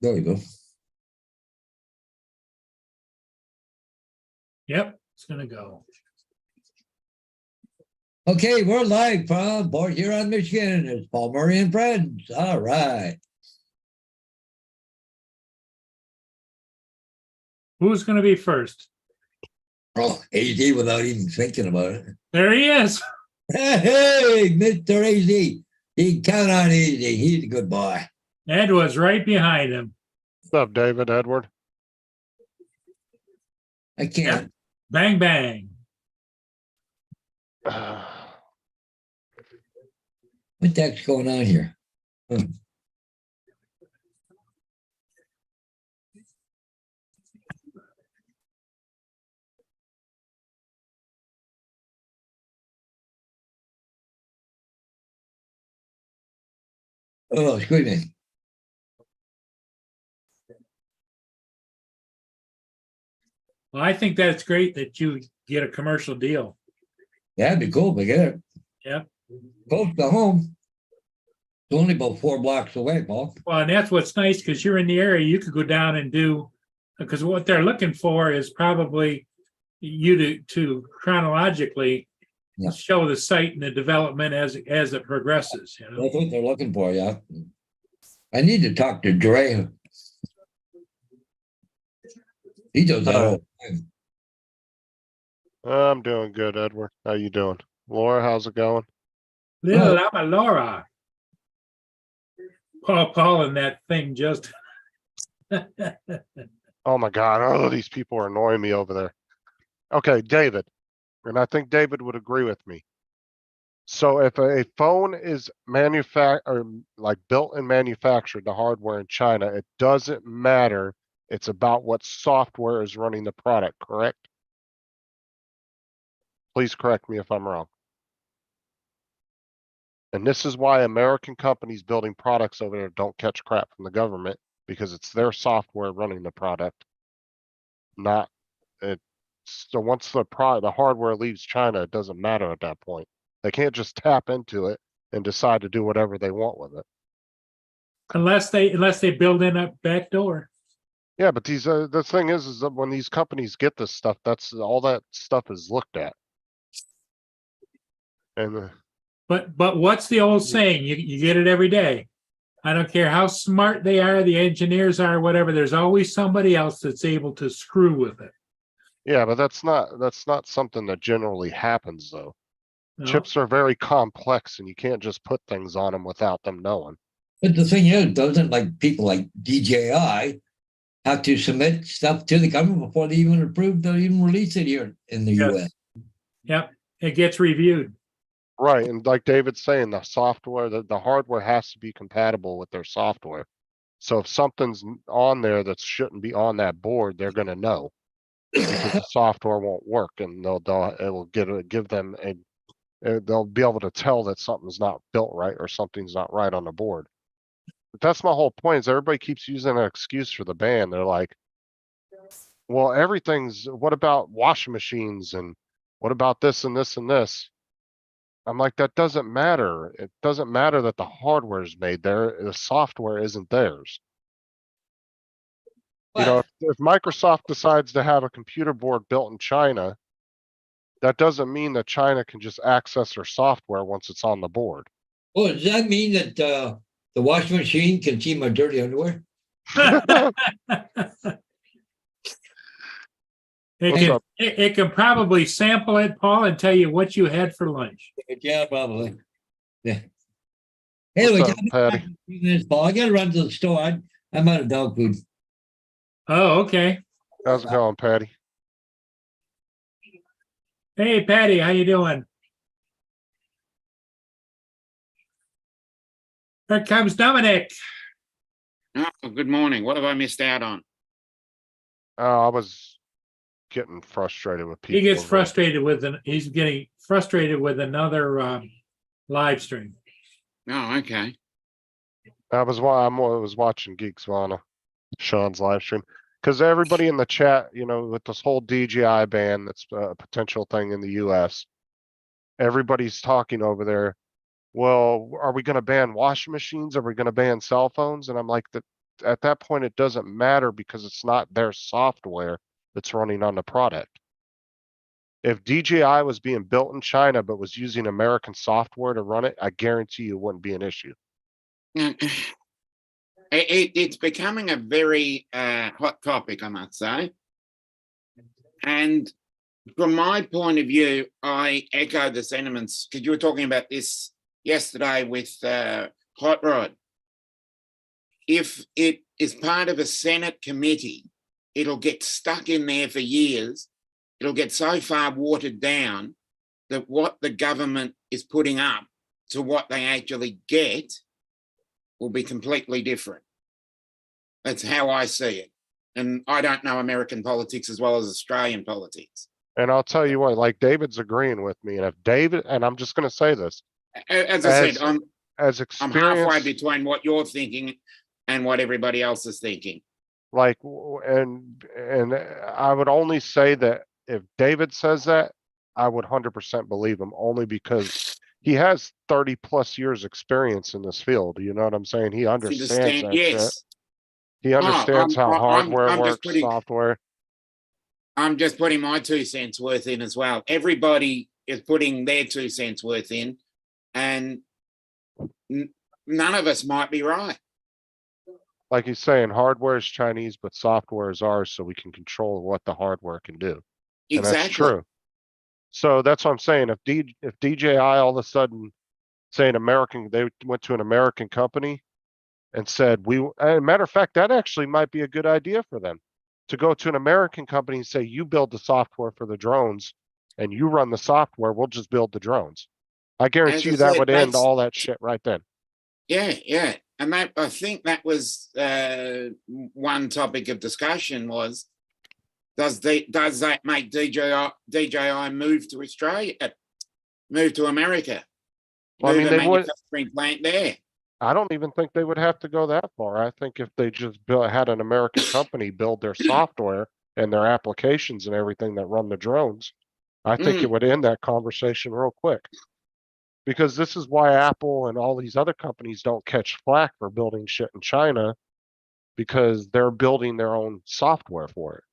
There we go. Yep, it's gonna go. Okay, we're live from Port Huron, Michigan. It's Paul Murray and friends. All right. Who's gonna be first? Oh, AZ without even thinking about it. There he is. Hey, Mr. AZ. You can count on AZ. He's a good boy. Ed was right behind him. What's up, David, Edward? I can't. Bang, bang. What the heck's going on here? Huh. Oh, excuse me. Well, I think that's great that you get a commercial deal. Yeah, it'd be cool if we get it. Yep. Close to home. It's only about 4 blocks away, Paul. Well, and that's what's nice because you're in the area. You could go down and do, because what they're looking for is probably you to chronologically Yeah. show the site and the development as it progresses. You know? That's what they're looking for, yeah. I need to talk to Dre. He does that all the time. I'm doing good, Edward. How you doing? Laura, how's it going? Little Lama Laura. Paul and that thing just. Oh my God, oh, these people are annoying me over there. Okay, David, and I think David would agree with me. So if a phone is like built and manufactured, the hardware in China, it doesn't matter. It's about what software is running the product, correct? Please correct me if I'm wrong. And this is why American companies building products over there don't catch crap from the government, because it's their software running the product. Not it. So once the hardware leaves China, it doesn't matter at that point. They can't just tap into it and decide to do whatever they want with it. Unless they build in a back door. Yeah, but these the thing is that when these companies get this stuff, that's all that stuff is looked at. And But what's the old saying? You get it every day. I don't care how smart they are, the engineers are, whatever. There's always somebody else that's able to screw with it. yeah, but that's not something that generally happens though. No? Chips are very complex and you can't just put things on them without them knowing. But the thing is, doesn't like people like DJI have to submit stuff to the government before they even approve, they'll even release it here in the Yes. US. Yep, it gets reviewed. Right, and like David's saying, the software, the hardware has to be compatible with their software. So if something's on there that shouldn't be on that board, they're gonna know. Because the software won't work and it will give them they'll be able to tell that something's not built right or something's not right on the board. But that's my whole point is everybody keeps using an excuse for the ban. They're like, well, what about washing machines and what about this and this and this? I'm like, that doesn't matter. It doesn't matter that the hardware is made there. The software isn't theirs. You know, if Microsoft decides to have a computer board built in China, that doesn't mean that China can just access their software once it's on the board. Oh, does that mean that the washing machine can see my dirty underwear? It can probably sample it, Paul, and tell you what you had for lunch. Yeah, probably. Yeah. What's Anyway, up, Patty? Paul, I gotta run to the store. I'm out of dog food. Oh, okay. How's it going, Patty? Hey, Patty, how you doing? Here comes Dominic. Oh, good morning. What have I missed out on? I was getting frustrated with people. He gets over- frustrated he's getting frustrated with another live stream. Oh, okay. I was watching Geeksvana, Sean's live stream, because everybody in the chat, you know, with this whole DJI ban that's a potential thing in the US, everybody's talking over there. Well, are we going to ban washing machines? Are we going to ban cell phones? And I'm like, at that point, it doesn't matter because it's not their software that's running on the product. If DJI was being built in China but was using American software to run it, I guarantee you it wouldn't be an issue. It's becoming a very hot topic, I must say. And from my point of view, I echo the sentiments because you were talking about this yesterday with Hot Rod. If it is part of a Senate committee, it'll get stuck in there for years. It'll get so far watered down that what the government is putting up to what they actually get will be completely different. That's how I see it. And I don't know American politics as well as Australian politics. And I'll tell you what, like David's agreeing with me, and if David, and I'm just going to say this, As I said, I'm as I'm halfway experience, between what you're thinking and what everybody else is thinking. like, and I would only say that if David says that, I would 100% believe him, only because he has 30+ years experience in this field. You know what I'm saying? He understands that shit. Yes. He understands how hardware I'm just works, software. I'm just putting my 2 cents worth in as well. Everybody is putting their 2 cents worth in, and none of us might be right. Like he's saying, hardware is Chinese, but software is ours, so we can control what the hardware can do. And that's Exactly. true. So that's what I'm saying. If DJI all of a sudden say they went to an American company and said, as a matter of fact, that actually might be a good idea for them to go to an American company and say, you build the software for the drones and you run the software, we'll just build the drones. I guarantee you that would end all that shit right then. Yeah. And that, I think that was one topic of discussion was, does that make DJI move to Australia, move to America? Well, I mean, move a they would. manufacturing plant there. I don't even think they would have to go that far. I think if they just had an American company build their software and their applications and everything that run the drones, I think it would end that conversation real quick. Because this is why Apple and all these other companies don't catch flack for building shit in China, because they're building their own software for it.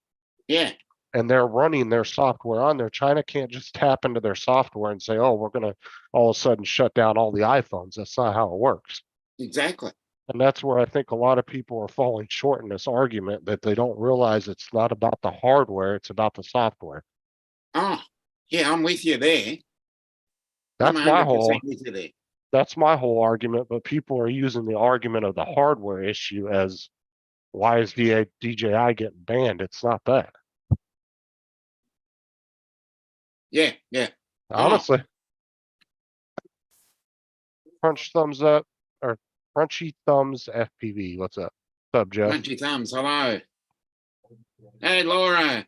Yeah. And they're running their software on there. China can't just tap into their software and say, oh, we're going to all of a sudden shut down all the iPhones. That's not how it works. Exactly. And that's where I think a lot of people are falling short in this argument, that they don't realize it's not about the hardware, it's about the software. Oh, yeah, I'm with you there. That's I'm my 100% whole with you there. that's my whole argument, but people are using the argument of the hardware issue as why is DJI getting banned? It's not that. Yeah. Honestly. Crunch thumbs up, or Crunchy Thumbs FPV. What's up? What's up, Jeff? Crunchy thumbs, hello. Hey, Laura.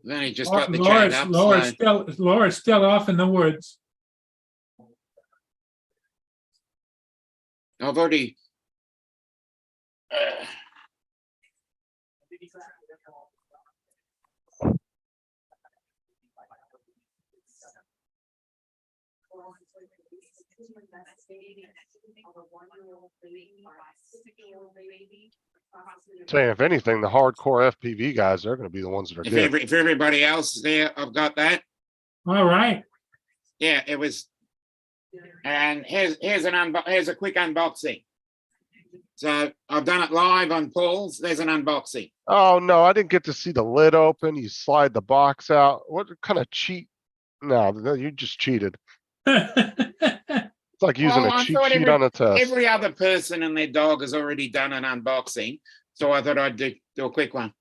We've only just got the chat up. Laura's still off in the woods. I've already. Saying if anything, the hardcore FPV guys, they're going to be the ones that are good. If everybody else there, I've got that. All right. Yeah, it was. And here's a quick unboxing. So I've done it live on Paul's. There's an unboxing. Oh no, I didn't get to see the lid open. You slide the box out. What kind of cheat? No, you just cheated. It's like using a cheat sheet on a test. Every other person and their dog has already done an unboxing, so I thought I'd do a quick one.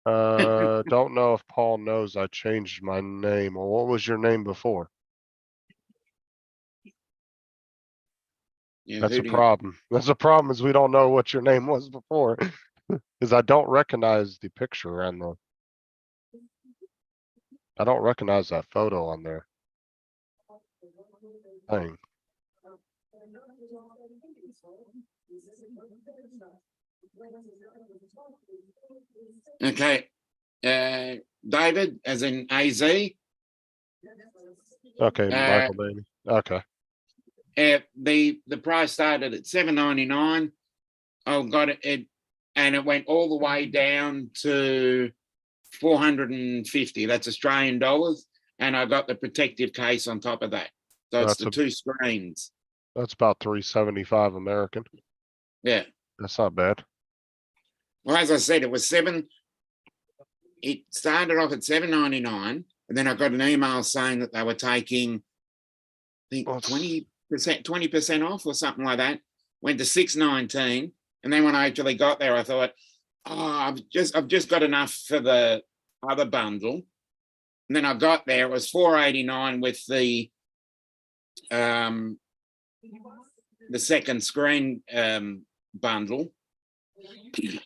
Don't know if Paul knows I changed my name. Or what was your name before? Yeah, That's a problem. That's a problem, is we don't know what your name was before. Because I don't recognize the picture and I don't recognize that photo on there. Dang. Okay. David, as in AZ. Okay, Michael baby. Okay. The price started at $7.99. I got it, and it went all the way down to 450. That's Australian dollars, and I got the protective case on top of that. So it's That's the a- two screens. That's about 375 American. Yeah. That's not bad. Well, as I said, it was seven. It started off at $7.99, and then I got an email saying that they were taking, I think, Well, 20% off or something like that. Went to $6.19, and then when I actually got there, I thought, oh, I've just got enough for the other bundle. And then I got there, it was $4.89 with the second screen bundle.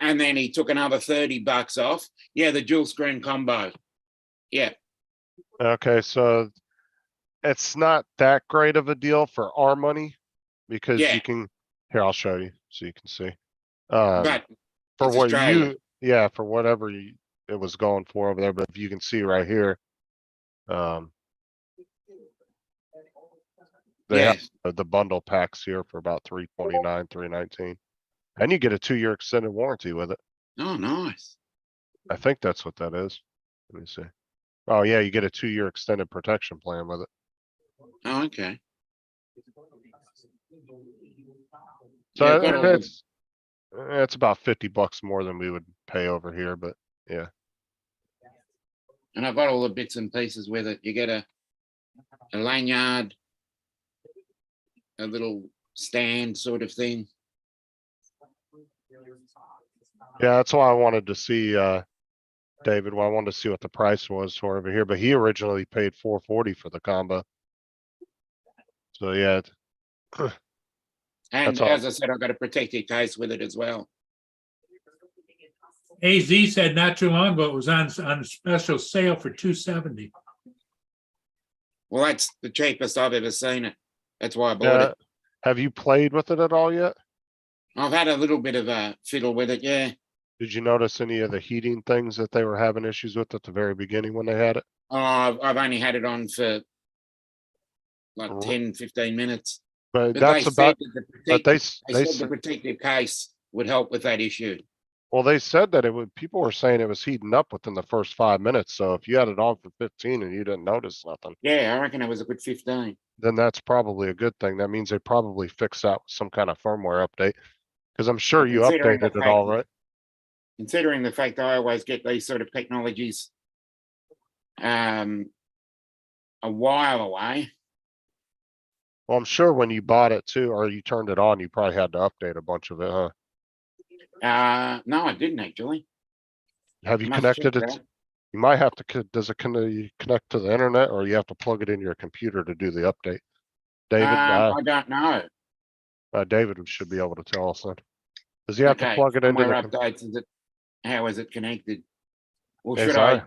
And then he took another $30 off. Yeah, the dual screen combo. Yeah. Okay, so it's not that great of a deal for our money because Yeah. you can, here, I'll show you so you can see. But For it's what Australia. yeah, for whatever it was going for over there, but if you can see right here, they Yeah. have the bundle packs here for about $329, $319. And you get a 2-year extended warranty with it. Oh, nice. I think that's what that is. Let me see. Oh yeah, you get a 2-year extended protection plan with it. Oh, okay. So Yeah, I've got all the- it's about $50 more than we would pay over here, but yeah. and I've got all the bits and pieces with it. You get a lanyard, a little stand sort of thing. Yeah, that's why I wanted to see, David, I wanted to see what the price was for over here, but he originally paid $440 for the combo. So yeah, And That's all. as I said, I've got a protective case with it as well. AZ said not too long ago it was on special sale for $270. Well, that's the cheapest I've ever seen it. That's why I bought yeah. it. Have you played with it at all yet? I've had a little bit of a fiddle with it, yeah. Did you notice any of the heating things that they were having issues with at the very beginning when they had it? Oh, I've only had it on for like Oh. 10, 15 minutes. But But that's they about, said that but they said said the protective case would help with that issue. well, they said that it would, people were saying it was heating up within the first 5 minutes. So if you had it on for 15 and you didn't notice nothing, Yeah, I reckon it was a good 15. then that's probably a good thing. That means they probably fixed that with some kind of firmware update. Cause I'm sure you Considering the updated it all, fact- right? Considering the fact I always get these sort of technologies a while away. Well, I'm sure when you bought it too, or you turned it on, you probably had to update a bunch of it, huh? No, I didn't actually. Have you I must check connected it? that. You might have to, does it connect to the internet or you have to plug it in your computer to do the update? David, I don't know. David should be able to tell us then. Does he have to Okay, plug it into firmware the? updates, is it, how is it connected? Or Yes, should I?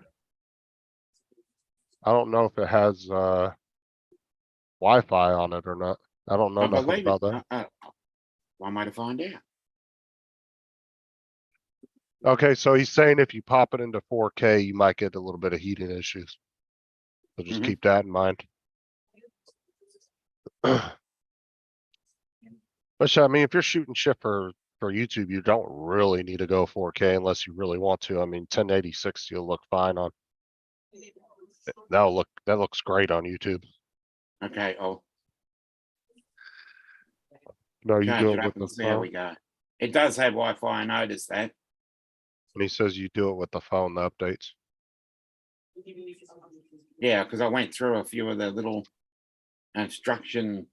I don't know if it has, Wi-Fi on it or not. I don't know I nothing believe about it. that. One way to find out. Okay, so he's saying if you pop it into 4K, you might get a little bit of heating issues. So just Mhm. keep that in mind. But yeah, I mean, if you're shooting shit for YouTube, you don't really need to go 4K unless you really want to. I mean, 1080 60 will look fine on. That looks great on YouTube. Okay, No, you charge do it it up with the and see how we phone. go. It does have Wi-Fi, I noticed that. And he says you do it with the phone, the updates. Yeah, because I went through a few of the little instruction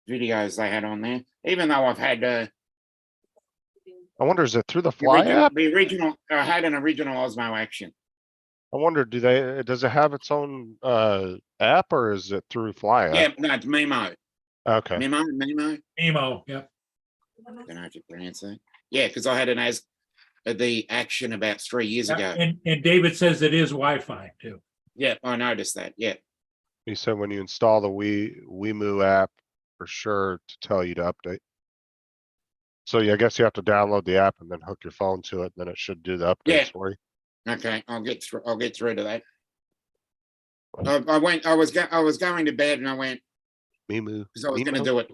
videos they had on there. Even though I've had I wonder, is it through the Fly app? the original, I had an original Osmo Action. I wonder, does it have its own app or is it through Fly app? Yeah, no, it's Mimo. Okay. Mimo. Emo, yep. I don't know if you pronounce that. Yeah, because I had an as the Action about 3 years ago. And David says it is Wi-Fi too. Yeah, I noticed that. Yeah. He said when you install the Wemu app, for sure to tell you to update. So yeah, I guess you have to download the app and then hook your phone to it, and then it should do the Yeah. updates for you. Okay, I'll get through to that. I was going to bed and I went, Memu. because I was going to Memo? do it.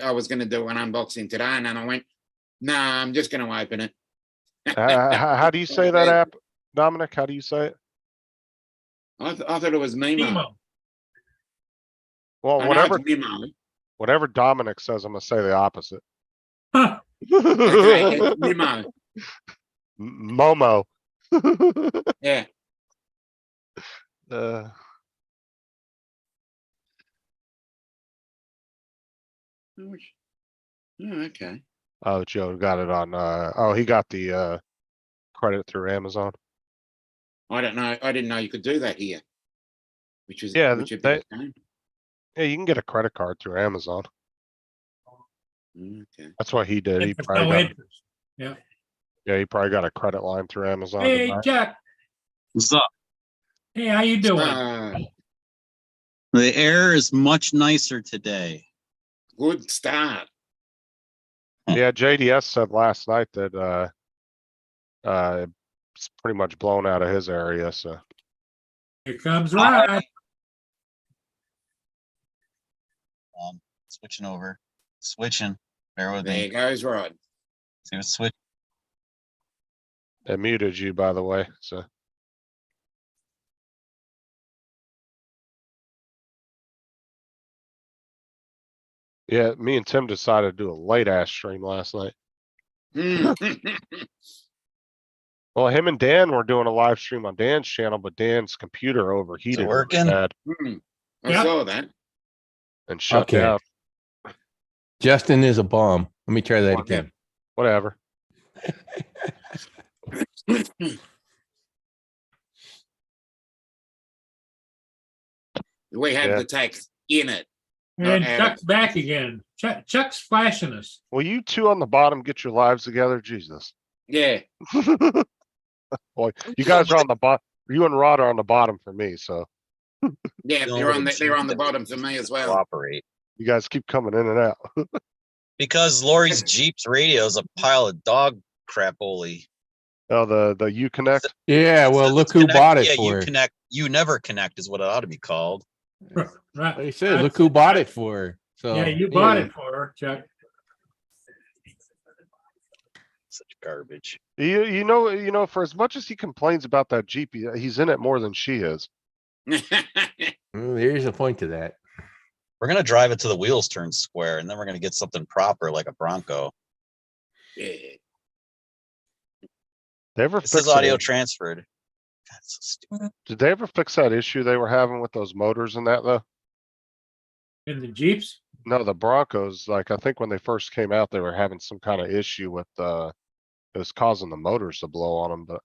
I was going to do an unboxing today, and then I went, Nah, I'm just gonna open it. How do you say that app, Dominic? How do you say it? I thought it was Mimo. Nemo. Well, I know whatever, it's Mimo. whatever Dominic says, I'm gonna say the opposite. Huh. Okay, it's Mimo. Momo. Yeah. Uh, Oh, okay. oh, Joe got it on, oh, he got the, credit through Amazon. I don't know. I didn't know you could do that here. Which is Yeah, which would they- be a shame. Yeah, you can get a credit card through Amazon. Okay. That's what he did. He There's probably no got, interest. Yeah. yeah, he probably got a credit line through Amazon. to Hey, buy it. Chuck. What's up? Hey, how you doing? The air is much nicer today. Good start. Yeah, JDS said last night that, it's pretty much blown out of his area, so. Here comes Rod. Switching over. Switching. Bear with There me. goes Rod. See what's switch. It muted you, by the way, so. Yeah, me and Tim decided to do a late ass stream last night. Hmm. Well, him and Dan were doing a live stream on Dan's channel, but Dan's computer overheated really working? bad I Yeah. saw that. and shut Okay. down. Justin is a bomb. Let me try that again. Whatever. We have Yeah. the text in it. And Not Chuck's back again. Chuck's flashing us. Will you two on the bottom get your lives together? Jesus. Yeah. Boy, you guys are on the bottom. You and Rod are on the bottom for me, so Yeah, they're on the bottom for me as well. Cooperate. you guys keep coming in and out. Because Lori's Jeep's radio is a pile of dog crapoly. Oh, the Uconnect. Yeah, well, look who Connect- bought it yeah, for you her. connect. You never connect is what it ought to be called. Right. Like I said, look who bought it for her. So Yeah, you bought it for her, Chuck. Such garbage. You know, for as much as he complains about that Jeep, he's in it more than she is. Well, there's a point to that. We're gonna drive it to the wheels turn square, and then we're gonna get something proper like a Bronco. Yeah. They ever This fix is audio that? transferred. That's so stupid. Did they ever fix that issue they were having with those motors and that though? In the Jeeps. No, the Broncos, like I think when they first came out, they were having some kind of issue with, it was causing the motors to blow on them, but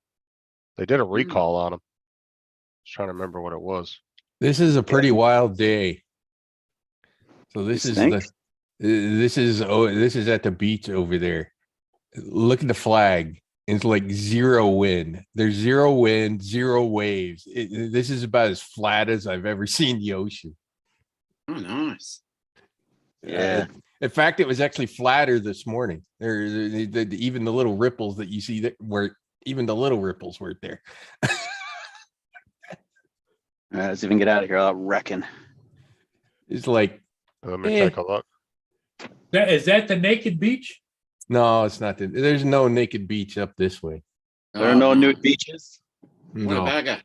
they did a recall on them. Just trying to remember what it was. This is a pretty wild day. So this You is think? this is at the beach over there. Look at the flag. It's like zero wind. There's zero wind, zero waves. This is about as flat as I've ever seen the ocean. Oh, nice. Yeah. In fact, it was actually flatter this morning. Even the little ripples that you see that were even the little ripples weren't there. Let's even get out of here. I'll reckon. It's like, Let me Eh. take a look. Is that the naked beach? no, it's not. There's no naked beach up this way. There are no Oh, nude beaches. What a No. bugger.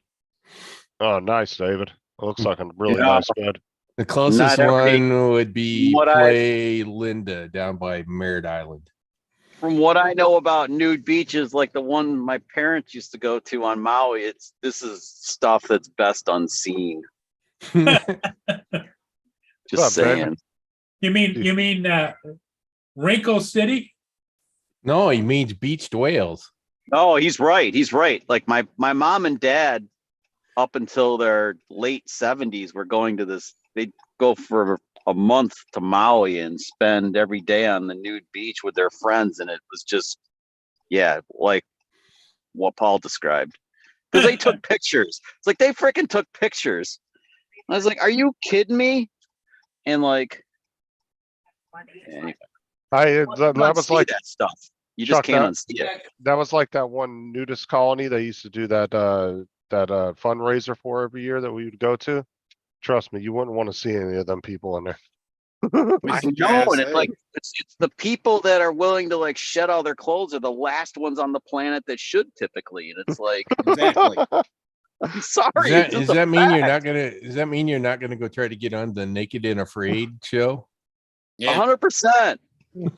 Oh, nice, David. It looks like a really Yeah. nice bed. The closest every- one would be what I- Play Linda down by Merritt Island. From what I know about nude beaches, like the one my parents used to go to on Maui, this is stuff that's best unseen. Just What's up, Brandon? saying. You mean Wrinkle City? No, he means beached whales. Oh, he's right. He's right. Like my mom and dad, up until their late 70s, were going to this. They'd go for a month to Maui and spend every day on the nude beach with their friends, and it was just, yeah, like what Paul described. Because they took pictures. It's like they freaking took pictures. I was like, "Are you kidding me?" And like, anyway, That was unsee like, that stuff. You just Chuck, can't that- unsee it. that was like that one nudist colony they used to do that fundraiser for every year that we would go to. Trust me, you wouldn't want to see any of them people in there. I Mr. know, and it's JRC. like it's the people that are willing to like shed all their clothes are the last ones on the planet that should typically, and it's like, Exactly. I'm sorry. Does that, it's just does a that mean you're fact. not gonna, does that mean you're not gonna go try to get on the Naked and Afraid show? Yeah. 100%. Well,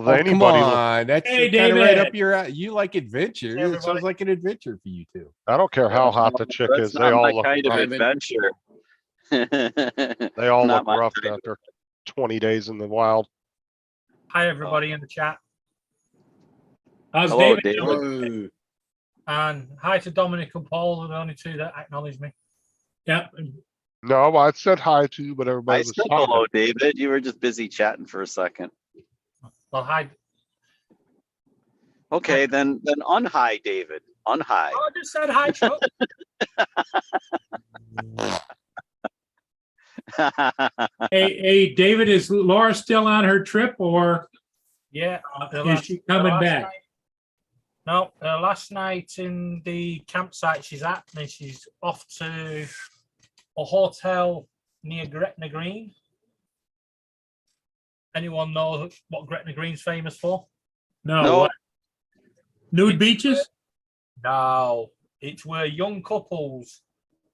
Oh, anybody, come on, that's Hey, kind of right up David. your, you like adventure. Hey, It sounds everybody. like an adventure for you too. I don't care how hot the chick That's is, they not my all look kind of rough. adventure. They all Not look my rough kind of- after 20 days in the wild. Hi, everybody in the chat. How's Hello, David? David. doing? Whoa. And hi to Dominic and Paul, the only two that acknowledge me. Yeah, No, I said hi to you, but I everybody was said hello, talking. David. You were just busy chatting for a second. Well, hi. Okay, then unhigh, David. Unhigh. Oh, I just said hi, Chuck. hey, David, is Laura still on her trip or Yeah. is she coming back? No, last night in the campsite she's at, and she's off to a hotel near Gretna Green. Anyone know what Gretna Green's famous for? No. No. What? Nude beaches? No, it's where young couples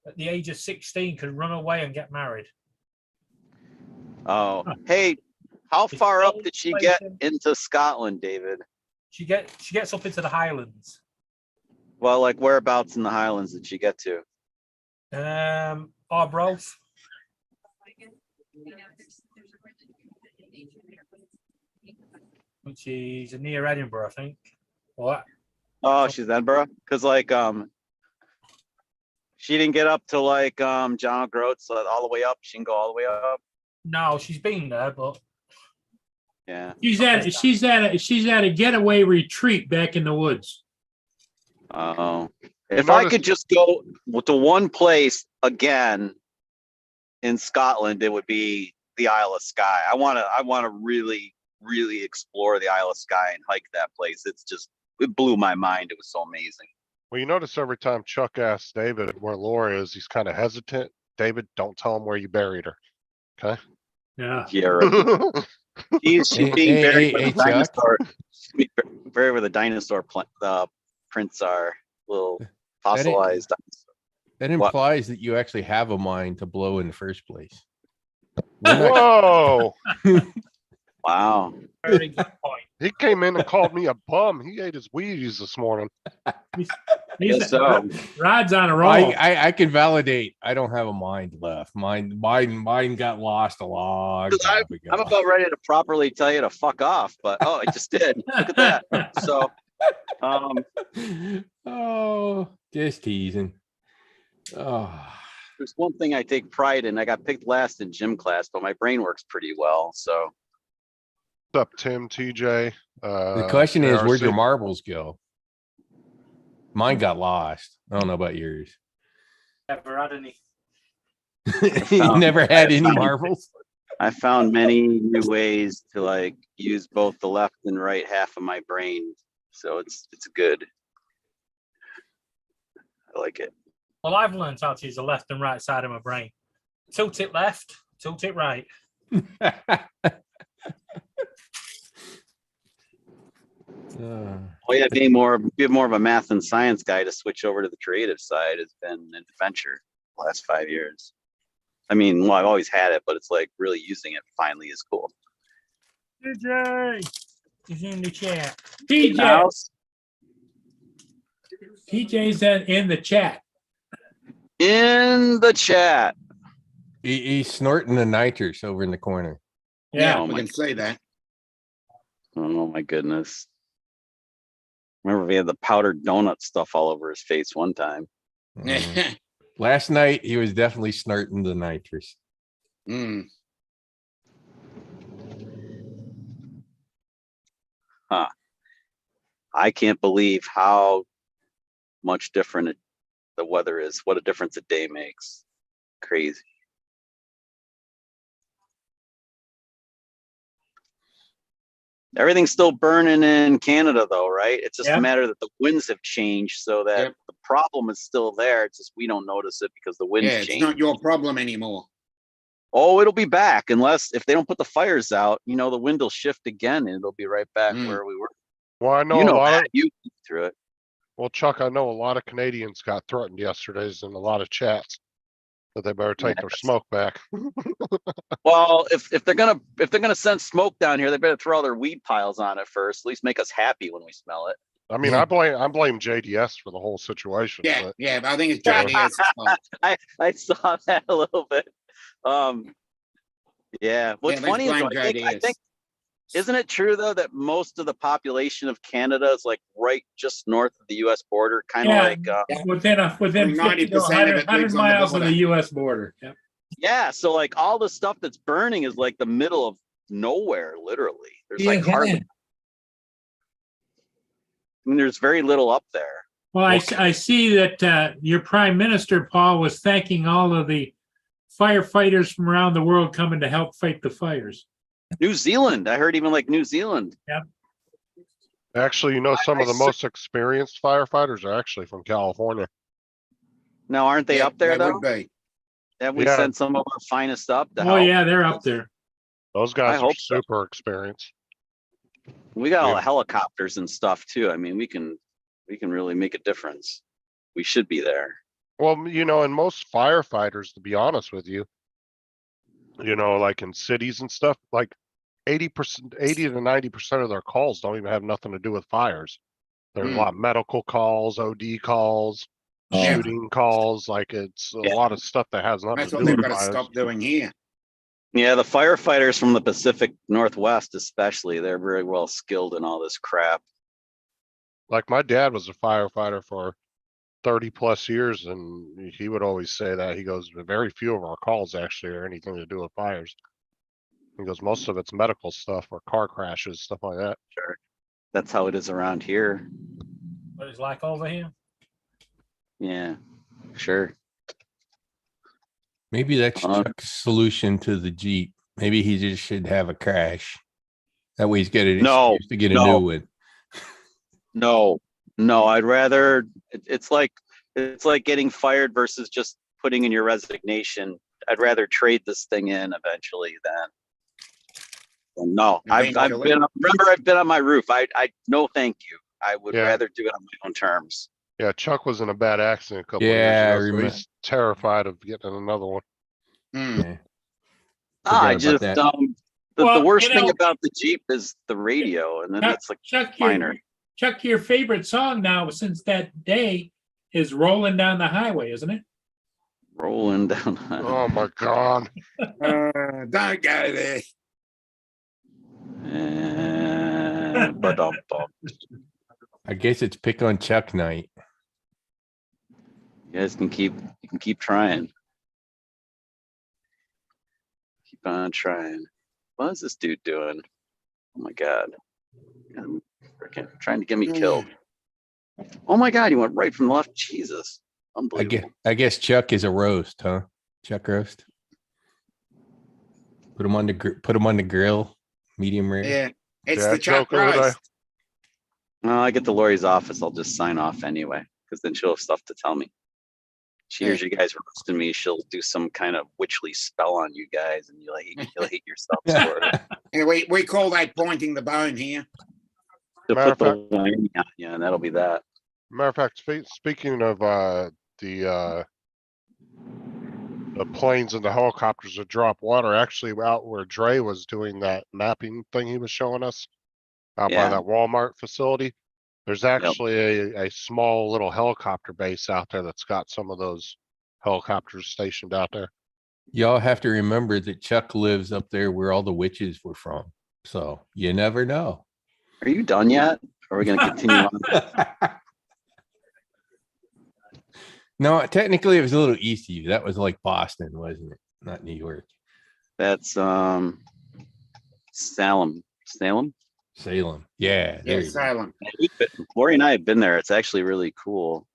at the age of 16 could run away and get married. Oh, hey, how It's far up old did she place get in- into Scotland, David? She gets up into the Highlands. Well, like whereabouts in the Highlands did she get to? Arbroath. Which is near Edinburgh, I think. What? Oh, she's Edinburgh. Cause like she didn't get up to like John O'Groats all the way up. She can go all the way up. No, she's been there, but Yeah. She's at a getaway retreat back in the woods. Oh, if I notice- could just go to one place again in Scotland, it would be the Isle of Skye. I want to really, really explore the Isle of Skye and hike that place. It blew my mind. It was so amazing. Well, you notice every time Chuck asks David where Laura is, he's kind of hesitant. David, don't tell him where you buried her. Okay. Yeah. Yeah, right. She's Hey, being hey, buried hey, with hey, a Chuck. dinosaur. She's being buried with a dinosaur prints are little fossilized dinosaur. That What? implies that you actually have a mind to blow in the first place. We're not- Whoa! Wow. very good point. He came in and called me a bum. He ate his Wheaties this morning. Guess so. Rod's on a roll. I can validate. I don't have a mind left. Mine got lost a long time ago. I'm about ready to properly tell you to fuck off, but oh, I just did. Look at that. So, Oh, just teasing. Oh, there's one thing I take pride in. I got picked last in gym class, but my brain works pretty well. So, What's up, Tim, TJ? the question is, where'd your JRC? marbles go? Mine got lost. I don't know about yours. Never had any. You never had any marbles? I found many new ways to like use both the left and right half of my brain. So it's good. I like it. Well, I've learned how to use the left and right side of my brain. Tilt it left, tilt it right. Well, yeah, being more of a math and science guy to switch over to the creative side has been an adventure the last 5 years. I mean, well, I've always had it, but it's like really using it finally is cool. TJ is in the chat. TJ's in the chat. In the chat. He's snorting the nitrous over in the corner. Yeah. Oh We my, can say that. oh my goodness. Remember, we had the powdered donut stuff all over his face one time. Mhm. Last night, he was definitely snorting the nitrous. Mm. I can't believe how much different the weather is. What a difference a day makes. Crazy. Everything's still burning in Canada though, right? It's just Yeah. a matter that the winds have changed so that Yep. the problem is still there. It's just we don't notice it because the winds Yeah, it's change. not your problem anymore. Oh, it'll be back unless if they don't put the fires out, you know, the wind will shift again and it'll be right back Mm. where we were. Well, I know You a know lot that. of, You went through it. well, Chuck, I know a lot of Canadians got threatened yesterday's in a lot of chats. That they better take their smoke back. Well, if they're gonna send smoke down here, they better throw all their weed piles on it first. At least make us happy when we smell it. I mean, Yeah. I blame JDS for the whole situation, Yeah, but yeah, but I think it's JDS's fault. I saw that a little bit. Yeah. What's Yeah, let's funny is blame though, I think JDS. isn't it true though that most of the population of Canada is like right just north of the U.S. border, kind of Yeah. like Within 50 to 90% of 100, it lives on the miles of border. the US border. Yep. yeah. So like all the stuff that's burning is like the middle of nowhere, literally. There's like Yeah, hardly. yeah. I mean, there's very little up there. Well, I see that your prime minister, Paul, was thanking all of the firefighters from around the world coming to help fight the fires. New Zealand, I heard even like New Zealand. actually, you know, some I of the ser- most experienced firefighters are actually from California. Now, aren't they Yeah, up there they though? would be. Have we Yeah. sent some of our finest up to Oh, help? yeah, they're up there. Those guys are hope so. super experienced. We got all Yeah. the helicopters and stuff too. I mean, we can really make a difference. We should be there. Well, you know, and most firefighters, to be honest with you, you know, like in cities and stuff, like 80%, 80 to 90% of their calls don't even have nothing to do with fires. There's a lot of medical calls, OD calls, Oh, shooting calls, like it's a Yeah. lot of stuff that has nothing That's to what do they've with got to fires. stop doing here. Yeah, the firefighters from the Pacific Northwest, especially, they're very well skilled in all this crap. Like my dad was a firefighter for 30 plus years, and he would always say that. He goes, very few of our calls actually are anything to do with fires. He goes, most of it's medical stuff or car crashes, stuff like that. Sure. That's how it is around here. What it's like over here. Yeah, sure. Maybe that's Uh, Chuck's solution to the Jeep. Maybe he just should have a crash. That way he's got an No, excuse to get a no. new one. No, I'd rather, it's like getting fired versus just putting in your resignation. I'd rather trade this thing in eventually than no, I've Eventually. been on my roof. I no, thank you. I would Yeah. rather do it on my own terms. Yeah, Chuck was in a bad accident a couple of Yeah, I years ago, so remember. he's terrified of getting another one. Hmm. Yeah. I Forgot just, about that. the Well, worst you thing know- about the Jeep is the radio, and then Chuck, it's like Chuck, minor. Your favorite song now since that day is Rolling Down the Highway, isn't it? rolling down. Oh my God. Don't go there. Ba-dum-bum. I guess it's pick on Chuck night. You guys can keep trying. Keep on trying. What is this dude doing? Oh my God. I'm freaking trying to get me killed. Oh my God, he went right from the left. Jesus. Unbelievable. I guess Chuck is a roast, huh? Chuck roast. Put him on the grill, medium rare. Yeah, it's Dad the Chuck joke over there. roast. Well, I get to Lori's office. I'll just sign off anyway, because then she'll have stuff to tell me. She hears you guys roasting me. She'll do some kind of witchly spell on you guys, and you'll hate yourselves for it. Yeah, we call that pointing the bone here. She'll Matter put of the whammy on you, and that'll be that. Matter of fact, speaking of the planes and the helicopters that drop water, actually out where Dre was doing that mapping thing he was showing us out by Yeah. that Walmart facility. There's actually a small little helicopter base out there that's got some of those helicopters stationed out there. Y'all have to remember that Chuck lives up there where all the witches were from. So you never know. Are you done yet? Or are we going to continue on? No, technically it was a little east of you. That was like Boston, wasn't it? Not New York. That's Salem. Salem. Yeah. There Yeah, you go. Salem. Lori and I have been there. It's actually really cool.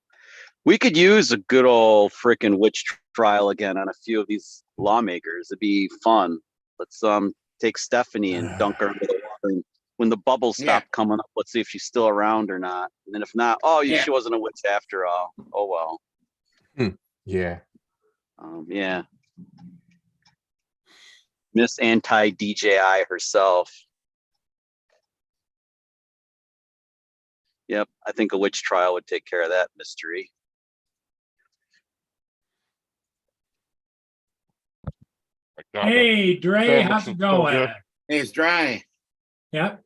We could use a good old freaking witch trial again on a few of these lawmakers. It'd be fun. Let's take Stephanie and dunk her into the water. And when the bubbles stop coming up, let's see if she's still around or not. And then if not, she wasn't a witch after all. Oh well. Yeah. Yeah. Miss Anti DJI herself. Yep, I think a witch trial would take care of that mystery. Like, God, Hey, Dre, Sandwich how's is it so going? good. It's dry. Yep.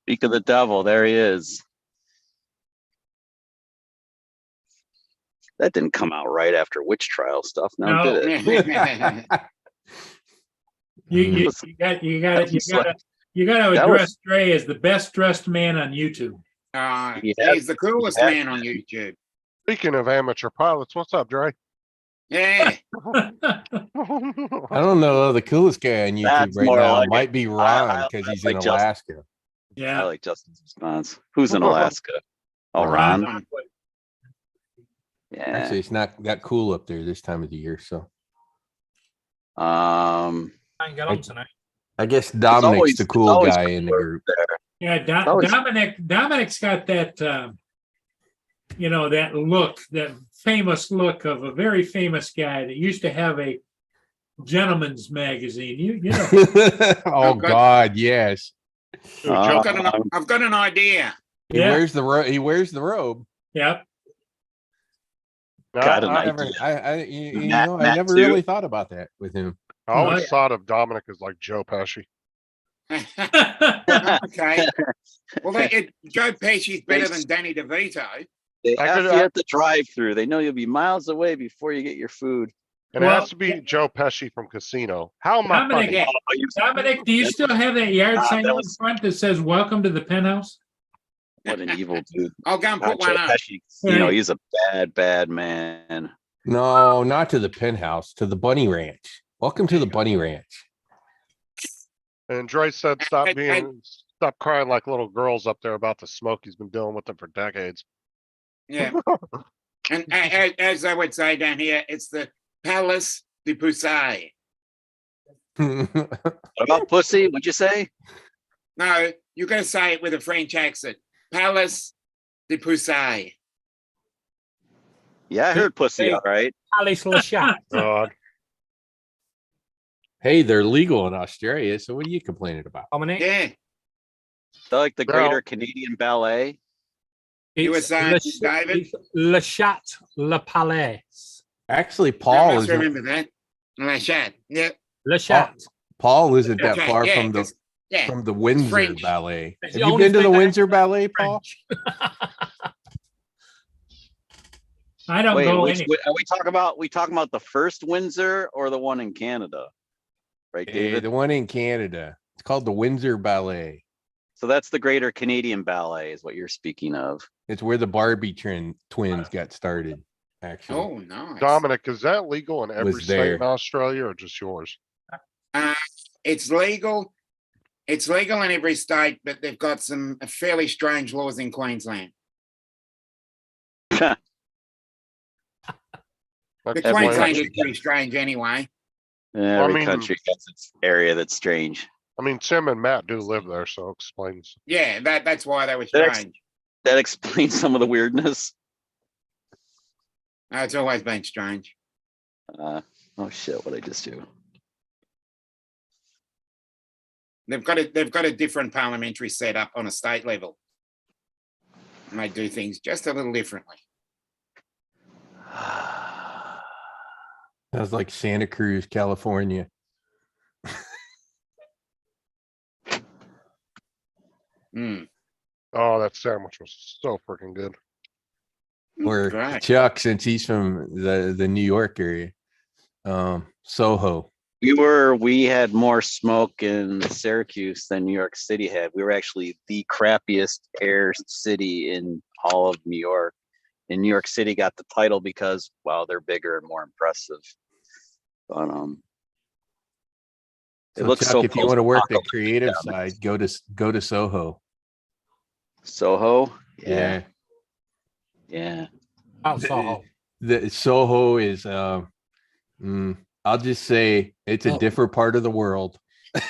Speak of the devil, there he is. That didn't come out right after witch trial stuff, now No. did it? You got to That address was- Dre as the best dressed man on YouTube. Yeah. He's the coolest Yeah. man on YouTube. Speaking of amateur pilots, what's up, Dre? Yeah. I don't know. The coolest guy on YouTube That's right more now like it. might be I Ron because he's like in Justin. Alaska. I Yeah. like Justin's response. Who's in Alaska? Oh, Ron. Ron. Yeah. Actually, it's not that cool up there this time of the year. So I can get on tonight. I guess Dominic's always- the it's cool always guy in the cooler group. there. Yeah, always- Dominic's got that, that look, that famous look of a very famous guy that used to have a gentleman's magazine. You know, Oh Okay. God, yes. Uh, I've got an idea. He Yeah. wears the robe. He wears the robe. yep. No, Got an I, Never, idea. you Matt- know, I Matt never too? really thought about that with him. I always Oh, yeah. thought of Dominic as like Joe Pesci. Okay. Well, Joe Pesci's better than Danny DeVito. They I have could- you at the drive-through. They know you'll be miles away before you get your food. And it Well, has to be Joe Pesci from Casino. How am I Dominic, funny? Yeah. Dominic, do you still have that yard Ah, sign that in was- front that says "Welcome to the Penthouse"? What an evil dude. I'll go and put Joe one up. Pesci, he's a bad man. No, not to the penthouse, to the Bunny Ranch. Welcome to the Bunny Ranch. And Dre said, I- stop crying like little girls up there about the smoke. He's been dealing with them for decades. Yeah. And as I would say down here, it's the Palace de Pusey. What about pussy? What'd you say? No, you got to say it with a French accent. Palace de Pusey. Yeah, I heard pussy, Hey. all right. Alice Lachat. God. Hey, they're legal in Australia, so what are you complaining about? Dominic. Yeah. They're like the No. Greater Canadian Ballet. You were saying, David? Le Chat, Le Palais. Actually, I Paul must isn't, remember that. Lachat. Yeah. Le Chat. Paul isn't that Okay, far yeah, from the 'cause- yeah. from the Windsor French. Ballet. It's Have the you only been to the thing I Windsor Ballet, Paul? French. I don't Wait, go which, any. are we talking about the first Windsor or the one in Canada? Right, Eh, David? the one in Canada. It's called the Windsor Ballet. So that's the Greater Canadian Ballet is what you're speaking of. It's where the Barbie twins got started, actually. Oh, nice. Dominic, is that legal in every Was state there. in Australia or just yours? It's legal. It's legal in every state, but they've got some fairly strange laws in Queensland. Like, The Every Queensland country is pretty strange anyway. Every mean- country has its area that's strange. I mean, Tim and Matt do live there, so it explains. Yeah, that's why they were That's- strange. That explains some of the weirdness. It's always been strange. Oh shit! What I just do? They've got a different parliamentary setup on a state level. And they do things just a little differently. Sounds like Santa Cruz, California. Mm, Oh, that sandwich was so freaking good. Or great. Chuck, since he's from the New York area. Soho. We had more smoke in Syracuse than New York City had. We were actually the crappiest air city in all of New York. And New York City got the title because, well, they're bigger and more impressive. But it So looks Chuck, so if you close want to work the Taco creative down there. side, go to Soho. Soho. Yeah. Yeah. Out Soho. The Soho is I'll just say it's a Oh. different part of the world. Are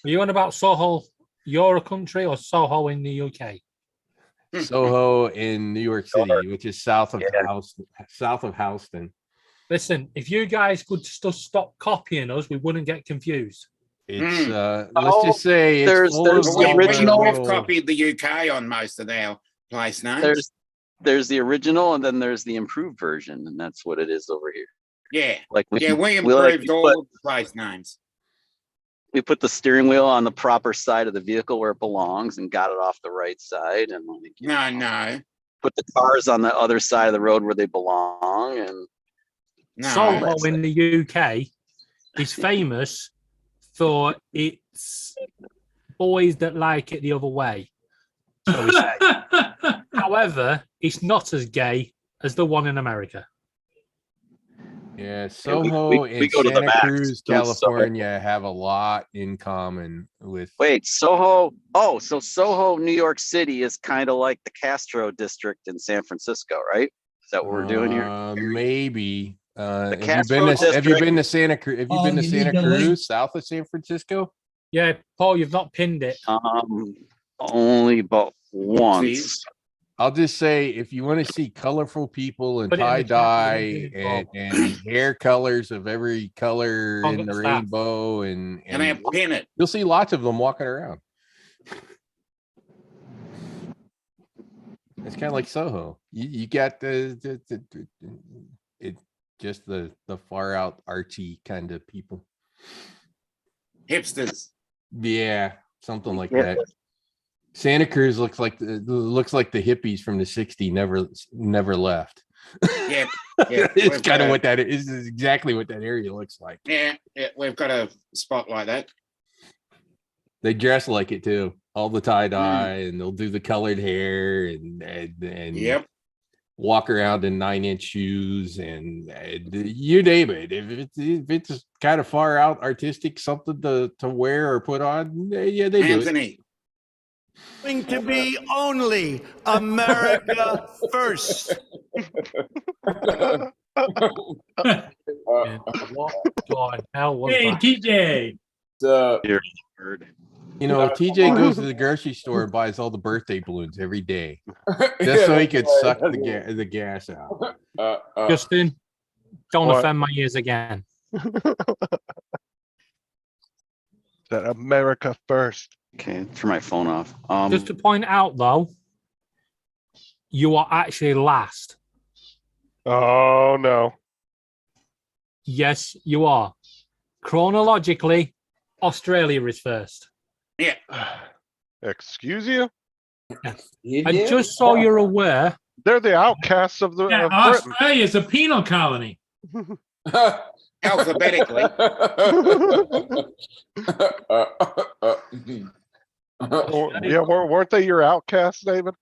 you on about Soho, your country, or Soho in the UK? Soho in New York City, which is south of Yeah. south of Houston. Listen, if you guys could just stop copying us, we wouldn't get confused. It's Hmm. let's Oh, just say it's there's- full there's of the We, all we, the original- we've little- copied the UK on most of our place names. There's the original and then there's the improved version, and that's what it is over here. Yeah, Like yeah, we like, improved all the place names. we put the steering wheel on the proper side of the vehicle where it belongs and got it off the right side, and like, you No, know, no, put the cars on the other side of the road where they belong, and no. Soho in the UK is famous for its boys that like it the other way. shall we say. However, it's not as gay as the one in America. Yeah, we Soho and go to the Santa max. Cruz, Don't Soho. California have a lot in common with. Wait, Soho. Oh, so Soho, New York City is kind of like the Castro district in San Francisco, right? Is that what we're doing here? Maybe. Have you Castro been to have you district- been to Santa Cruz? Have you Oh, been to you need Santa the link. Cruz, south of San Francisco? Yeah, Paul, you've not pinned it. Only but once. Whoopsies. I'll just say if you want to see colorful people and Put it in the tie chat, dye we're gonna do it, and hair colors of every color I'll in get the the stats. rainbow And I pin it. you'll see lots of them walking around. It's kind of like Soho. You got it just the far out artsy kind of people. Hipsters. Yeah, something like Yeah. that. Santa Cruz looks like the hippies from the '60s never left. Yeah, yeah. It's we've kind got of a- what that is. Is exactly what that area looks like. Yeah, yeah, we've got a spot like that. They dress like it too. All the tie dye, and they'll do the colored hair and Yep. walk around in 9-inch shoes and you name it. If it's kind of far out artistic, something to wear or put on, yeah, they do it. Anthony. Going to be only America first. Yeah. What God hell was Hey, that? TJ. Word. You know, TJ goes to the grocery store and buys all the birthday balloons every day, just so he could suck the gas out. Justin, don't What? offend my ears again. That America first. Okay, turn my phone off. Just to point out, though, you are actually last. Oh no. Yes, you are. Chronologically, Australia is first. Excuse you? And just so you're aware, They're the outcasts of the Yeah, of Britain. Australia is a penal colony. Alphabetically. Oh, yeah, weren't they your outcasts, David?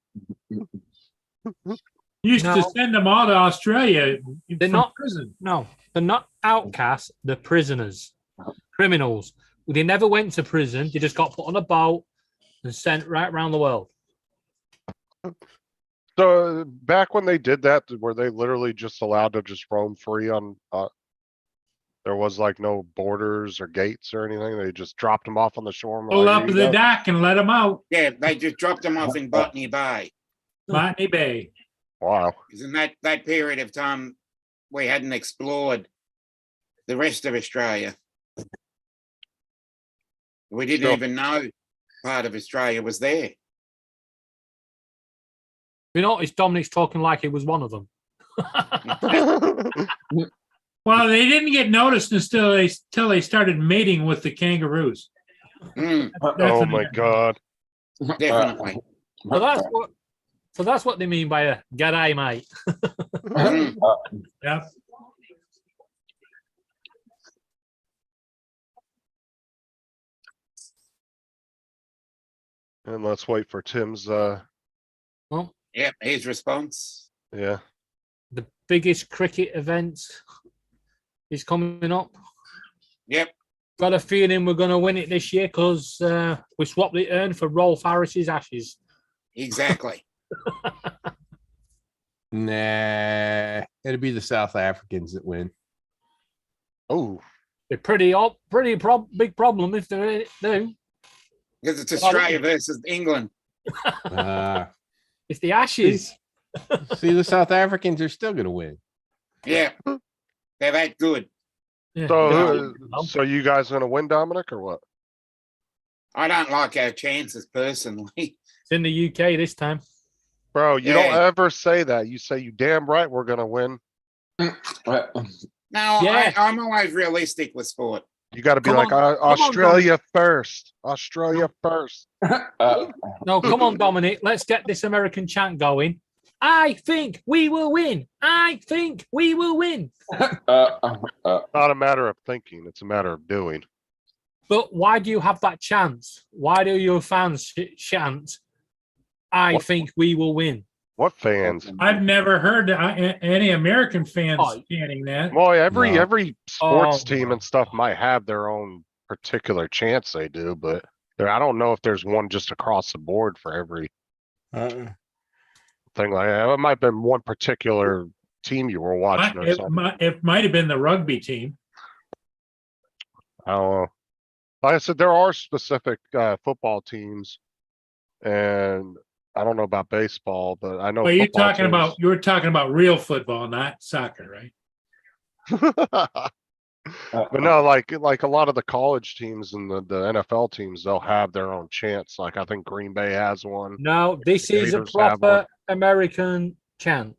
Used to No. send them all to Australia. They're from not- prison. no, they're not outcasts, they're prisoners, criminals. They never went to prison, they just got put on a boat and sent right around the world. So back when they did that, were they literally just allowed to just roam free on? There was like no borders or gates or anything. They just dropped them off on the shore. and were Pull like, up "Here to you the go." dock and let them out. Yeah, they just dropped them off in Botany Bay. Botany Bay. Wow. Because in that period of time, we hadn't explored the rest of Australia. We didn't So- even know part of Australia was there. You notice Dominic's talking like he was one of them. Well, they didn't get noticed until they started mating with the kangaroos. Mm, Oh my God. definitely. So that's what they mean by a g'day, mate. Mm. Yeah. And let's wait for Tim's. Yep, his response. Yeah. The biggest cricket event is coming up. Yep. Got a feeling we're going to win it this year because we swapped the urn for Rolf Harris's ashes. Exactly. Nah, it'll be the South Africans that win. Oh, They're big problem if they do. Because it's Australia versus England. It's the ashes. See, the South Africans are still going to win. Yeah. They're that good. Yeah. so Yeah. so you guys gonna win, Dominic, or what? I don't like our chances personally. It's in the UK this time. Bro, you don't Yeah. ever say that. You say, you damn right we're gonna win. No, Yeah. I'm always realistic with sport. You gotta be Come like, on, come on, Australia first. Australia first. No, come on, Dominic. Let's get this American chant going. I think we will win. I think we will win. Not a matter of thinking, it's a matter of doing. But why do you have that chance? Why do your fans chant, I What- think we will win? What fans? I've never heard any American fans Oh. chanting that. Well, every No. every sports Oh, team and stuff might have their own particular chance they do, but I don't know if there's one just across the board for every thing like that. It might have been one particular team you were watching or It something. might have been the rugby team. I don't know. Like I said, there are specific football teams, and I don't know about baseball, but I know. Well, you're football talking teams- about, you were talking about real football, not soccer, right? But no, like a lot of the college teams and the NFL teams, they'll have their own chants. Like I think Green Bay has one. no, this is a Gators have proper one. American chant.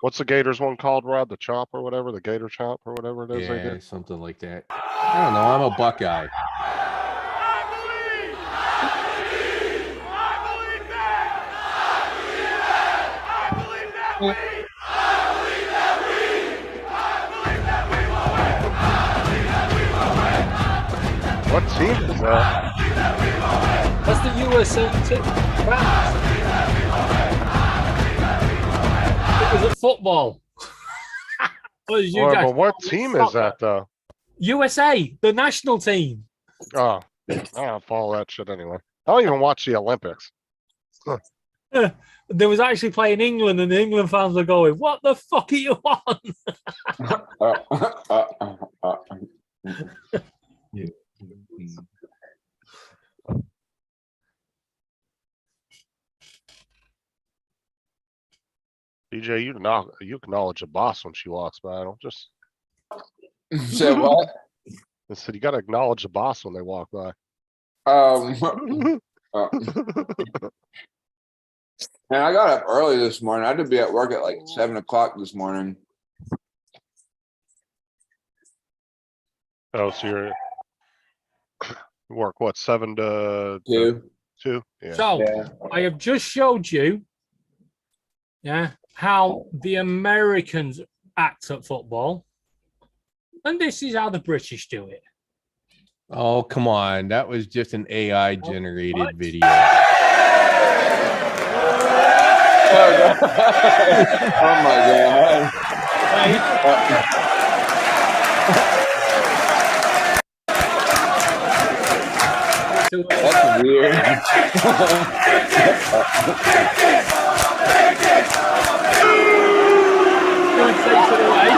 What's the Gators one called, Rod? The chop or whatever, the Gator chop or whatever it is they Yeah, do. something like that. I don't know. I'm a Buckeye. What team is that? That's the USA team. France. It was at football. What did you Well, guys but what call it? team is Soccer. that though? USA, the national team. Oh, I don't follow that shit anyway. I don't even watch the Olympics. There was actually playing England, and the England fans were going, "What the fuck are you on?" DJ, you acknowledge the boss when she walks by. Don't just. Say what? I said you gotta acknowledge the boss when they walk by. Man, I got up early this morning. I had to be at work at like 7 o'clock this morning. Oh, so you work what, 7 to Too. 2? Yeah. So Yeah. I have just showed you, yeah, how the Americans act at football, and this is how the British do it. Oh, come on. That was just an AI generated What? video. Oh my god. That's weird. Go and takes it away.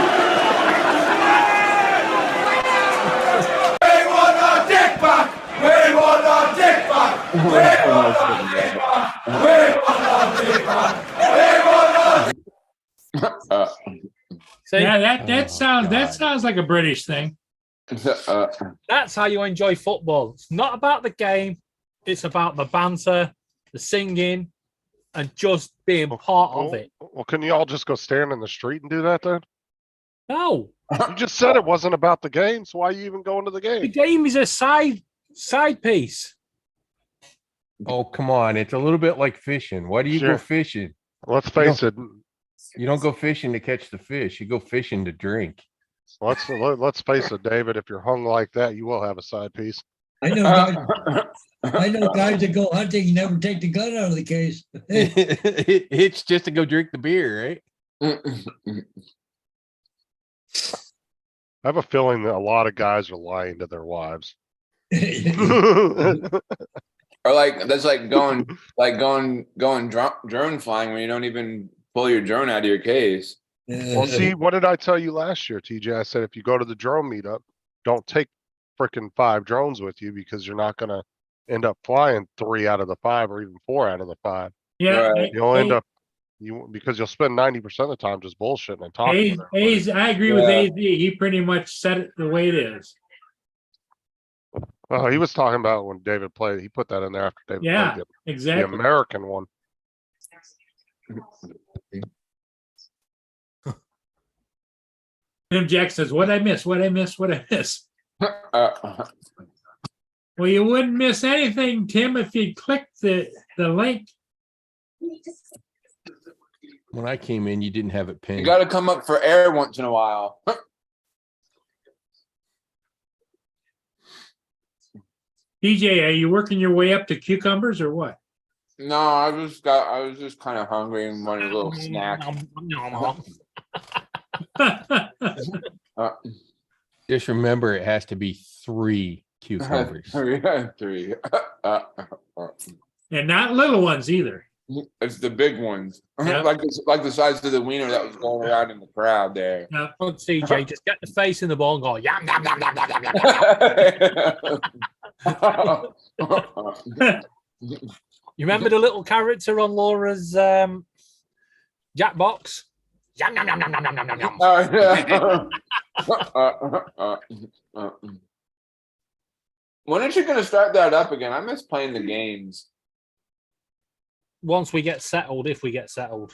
See, Yeah, Oh, that God. sounds like a British thing. that's how you enjoy football. It's not about the game. It's about the banter, the singing, and just being part of it. Well, can you all just go stand in the street and do that then? No, You just said it wasn't about the game, so why are you even going to the the game? game is a side piece. Oh, come on. It's a little bit like fishing. Why do you Sure. go fishing? Let's face it. You don't go fishing to catch the fish. You go fishing to drink. Let's face it, David. If you're hung like that, you will have a side piece. I know guys that go hunting, you never take the gun out of the case. It's just to go drink the beer, right? I have a feeling that a lot of guys are lying to their wives. Or like that's like going drone flying when you don't even pull your drone out of your case. Well, see, what did I tell you last year, TJ? I said if you go to the drone meetup, don't take freaking 5 drones with you because you're not gonna end up flying 3 out of the 5 or even 4 out of the 5. Yeah, Right. You'll end up because you'll spend 90% of the time just bullshitting and talking. with everybody. I agree with Yeah. AZ. He pretty much said it the way it is. Oh, he was talking about when David played, he put that in there after David Yeah, played the exactly. American one. Tim Jack says, "What I miss? What I miss? What I miss?" Uh, Well, you wouldn't miss anything, Tim, if you clicked the link. When I came in, you didn't have it you pinned. got to come up for air once in a while. DJ, are you working your way up to cucumbers or what? No, I was just kind of hungry and wanted a little snack. Uh, Just remember, it has to be 3 cucumbers. three. And not little ones either. It's the big ones, Yeah. like the size of the wiener that was going around in the crowd there. Yeah. Come on, CJ, just get the face in the ball and go yum yum yum yum yum yum yum. You remember the little character on Laura's Jackbox? Yum yum yum yum yum yum yum yum. When is she gonna start that up again? I miss playing the games. Once we get settled, if we get settled.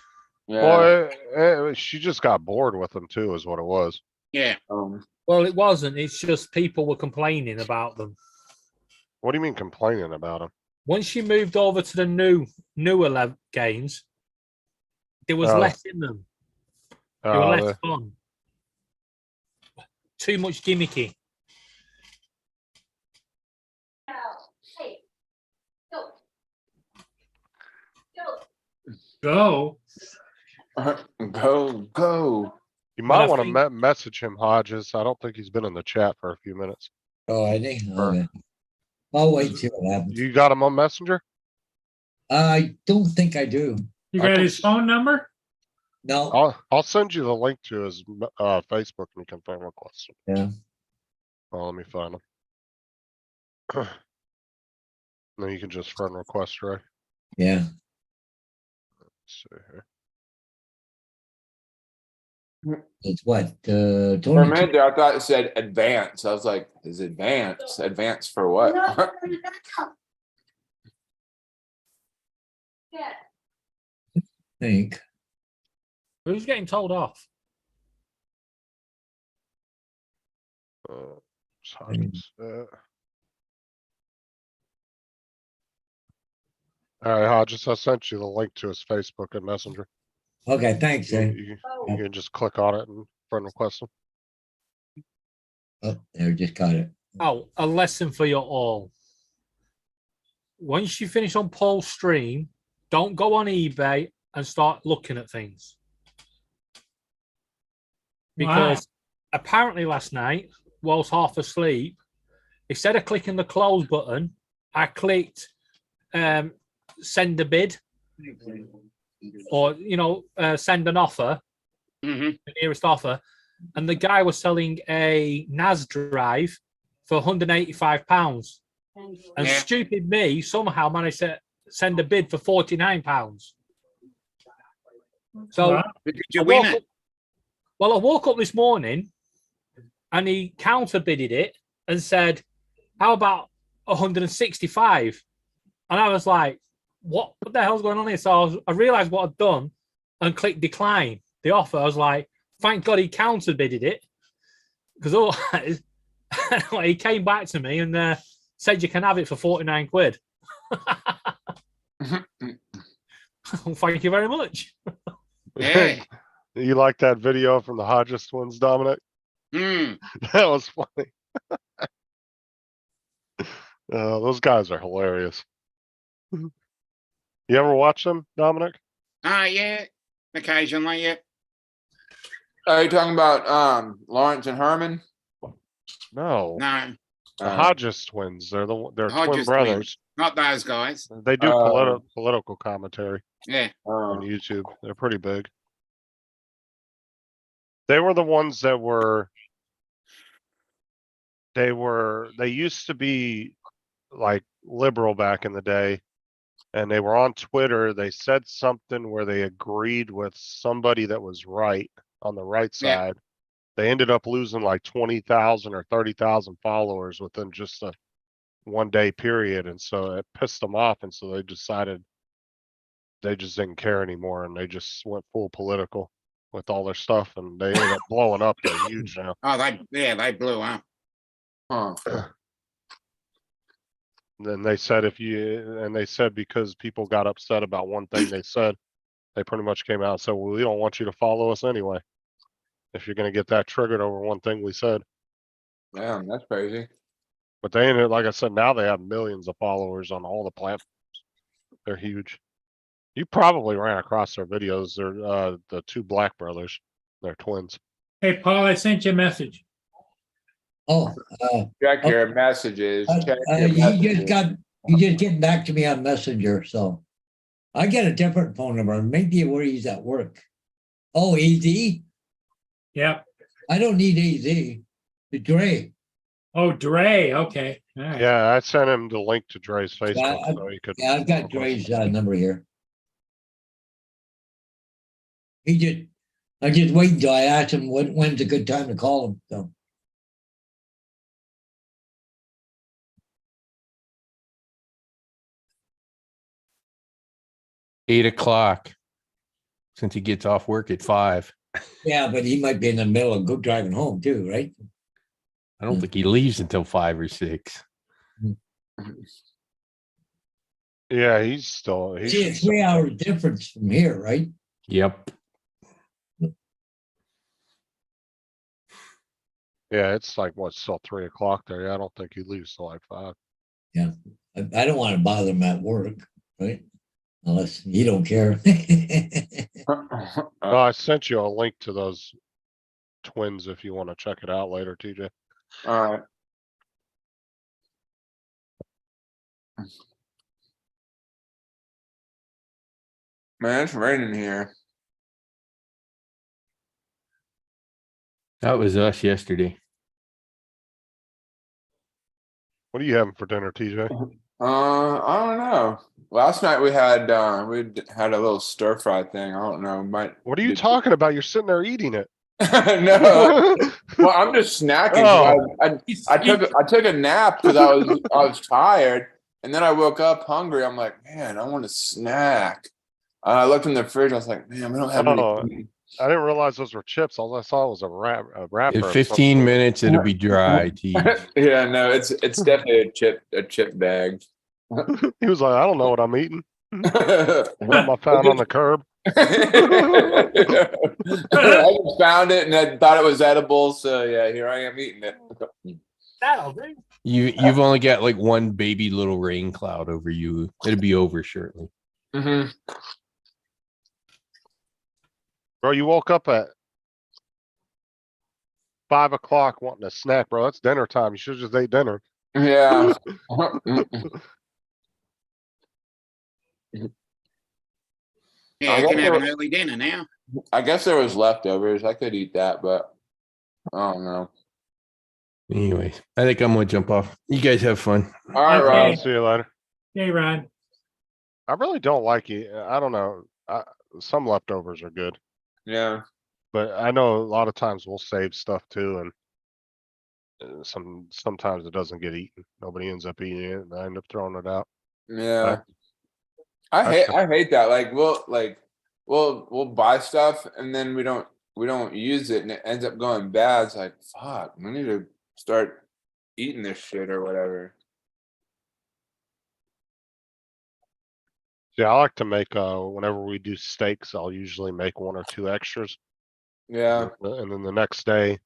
Yeah. Well, she just got bored with them too, is what it was. Yeah. Well, it wasn't. It's just people were complaining about them. What do you mean complaining about them? Once she moved over to the newer games, there was Oh. less in them. They were less The- fun. Too much gimmicky. Go. Go. You might I want think- to message him, Hodges. I don't think he's been in the chat for a few minutes. Oh, I think, okay. I'll wait till it happens. You got him on Messenger? I don't think I do. You I got can his s- phone number? No, I'll send you the link to his Facebook and you can friend request him. yeah, Oh, let me find him. Then you can just friend request, right? yeah. Let's see here. It's what, For a 22 minute there, I thought it said advance. I was like, is advance? Advance for what? I think. Who's getting told off? Just Hodges, All right, Hodges, I sent you the link to his Facebook and Messenger. Okay, thanks, You, eh? you can just click on it and friend request him. Oh, there, just got it. Oh, a lesson for you all. Once you finish on Paul's stream, don't go on eBay and start looking at things. Because apparently last night, whilst half asleep, instead of clicking the close button, I clicked send a bid or, send an offer, Mhm. the nearest offer. And the guy was selling a NAS drive for £185. And Yeah. stupid me somehow managed to send a bid for £49. So Wow. Did you I win woke it? up- well, I woke up this morning and he counter bidded it and said, how about 165? And I was like, what the hell's going on here? So I realized what I'd done and clicked decline the offer. I was like, thank God he counter bidded it. Because otherwise, he came back to me and said you can have it for 49 quid. Thank you very much. Yeah. You like that video from the Hodges twins, Dominic? Hmm. That was funny. Those guys are hilarious. You ever watch them, Dominic? Yeah. Occasionally, yeah. Are you talking about Lawrence and Herman? No, No, the Hodges twins. They're they're twin Hodges brothers. twins. Not those guys. They do Oh. political commentary Yeah. on YouTube. They're pretty big. They were the ones that were. They used to be like liberal back in the day, and they were on Twitter. They said something where they agreed with somebody that was right on the right Yeah. side. They ended up losing like 20,000 or 30,000 followers within just one day period. And so it pissed them off. And so they decided they just didn't care anymore. And they just went full political with all their stuff. And they ended up blowing up. They're huge now. Oh, they blew up. Huh. Then they said they said because people got upset about one thing they said, they pretty much came out and said, well, we don't want you to follow us anyway. If you're gonna get that triggered over one thing we said. Damn, that's crazy. But they ended, like I said, now they have millions of followers on all the platforms. They're huge. You probably ran across their videos. They're the two Black brothers. They're twins. Hey, Paul, I sent you a message. Oh, Check your messages. Check your you messages. just getting back to me on Messenger, so I get a different phone number. Maybe where he's at work. Oh, AZ? Yep. I don't need AZ. The Dre. Oh, Dre. Okay. All right. Yeah, I sent him the link to Dre's Facebook I- so he could. Yeah, I've got Dre's number here. I just wait until I ask him when's a good time to call him. So. 8 o'clock. Since he gets off work at 5. Yeah, but he might be in the middle of driving home too, right? I don't think he leaves until 5 or 6. Yeah, he's still. He's See, it's 3 hour difference from here, right? Yep. Yeah, it's like what, still 3 o'clock there. Yeah, I don't think he leaves till like 5. I don't want to bother him at work, right? Unless you don't care. Oh, I sent you a link to those twins if you want to check it out later, TJ. All right. Man, it's raining here. That was us yesterday. What are you having for dinner, TJ? I don't know. Last night we had a little stir fry thing. I don't know. What are you talking about? You're sitting there eating it. No. Well, I'm just snacking. Oh. I took a nap because I was tired, and then I woke up hungry. I'm like, man, I want a snack. I looked in the fridge. I was like, man, we don't have Oh. any. I didn't realize those were chips. All I saw was a wrapper. In 15 minutes, it'll be dry. Teach. Yeah, no, it's definitely a chip bag. He was like, I don't know what I'm eating. What I found on the curb. I just found it and I thought it was edible, so yeah, here I am eating it. That'll do. You've only got like one baby little rain cloud over you. It'll be over shortly. Mm-hmm. Bro, you woke up at 5 o'clock wanting a snack, bro. That's dinner time. You should just ate dinner. Yeah. Yeah, I you can guess have there- an early dinner now. I guess there was leftovers. I could eat that, but I don't know. Anyway, I think I'm gonna jump off. You guys have fun. All right, Okay. Rob. I'll see you later. Hey, Ron. I really don't like it. I don't know. Some leftovers are good, Yeah. but I know a lot of times we'll save stuff too, and sometimes it doesn't get eaten. Nobody ends up eating it, and I end up throwing it out. Yeah. I hate that. Like we'll buy stuff and then we don't use it and it ends up going bad. It's like, fuck, we need to start eating this shit or whatever. Yeah, I like to make whenever we do steaks, I'll usually make 1 or 2 extras. Yeah. And then the next day,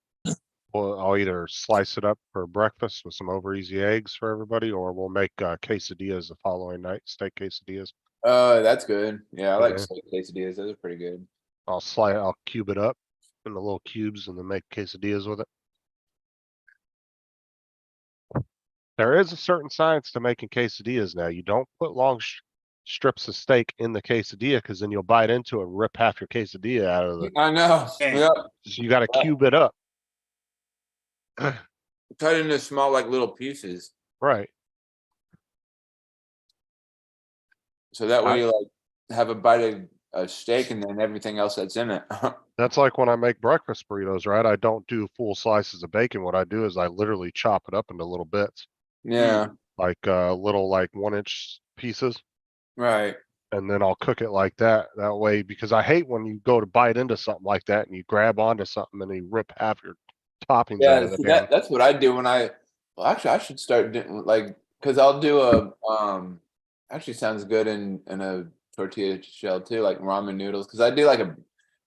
I'll either slice it up for breakfast with some over easy eggs for everybody, or we'll make quesadillas the following night, steak quesadillas. That's good. Yeah, I like Yeah. steak quesadillas. Those are pretty good. I'll cube it up into little cubes and then make quesadillas with it. There is a certain science to making quesadillas now. You don't put long strips of steak in the quesadilla because then you'll bite into it and rip half your quesadilla out of it. I know. Yeah. Yep. So you got to cube it up. Cut into small like little pieces. Right. So that way you like have a bite of a steak and then everything else that's in it. That's like when I make breakfast burritos, right? I don't do full slices of bacon. What I do is I literally chop it up into little bits. Yeah. like little like 1-inch pieces, Right. and then I'll cook it like that. That way, because I hate when you go to bite into something like that and you grab onto something and you rip half your toppings out Yeah, of the see damn. that's what I do when well, actually I should start doing like, because I'll do a actually sounds good in a tortilla shell too, like ramen noodles. Because I do like a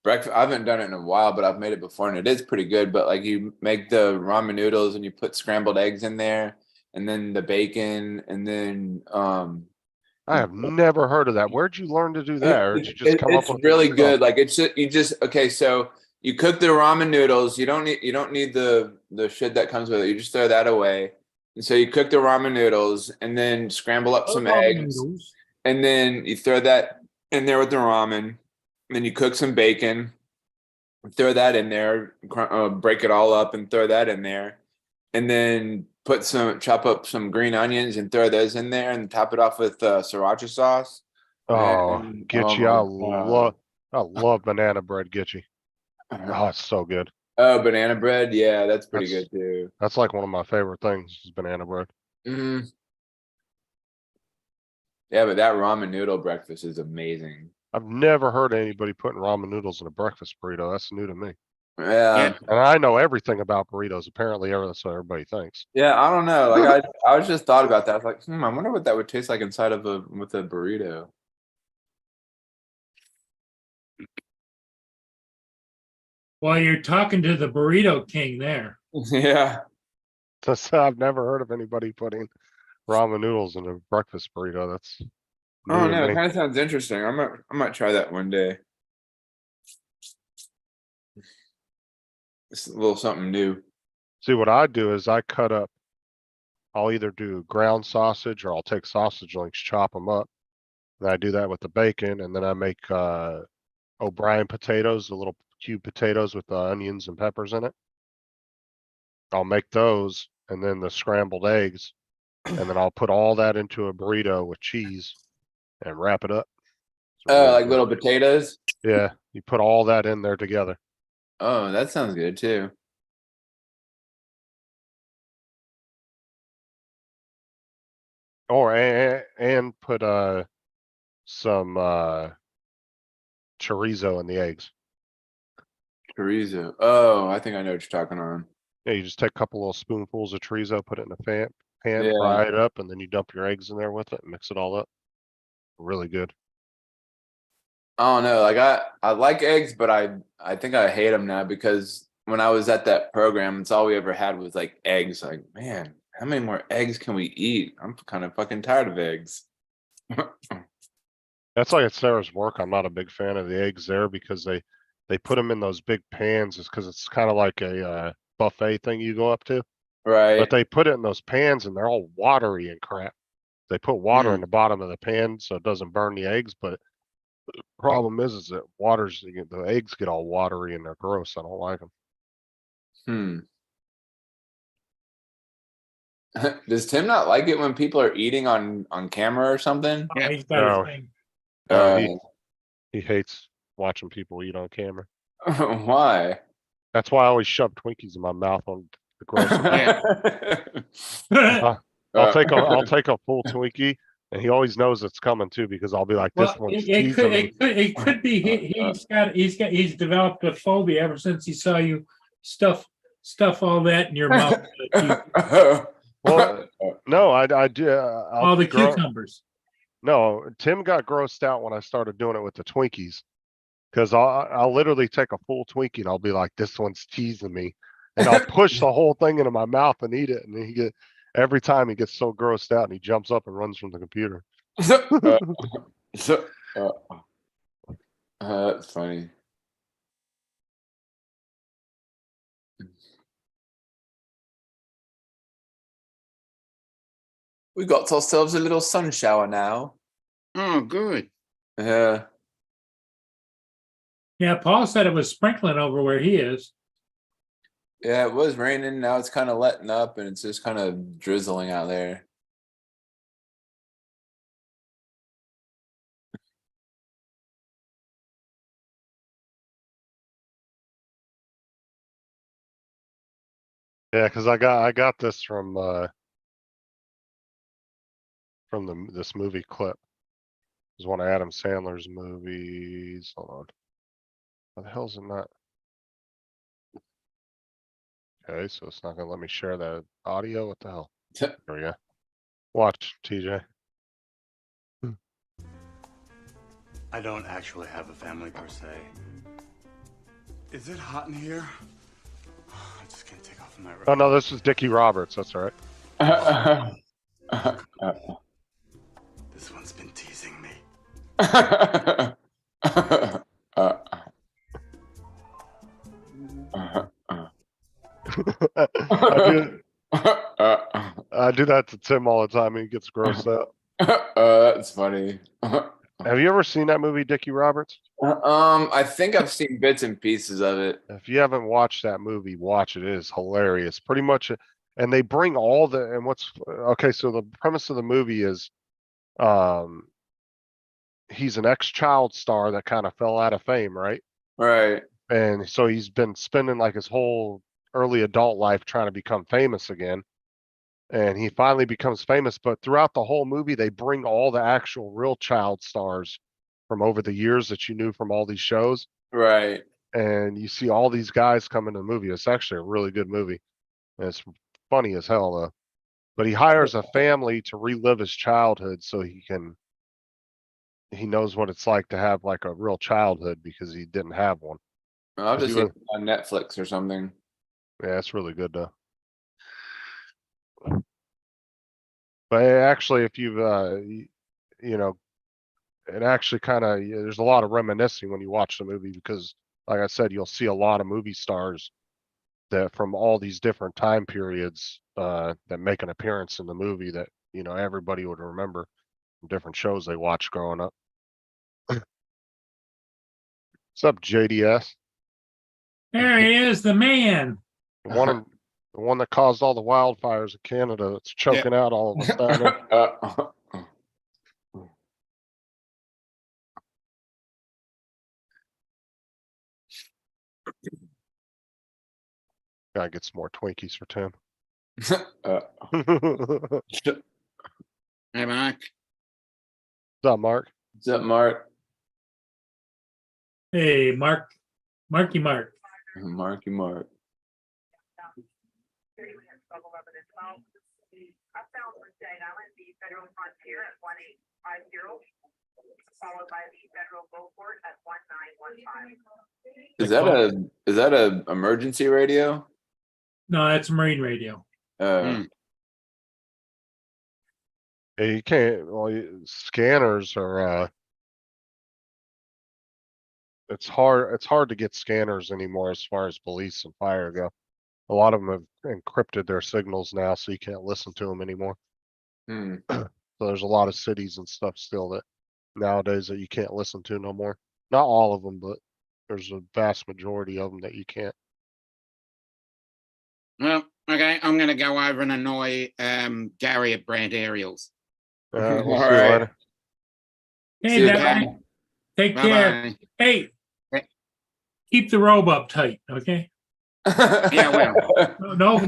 breakfast. I haven't done it in a while, but I've made it before and it is pretty good. But like you make the ramen noodles and you put scrambled eggs in there, and then the bacon, and then I have never heard of that. Where'd you learn to do that, or did you just come up it's with it really yourself? good. Like it's just, you just okay. So you cook the ramen noodles. You don't need the shit that comes with it. You just throw that away. And so you cook the ramen noodles and then scramble up some Ramen eggs, noodles. and then you throw that in there with the ramen. And then you cook some bacon, throw that in there, break it all up and throw that in there, and then chop up some green onions and throw those in there and top it off with sriracha sauce. Oh, Man, Gitchy, I love banana bread, Gitchy. Oh, it's so good. Oh, banana bread, yeah, that's pretty That's- good too. That's like one of my favorite things is banana bread. Mm. Yeah, but that ramen noodle breakfast is amazing. I've never heard anybody putting ramen noodles in a breakfast burrito. That's new to me. Yeah, And I know everything about burritos. Apparently, so everybody thinks. yeah, I don't know. Like I was just thought about that. I was like, I wonder what that would taste like inside of with a burrito. Well, you're talking to the burrito king there. Yeah. I've never heard of anybody putting ramen noodles in a breakfast burrito. That's Oh new to no, it me. kind of sounds interesting. I might try that one day. It's a little something new. See, what I do is I cut up. I'll either do ground sausage or I'll take sausage links, chop them up. And I do that with the bacon, and then I make O'Brien potatoes, the little cube potatoes with the onions and peppers in it. I'll make those, and then the scrambled eggs, and then I'll put all that into a burrito with cheese and wrap it up. It's Oh, really like good. little potatoes. Yeah, you put all that in there together. Oh, that sounds good too. Or and put some chorizo in the eggs. Chorizo. Oh, I think I know what you're talking on. Yeah, you just take a couple little spoonfuls of chorizo, put it in a pan, Yeah. fry it up, and then you dump your eggs in there with it and mix it all up. Really good. I don't know. Like I like eggs, but I think I hate them now because when I was at that program, it's all we ever had was like eggs. Like, man, how many more eggs can we eat? I'm kind of fucking tired of eggs. That's like at Sarah's work. I'm not a big fan of the eggs there because they put them in those big pans is because it's kind of like a buffet thing you go up to. Right. But they put it in those pans and they're all watery and crap. They put water in the bottom of the pan so it doesn't burn the eggs. But the problem is that the eggs get all watery and they're gross. I don't like them. Does Tim not like it when people are eating on camera or something? Oh, he's got No. his thing. He hates watching people eat on camera. Why? That's why I always shove Twinkies in my mouth on the gross. I'll take a full Twinkie, and he always knows it's coming too because I'll be like, "This Well, one's it teasing could, me." it could be he's developed a phobia ever since he saw you stuff all that in your mouth. Well, no, I do. All the cucumbers. No, Tim got grossed out when I started doing it with the Twinkies, because I'll literally take a full Twinkie and I'll be like, "This one's teasing me," and I'll push the whole thing into my mouth and eat it, and then every time he gets so grossed out and he jumps up and runs from the computer. That's funny. We got ourselves a little sun shower now. Oh, good. Yeah. Yeah, Paul said it was sprinkling over where he is. Yeah, it was raining. Now it's kind of letting up and it's just kind of drizzling out there. Yeah, because I got this from from this movie clip. It's one of Adam Sandler's movies. Hold on. What the hell's in that? Okay, so it's not gonna let me share that audio. What the hell? There we go. Watch, TJ. I don't actually have a family per se. Is it hot in here? I just can't take off my robe. Oh no, this is Dickie Roberts. That's all right. This one's been teasing me. I do that to Tim all the time. He gets grossed out. That's funny. Have you ever seen that movie, Dickie Roberts? I think I've seen bits and pieces of it. If you haven't watched that movie, watch it. It is hilarious. Pretty much, and they bring all the and what's okay. So the premise of the movie is, he's an ex-child star that kind of fell out of fame, right? Right. And so he's been spending like his whole early adult life trying to become famous again. And he finally becomes famous, but throughout the whole movie, they bring all the actual real child stars from over the years that you knew from all these shows. Right. And you see all these guys come in the movie. It's actually a really good movie. And it's funny as hell though. But he hires a family to relive his childhood so he knows what it's like to have like a real childhood because he didn't have one. I'll Has just he see it on Netflix or something. Yeah, it's really good though. But actually, if you've, you know, it actually kind of, there's a lot of reminiscing when you watch the movie because, like I said, you'll see a lot of movie stars that from all these different time periods that make an appearance in the movie that, you know, everybody would remember from different shows they watched growing up. What's up, JDS? There he is, the man. The one that caused all the wildfires in Canada that's choking out all of us down there. Gotta get some more Twinkies for Tim. Hey, Mark. What's up, Mark? What's up, Mark? Hey, Mark. Marky Mark. Marky Mark. Is that a emergency radio? No, that's Marine Radio. Yeah, you can't. Well, scanners are. It's hard to get scanners anymore as far as police and fire go. A lot of them have encrypted their signals now, so you can't listen to them anymore. So there's a lot of cities and stuff still that nowadays that you can't listen to no more. Not all of them, but there's a vast majority of them that you can't. Well, okay, I'm going to go over and annoy Gary at Brand Aerials. We'll All see you right. later. Hey, See you, Dad. Dad. Take care. Bye-bye. Hey, Hey. keep the robe up tight, okay? Yeah, well. No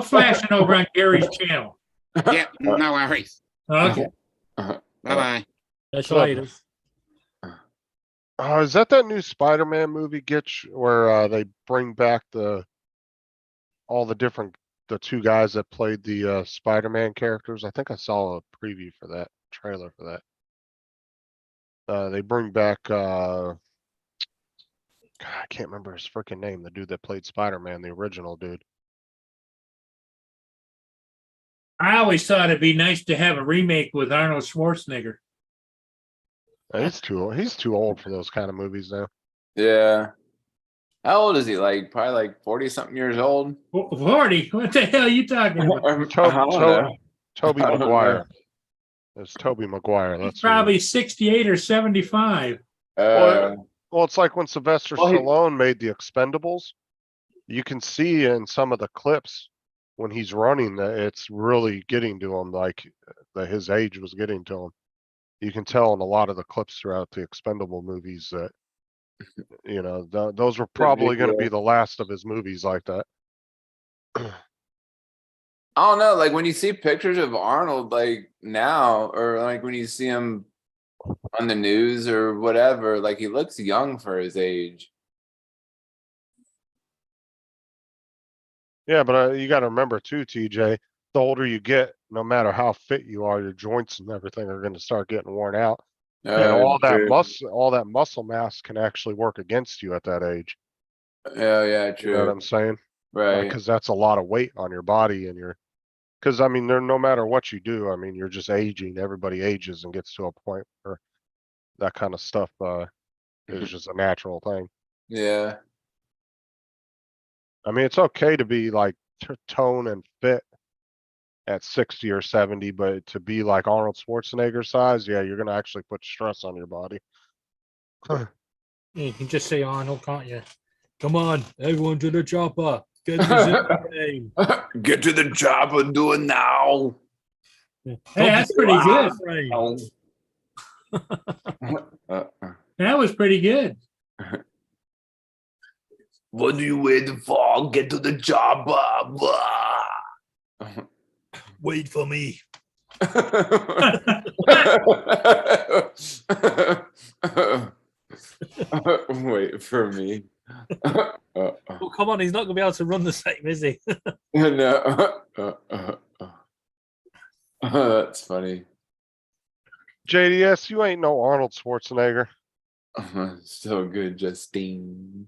flashing over on Gary's channel. Yeah, no worries. Okay. Bye-bye. That's What's up? later. Is that new Spider-Man movie, Gitch, where they bring back all the two guys that played the Spider-Man characters? I think I saw a preview for that, trailer for that. They bring back God, I can't remember his freaking name, the dude that played Spider-Man, the original dude. I always thought it'd be nice to have a remake with Arnold Schwarzenegger. He's too old for those kind of movies now. Yeah. How old is he? Like probably like 40 something years old. 40? What the hell are you talking about? I don't know. Toby I don't Maguire. know. It's Toby Maguire. He's That's probably 68 or 75. Well, it's like when Sylvester Well, Stallone made The Expendables. You can see in some of the clips when he's running that it's really getting to him, like his age was getting to him. You can tell in a lot of the clips throughout the Expendable movies that, you know, those were probably going to be the last of his movies like that. I don't know, like when you see pictures of Arnold like now, or like when you see him on the news or whatever, like he looks young for his age. Yeah, but you got to remember too, TJ, the older you get, no matter how fit you are, your joints and everything are going to start getting worn out. And True. all that muscle mass can actually work against you at that age. Yeah, You know what true. I'm saying? Right. Because that's a lot of weight on your body and because I mean, no matter what you do, I mean, you're just aging. Everybody ages and gets to a point where that kind of stuff is just a natural thing. Yeah. I mean, it's okay to be like tone and fit at 60 or 70, but to be like Arnold Schwarzenegger size, yeah, you're gonna actually put stress on your body. You can just say Arnold, can't you? Come on, everyone to the chopper. Get this in the game. Get to the job and do it now. Hey, that's pretty good. That was pretty good. What are you waiting for? Get to the job. Wait for me. Wait for me. Well, come on, he's not going to be able to run the same, is he? No. That's funny. JDS, you ain't no Arnold Schwarzenegger. So good, Justine.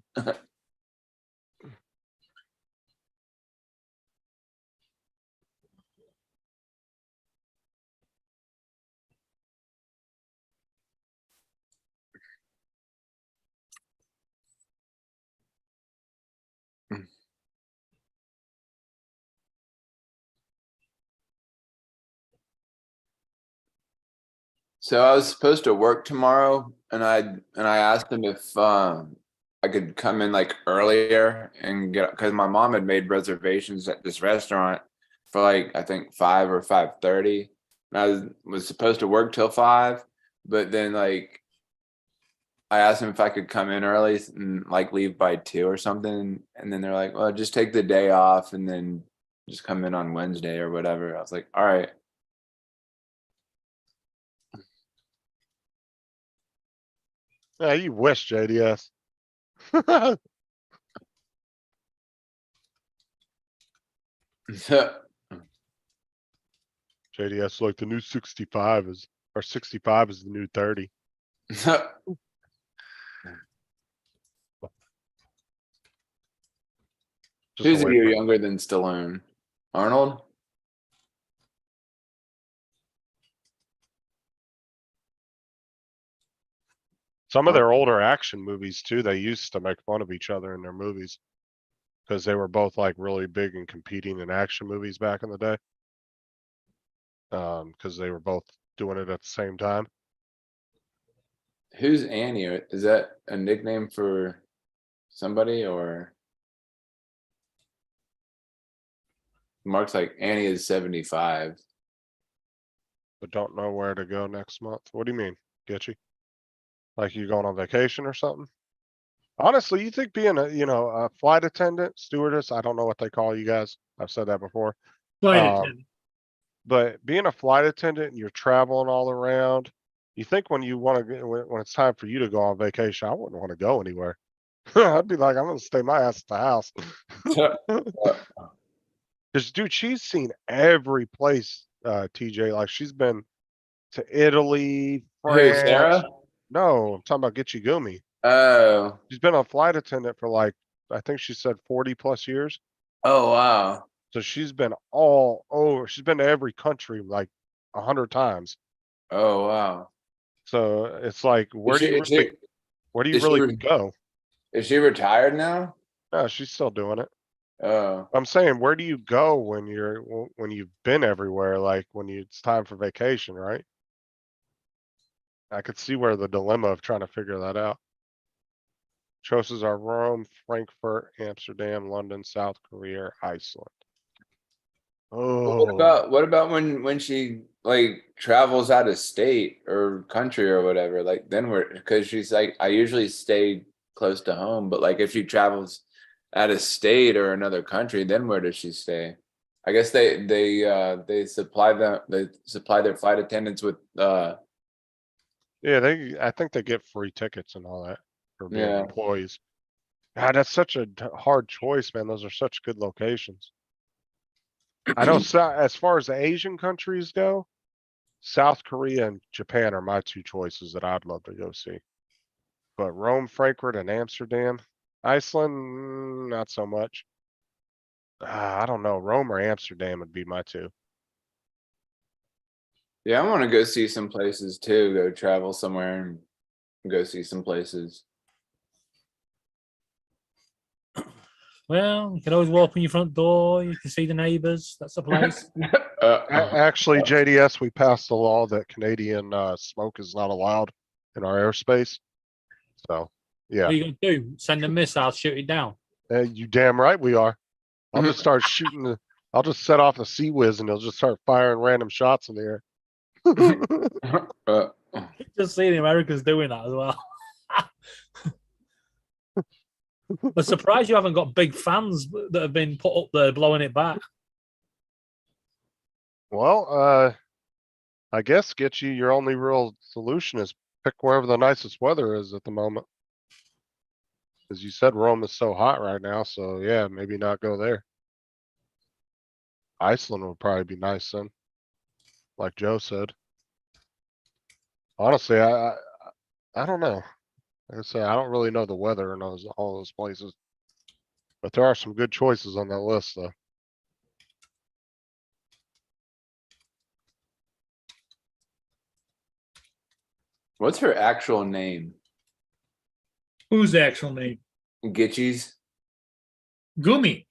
So I was supposed to work tomorrow, and I asked him if I could come in like earlier and get, because my mom had made reservations at this restaurant for like I think 5 or 5:30. And I was supposed to work till 5, but then like I asked him if I could come in early and like leave by 2 or something, and then they're like, "Well, just take the day off and then just come in on Wednesday or whatever." I was like, "All right." Yeah, you wish, JDS. JDS, like the new 65 is, or 65 is the new 30. Just Who's a away year from- younger than Stallone? Arnold? Some of their older action movies too, they used to make fun of each other in their movies because they were both like really big and competing in action movies back in the day. Because they were both doing it at the same time. Who's Annie? Is that a nickname for somebody or? Mark's like, Annie is 75. But don't know where to go next month. What do you mean, Getchy? Like you going on vacation or something? Honestly, you think being a flight attendant, stewardess, I don't know what they call you guys. I've said that before. Flight Um, attendant. But being a flight attendant and you're traveling all around, you think when you want to, when it's time for you to go on vacation, I wouldn't want to go anywhere. I'd be like, I'm gonna stay my ass at the house. Because dude, she's seen every place, TJ. Like she's been to Italy, Who, France. Sarah? No, I'm talking about Gitchy Gumi. Oh. She's been a flight attendant for like, I think she said 40 plus years. Oh, wow. So she's been all over. She's been to every country like 100 times. Oh, wow. So it's like, where do you is she really re- go? Is she retired now? No, she's still doing it. Oh. I'm saying, where do you go when you've been everywhere? Like when it's time for vacation, right? I could see where the dilemma of trying to figure that out. Choices are Rome, Frankfurt, Amsterdam, London, South Korea, Iceland. Oh, What about when she like travels out of state or country or whatever? Like then because she's like, I usually stay close to home, but like if she travels out of state or another country, then where does she stay? I guess they supply their flight attendants with Yeah, I think they get free tickets and all that for being Yeah. employees. God, that's such a hard choice, man. Those are such good locations. I know as far as the Asian countries go, South Korea and Japan are my two choices that I'd love to go see. But Rome, Frankfurt, and Amsterdam, Iceland, not so much. I don't know. Rome or Amsterdam would be my two. Yeah, I want to go see some places too. Go travel somewhere and go see some places. Well, you can always open your front door. You can see the neighbours. That's the place. Actually, JDS, we passed a law that Canadian smoke is not allowed in our airspace. So, yeah, What are you going to do? Send a missile, shoot it down. you damn right we are. I'll just start shooting. I'll just set off the Sea Whiz and they'll just start firing random shots in the air. Just see the Americans doing that as well. I'm surprised you haven't got big fans that have been put up there blowing it back. Well, I guess get you your only real solution is pick wherever the nicest weather is at the moment. As you said, Rome is so hot right now, so yeah, maybe not go there. Iceland would probably be nice then, like Joe said. Honestly, I don't know. Like I said, I don't really know the weather in all those places, but there are some good choices on that list, though. What's her actual name? Whose actual name? Gitchies? Gumi.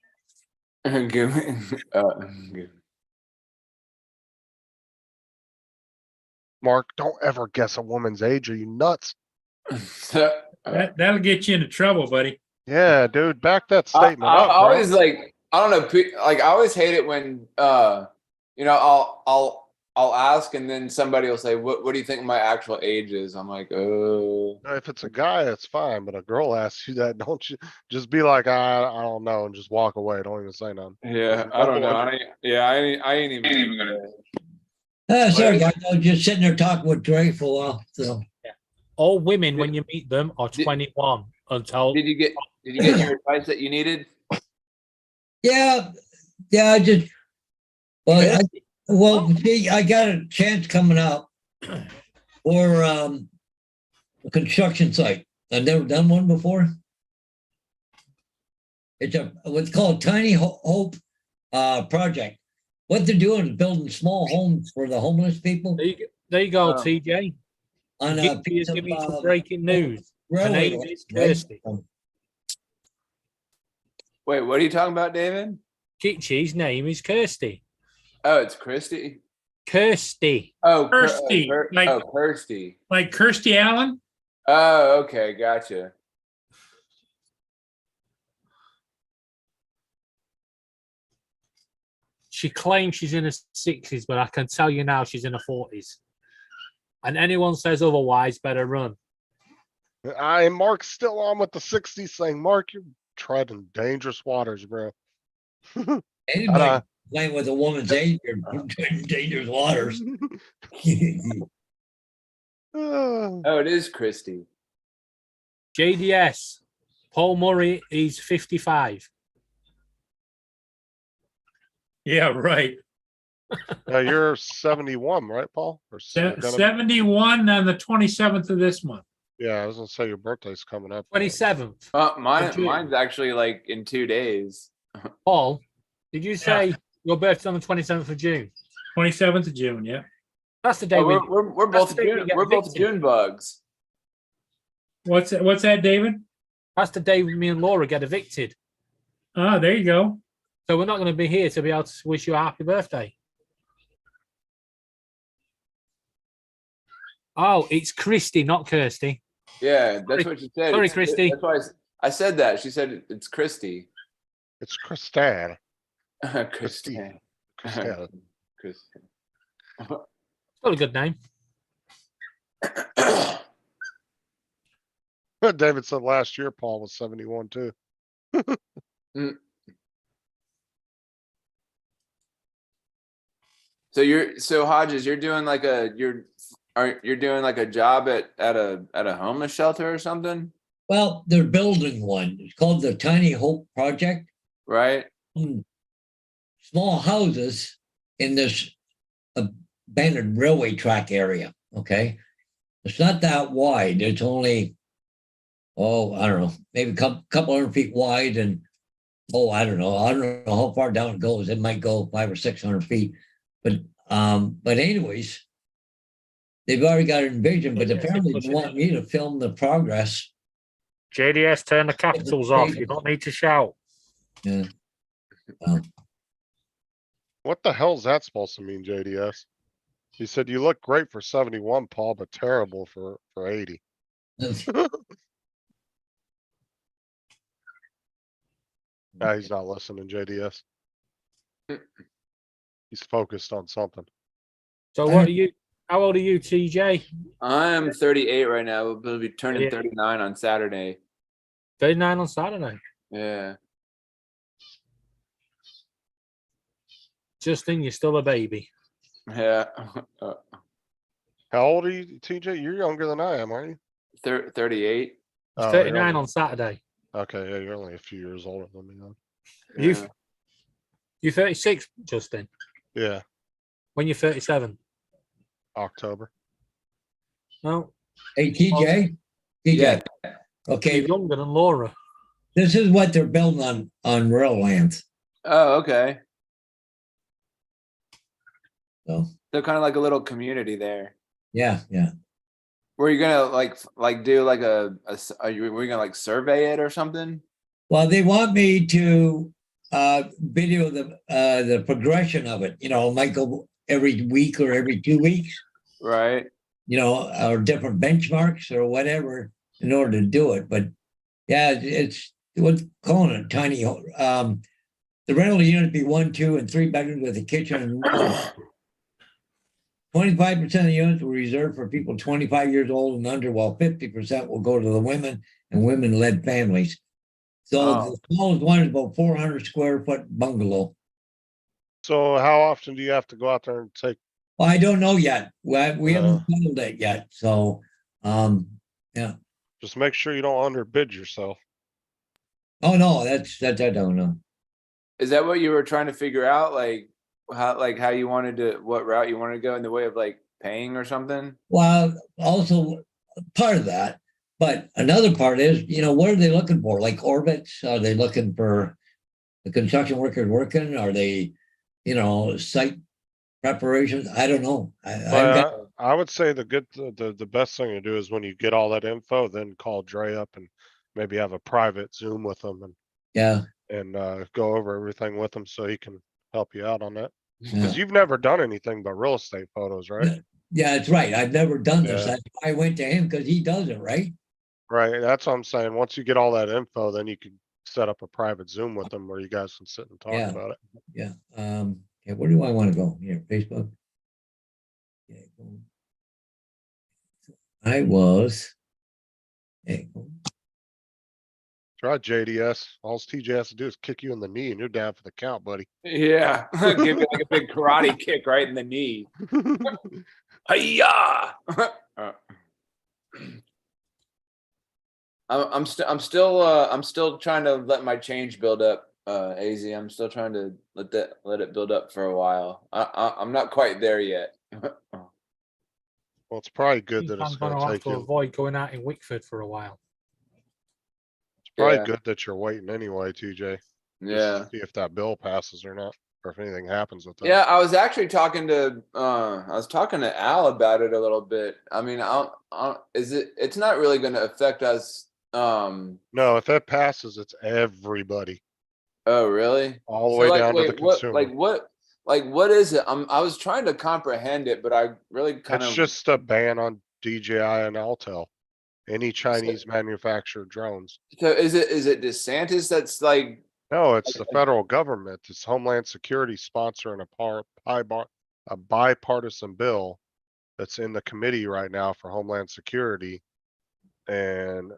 Mark, don't ever guess a woman's age. Are you nuts? That'll get you into trouble, buddy. Yeah, dude, back that I statement up, bro. always like, I don't know, like I always hate it when you know, I'll ask and then somebody will say, what do you think my actual age is? I'm like, oh. If it's a guy, it's fine, but a girl asks you that, don't you just be like, I don't know, and just walk away. Don't even say nothing. Yeah, I don't know. I ain't even gonna. Sorry, guys. I was just sitting there talking with Dre for a while. So All women, when you meet them, are 21 until. Did you get your advice that you needed? yeah, I just see, I got a chance coming up for a construction site. I've never done one before. It's what's called Tiny Hope project. What they're doing is building small homes for the homeless people. There you go, TJ. On a Give piece me some of breaking news. Her railway name line, is right? Kirsty. Wait, what are you talking about, David? Gitchy's name is Kirsty. Oh, it's Christy. Kirsty. Oh, Kirsty, Kirsty. Like Kirsty Allen. Oh, okay, gotcha. She claims she's in her 60s, but I can tell you now she's in her 40s. And anyone says otherwise, better run. Mark's still on with the 60s saying, Mark, you're treading dangerous waters, bro. Anybody playing with a woman's age, you're in dangerous waters. Oh, it is Christy. JDS. Paul Murray is 55. Yeah, right. You're 71, right, Paul? Or you're gonna be- 71 on the 27th of this month. Yeah, I was gonna say your birthday's coming up. 27th. Mine's actually like in 2 days. Paul, did you say your birthday's on the 27th of June? 27th of June, yeah. That's the day Oh, we're both that's the day we get we're both evicted. June bugs. What's that, David? That's the day me and Laura get evicted. Ah, there you go. So we're not going to be here to be able to wish you a happy birthday. Oh, it's Christy, not Kirsty. Yeah, that's what she said. Sorry, It's- Christy. That's why I said that. She said it's Christy. It's Kristan. Christy. Kristan. Christy. Got a good name. David said last year Paul was 71 too. So Hodges, you're doing like you're doing like a job at a homeless shelter or something, Well, they're building one. It's called the Tiny Hope Project. right? Small houses in this abandoned railway track area. Okay. It's not that wide. It's only, oh, I don't know, maybe a couple hundred feet wide. And, oh, I don't know. I don't know how far down it goes. It might go 500 or 600 feet. But anyways, they've already got it envisioned, but apparently they want me to film the progress. JDS, turn the capitals off. You don't need to shout. Yeah. What the hell's that supposed to mean, JDS? He said, you look great for 71, Paul, but terrible for 80. Ah, he's not listening, JDS. He's focused on something. So what are you? How old are you, TJ? I'm 38 right now. We'll be turning Yeah. 39 on Saturday. 39 on Saturday. Yeah. Justin, you're still a baby. Yeah. How old are you, TJ? You're younger than I am, aren't you? 38. He's Oh, 39 you're on Saturday. Okay, yeah, you're only a few years older than me then. You you're 36, Justin. Yeah, When you're 37. October. No, Hey, TJ. TJ. Okay, you're younger than Laura. this is what they're building on rural lands. Oh, okay. So, They're kind of like a little community there. yeah. Were you gonna like do like were you gonna like survey it or something? Well, they want me to video the progression of it. You know, it might go every week or every 2 weeks. Right. You know, or different benchmarks or whatever in order to do it. But yeah, it's what's calling it tiny. The rental unit be 1, 2, and 3 bedrooms with a kitchen and 25% of the units were reserved for people 25 years old and under, while 50% will go to the women and women-led families. So the smallest one is about 400 square foot bungalow. So how often do you have to go out there and take? Well, I don't know yet. We haven't settled it yet. So, yeah. Just make sure you don't underbid yourself. Oh no, that's I don't know. Is that what you were trying to figure out? Like how you wanted to, what route you wanted to go in the way of like paying or something? Well, also part of that, but another part is, you know, what are they looking for? Like orbits? Are they looking for the construction workers working? Are they, you know, site preparations? I don't know. I would say the best thing to do is when you get all that info, then call Dre up and maybe have a private Zoom with them and go over everything with him so he can help you out on that. Because you've never done anything but real estate photos, right? Yeah, that's right. I've never done this. Yeah. That's why I went to him, because he does it, right? Right. That's what I'm saying. Once you get all that info, then you can set up a private Zoom with them where you guys can sit and talk Yeah. about it. Yeah. Okay, where do I want to go? Here, Facebook. Okay, boom. I was. Okay, boom. Try JDS. All TJ has to do is kick you in the knee and you're down for the count, buddy. Yeah. Give you like a big karate kick right in the knee. Hi-ya! I'm still trying to let my change build up, AZ. I'm still trying to let it build up for a while. I'm not quite there yet. Well, it's probably good that it's I'm going going to to have take to you. avoid going out in Wickford for a while. It's probably Yeah. good that you're waiting anyway, TJ. Just to Yeah. See if that bill passes or not, or if anything happens with that. Yeah, I was actually talking to Al about it a little bit. I mean, it's not really going to affect us. No, if that passes, it's everybody. Oh, really? All the So, way like, down to the wait, what, consumer. what is it? I was trying to comprehend it, but I really kind It's of just a ban on DJI and Altel. Any Chinese manufactured drones. So is it DeSantis that's like? No, it's the federal government. It's Homeland Security sponsoring a bipartisan bill that's in the committee right now for Homeland Security. And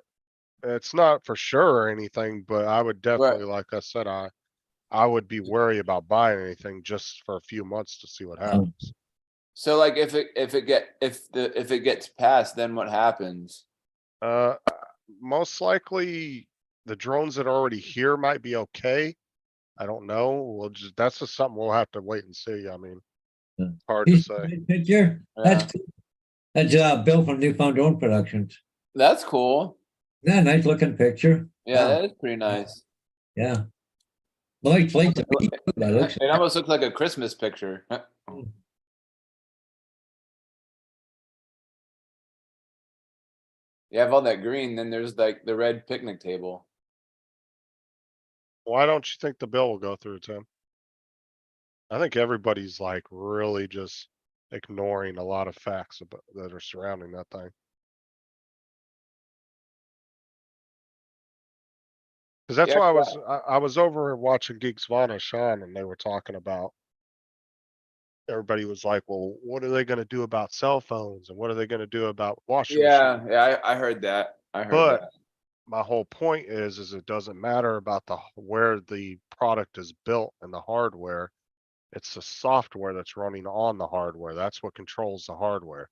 it's not for sure or anything, but I would definitely, like I said, I I would be wary about buying anything just for a few months to see what happens. So like if it gets passed, then what happens? Uh, most likely the drones that are already here might be okay. I don't know. That's just something we'll have to wait and see. I mean, Yeah. hard to say. Picture, that's cool. That's Bill from Newfound Drone Productions. That's cool. Yeah, nice looking picture. Yeah, Wow. that is pretty nice. Yeah. Lloyd Fleet's a big- that looks. It almost looks like a Christmas picture. You have all that green, then there's like the red picnic table. Why don't you think the bill will go through, Tim? I think everybody's like really just ignoring a lot of facts that are surrounding that thing. Cause that's Yeah, why I was over watching Geeks Vana Sean and they were talking about. Everybody was like, well, what are they gonna do about cell phones and what are they gonna do about washing machines? Yeah, I heard that. I heard But that. my whole point is it doesn't matter about where the product is built and the hardware. It's the software that's running on the hardware. That's what controls the hardware.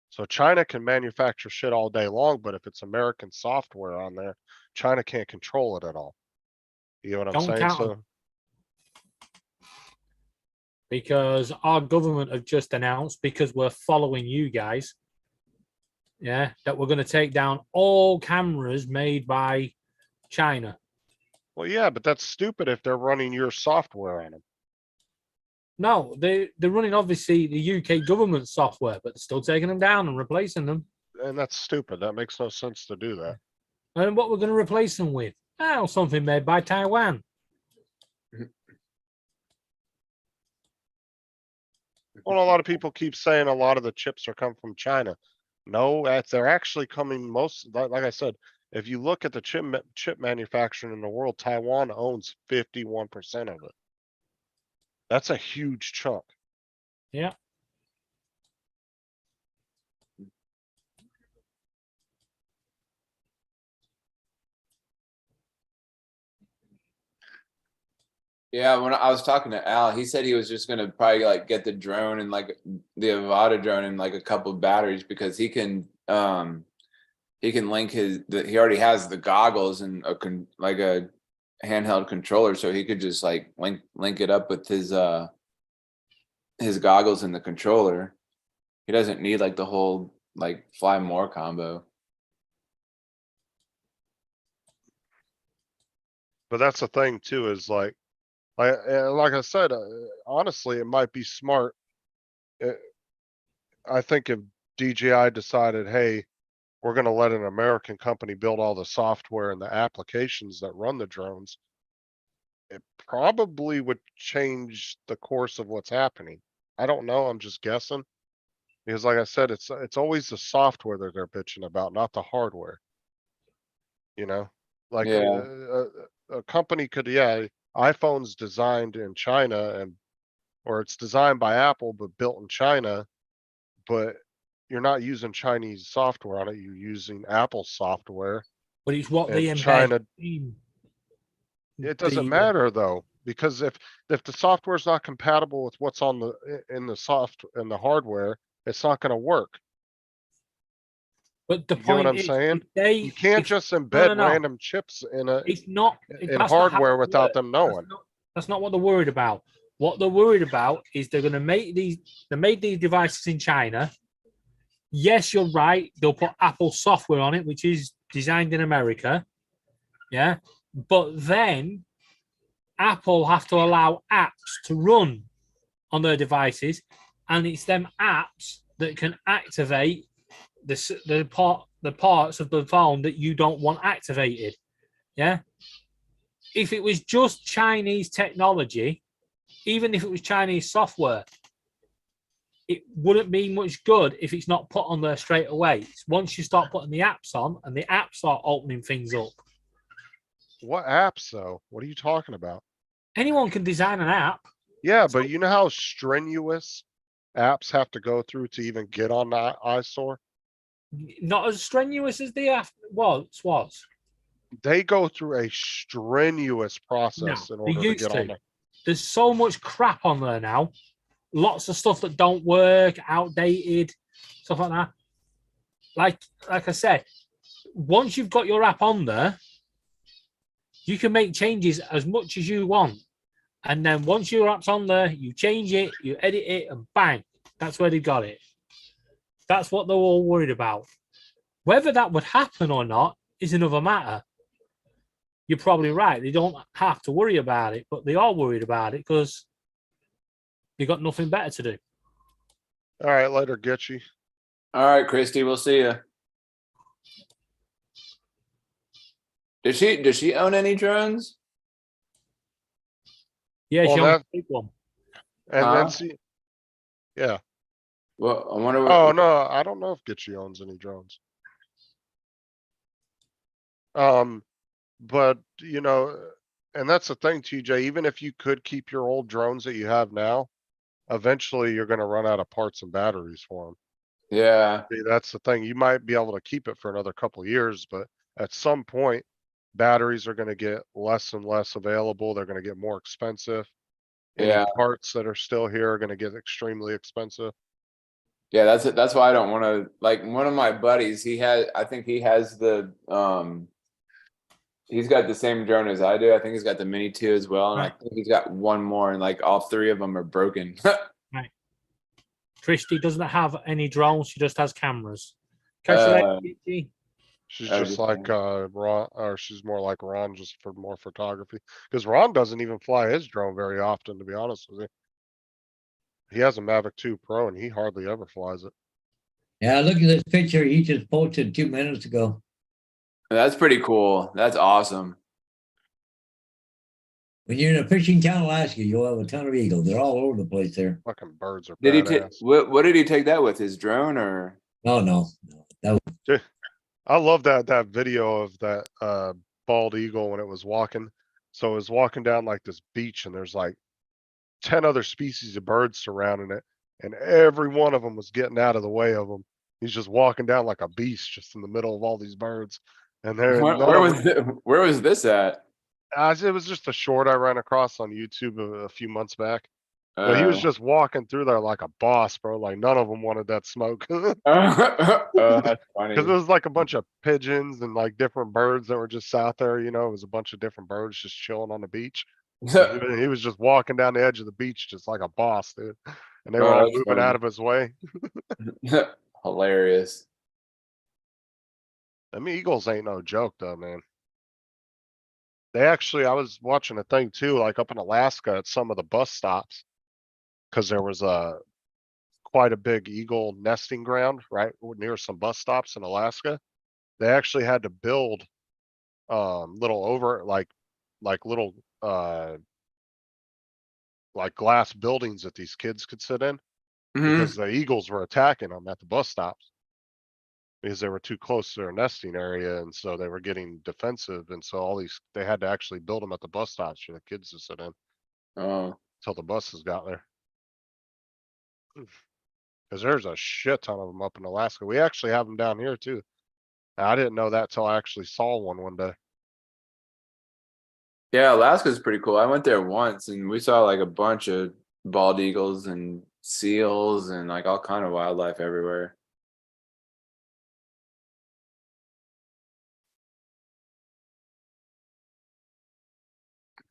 So China can manufacture shit all day long, but if it's American software on there, China can't control it at all. You know what I'm Don't saying? count So because our government have just announced, because we're following you guys, yeah, that we're going to take down all cameras made by China. well, yeah, but that's stupid if they're running your software on them. No, they're running obviously the UK government software, but they're still taking them down and replacing them. And that's stupid. That makes no sense to do that. And what we're going to replace them with? Oh, something made by Taiwan. Well, a lot of people keep saying a lot of the chips are coming from China. No, they're actually coming like I said, if you look at the chip manufacturing in the world, Taiwan owns 51% of it. That's a huge chunk. Yeah. Yeah, when I was talking to Al, he said he was just gonna probably like get the drone and like the Avata drone and like a couple of batteries because he can link he already has the goggles and like a handheld controller, so he could just like link it up with his goggles and the controller. He doesn't need like the whole like fly more combo. But that's the thing too, is like I said, honestly, it might be smart. I think if DJI decided, hey, we're gonna let an American company build all the software and the applications that run the drones, it probably would change the course of what's happening. I don't know, I'm just guessing. Because like I said, it's always the software that they're bitching about, not the hardware. You know, like Yeah. a company could, yeah, iPhone's designed in China or it's designed by Apple, but built in China, but you're not using Chinese software on it. You're using Apple software. But it's what they And embed China, in it doesn't the- matter though, because if the software is not compatible with what's in the hardware, it's not gonna work. But the You get what point I'm is, saying? if You can't if- just embed no. random chips It's not in that's not hardware how it without works. them knowing. That's not what they're worried about. What they're worried about is they're going to make these. They made these devices in China. Yes, you're right. They'll put Apple software on it, which is designed in America. Yeah, but then Apple have to allow apps to run on their devices, and it's them apps that can activate the parts of the phone that you don't want activated. Yeah. If it was just Chinese technology, even if it was Chinese software, it wouldn't be much good if it's not put on there straight away. It's once you start putting the apps on and the apps start opening things up. What apps though? What are you talking about? Anyone can design an app. Yeah, but you know how strenuous apps have to go through to even get on the iStore? Not as strenuous as the app was. they go through a strenuous process in they order to used get to. on there. There's so much crap on there now. Lots of stuff that don't work, outdated, stuff like that. Like I said, once you've got your app on there, you can make changes as much as you want. And then once your app's on there, you change it, you edit it, and bang, that's where they got it. That's what they're all worried about. Whether that would happen or not is another matter. You're probably right. They don't have to worry about it, but they are worried about it because they got nothing better to do. All right, later, Getchy. All right, Christy, we'll see you. Does she own any drones? Yeah, Well, she owns that- a big one. And Huh? then see, yeah. Well, I wonder what. Oh no, I don't know if Getchy owns any drones. But you know, and that's the thing, TJ, even if you could keep your old drones that you have now, eventually you're gonna run out of parts and batteries for them. Yeah, See, that's the thing. You might be able to keep it for another couple years, but at some point, batteries are gonna get less and less available. They're gonna get more expensive. Any Yeah. parts that are still here are gonna get extremely expensive. yeah, that's it. That's why I don't want to, like, one of my buddies, I think he has he's got the same drone as I do. I think he's got the Mini 2 as well. And I Right. think he's got one more, and like all three of them are broken. Christy doesn't have any drones. She just has cameras. Catch you later, Uh, Christy. She's Oh, just just like, Ron, or she's more like Ron, just for more photography. Cause Ron doesn't even fly his drone very often, to be honest with you. He has a Mavic 2 Pro and he hardly ever flies it. Yeah, look at this picture he just posted 2 minutes ago. That's pretty cool. That's awesome. When you're in a fishing town, Alaska, you'll have a ton of eagles. They're all over the place there. Fucking birds are Did he take badass. what did he take that with? His drone or? No. That was, I love that video of that bald eagle when it was walking. So it was walking down like this beach and there's like 10 other species of birds surrounding it. And every one of them was getting out of the way of him. He's just walking down like a beast, just in the middle of all these birds. And there, Where was this at? it was just a short I ran across on YouTube a few months back. But he was just walking through there like a boss, bro. Like none of them wanted that smoke. Oh, that's funny. Because it was like a bunch of pigeons and like different birds that were just out there, you know, it was a bunch of different birds just chilling on the beach. He was just walking down the edge of the beach just like a boss, dude. And they were Oh, all that's moving funny. out of his way. Hilarious. I mean, eagles ain't no joke though, man. They actually, I was watching a thing too, like up in Alaska at some of the bus stops. Cause there was quite a big eagle nesting ground, right, near some bus stops in Alaska. They actually had to build little little like glass buildings that these kids could sit in Mhm. because the eagles were attacking them at the bus stops because they were too close to their nesting area, and so they were getting defensive, and so they had to actually build them at the bus stops for the kids to sit in Oh, until the buses got there. Cause there's a shit ton of them up in Alaska. We actually have them down here too. I didn't know that till I actually saw one day. yeah, Alaska's pretty cool. I went there once and we saw like a bunch of bald eagles and seals and like all kind of wildlife everywhere.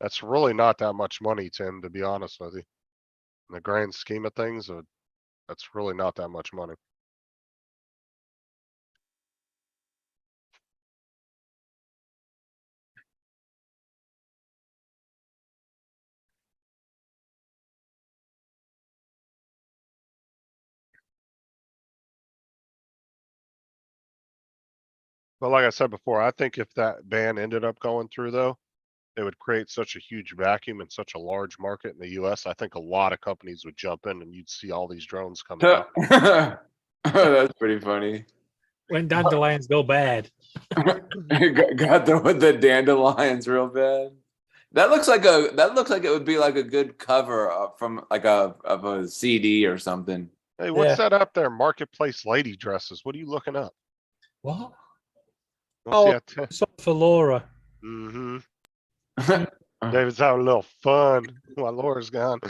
That's really not that much money, Tim, to be honest with you. In the grand scheme of things, that's really not that much money. But like I said before, I think if that ban ended up going through though, it would create such a huge vacuum and such a large market in the US. I think a lot of companies would jump in and you'd see all these drones coming out. That's pretty funny. When dandelions go bad. Got the dandelions real bad. That looks like it would be like a good cover from like of a CD or something. Hey, what's Yeah. that up there? Marketplace lady dresses. What are you looking up? What? Well, see, So for Laura. mm-hmm. David's having a little fun while Laura's gone.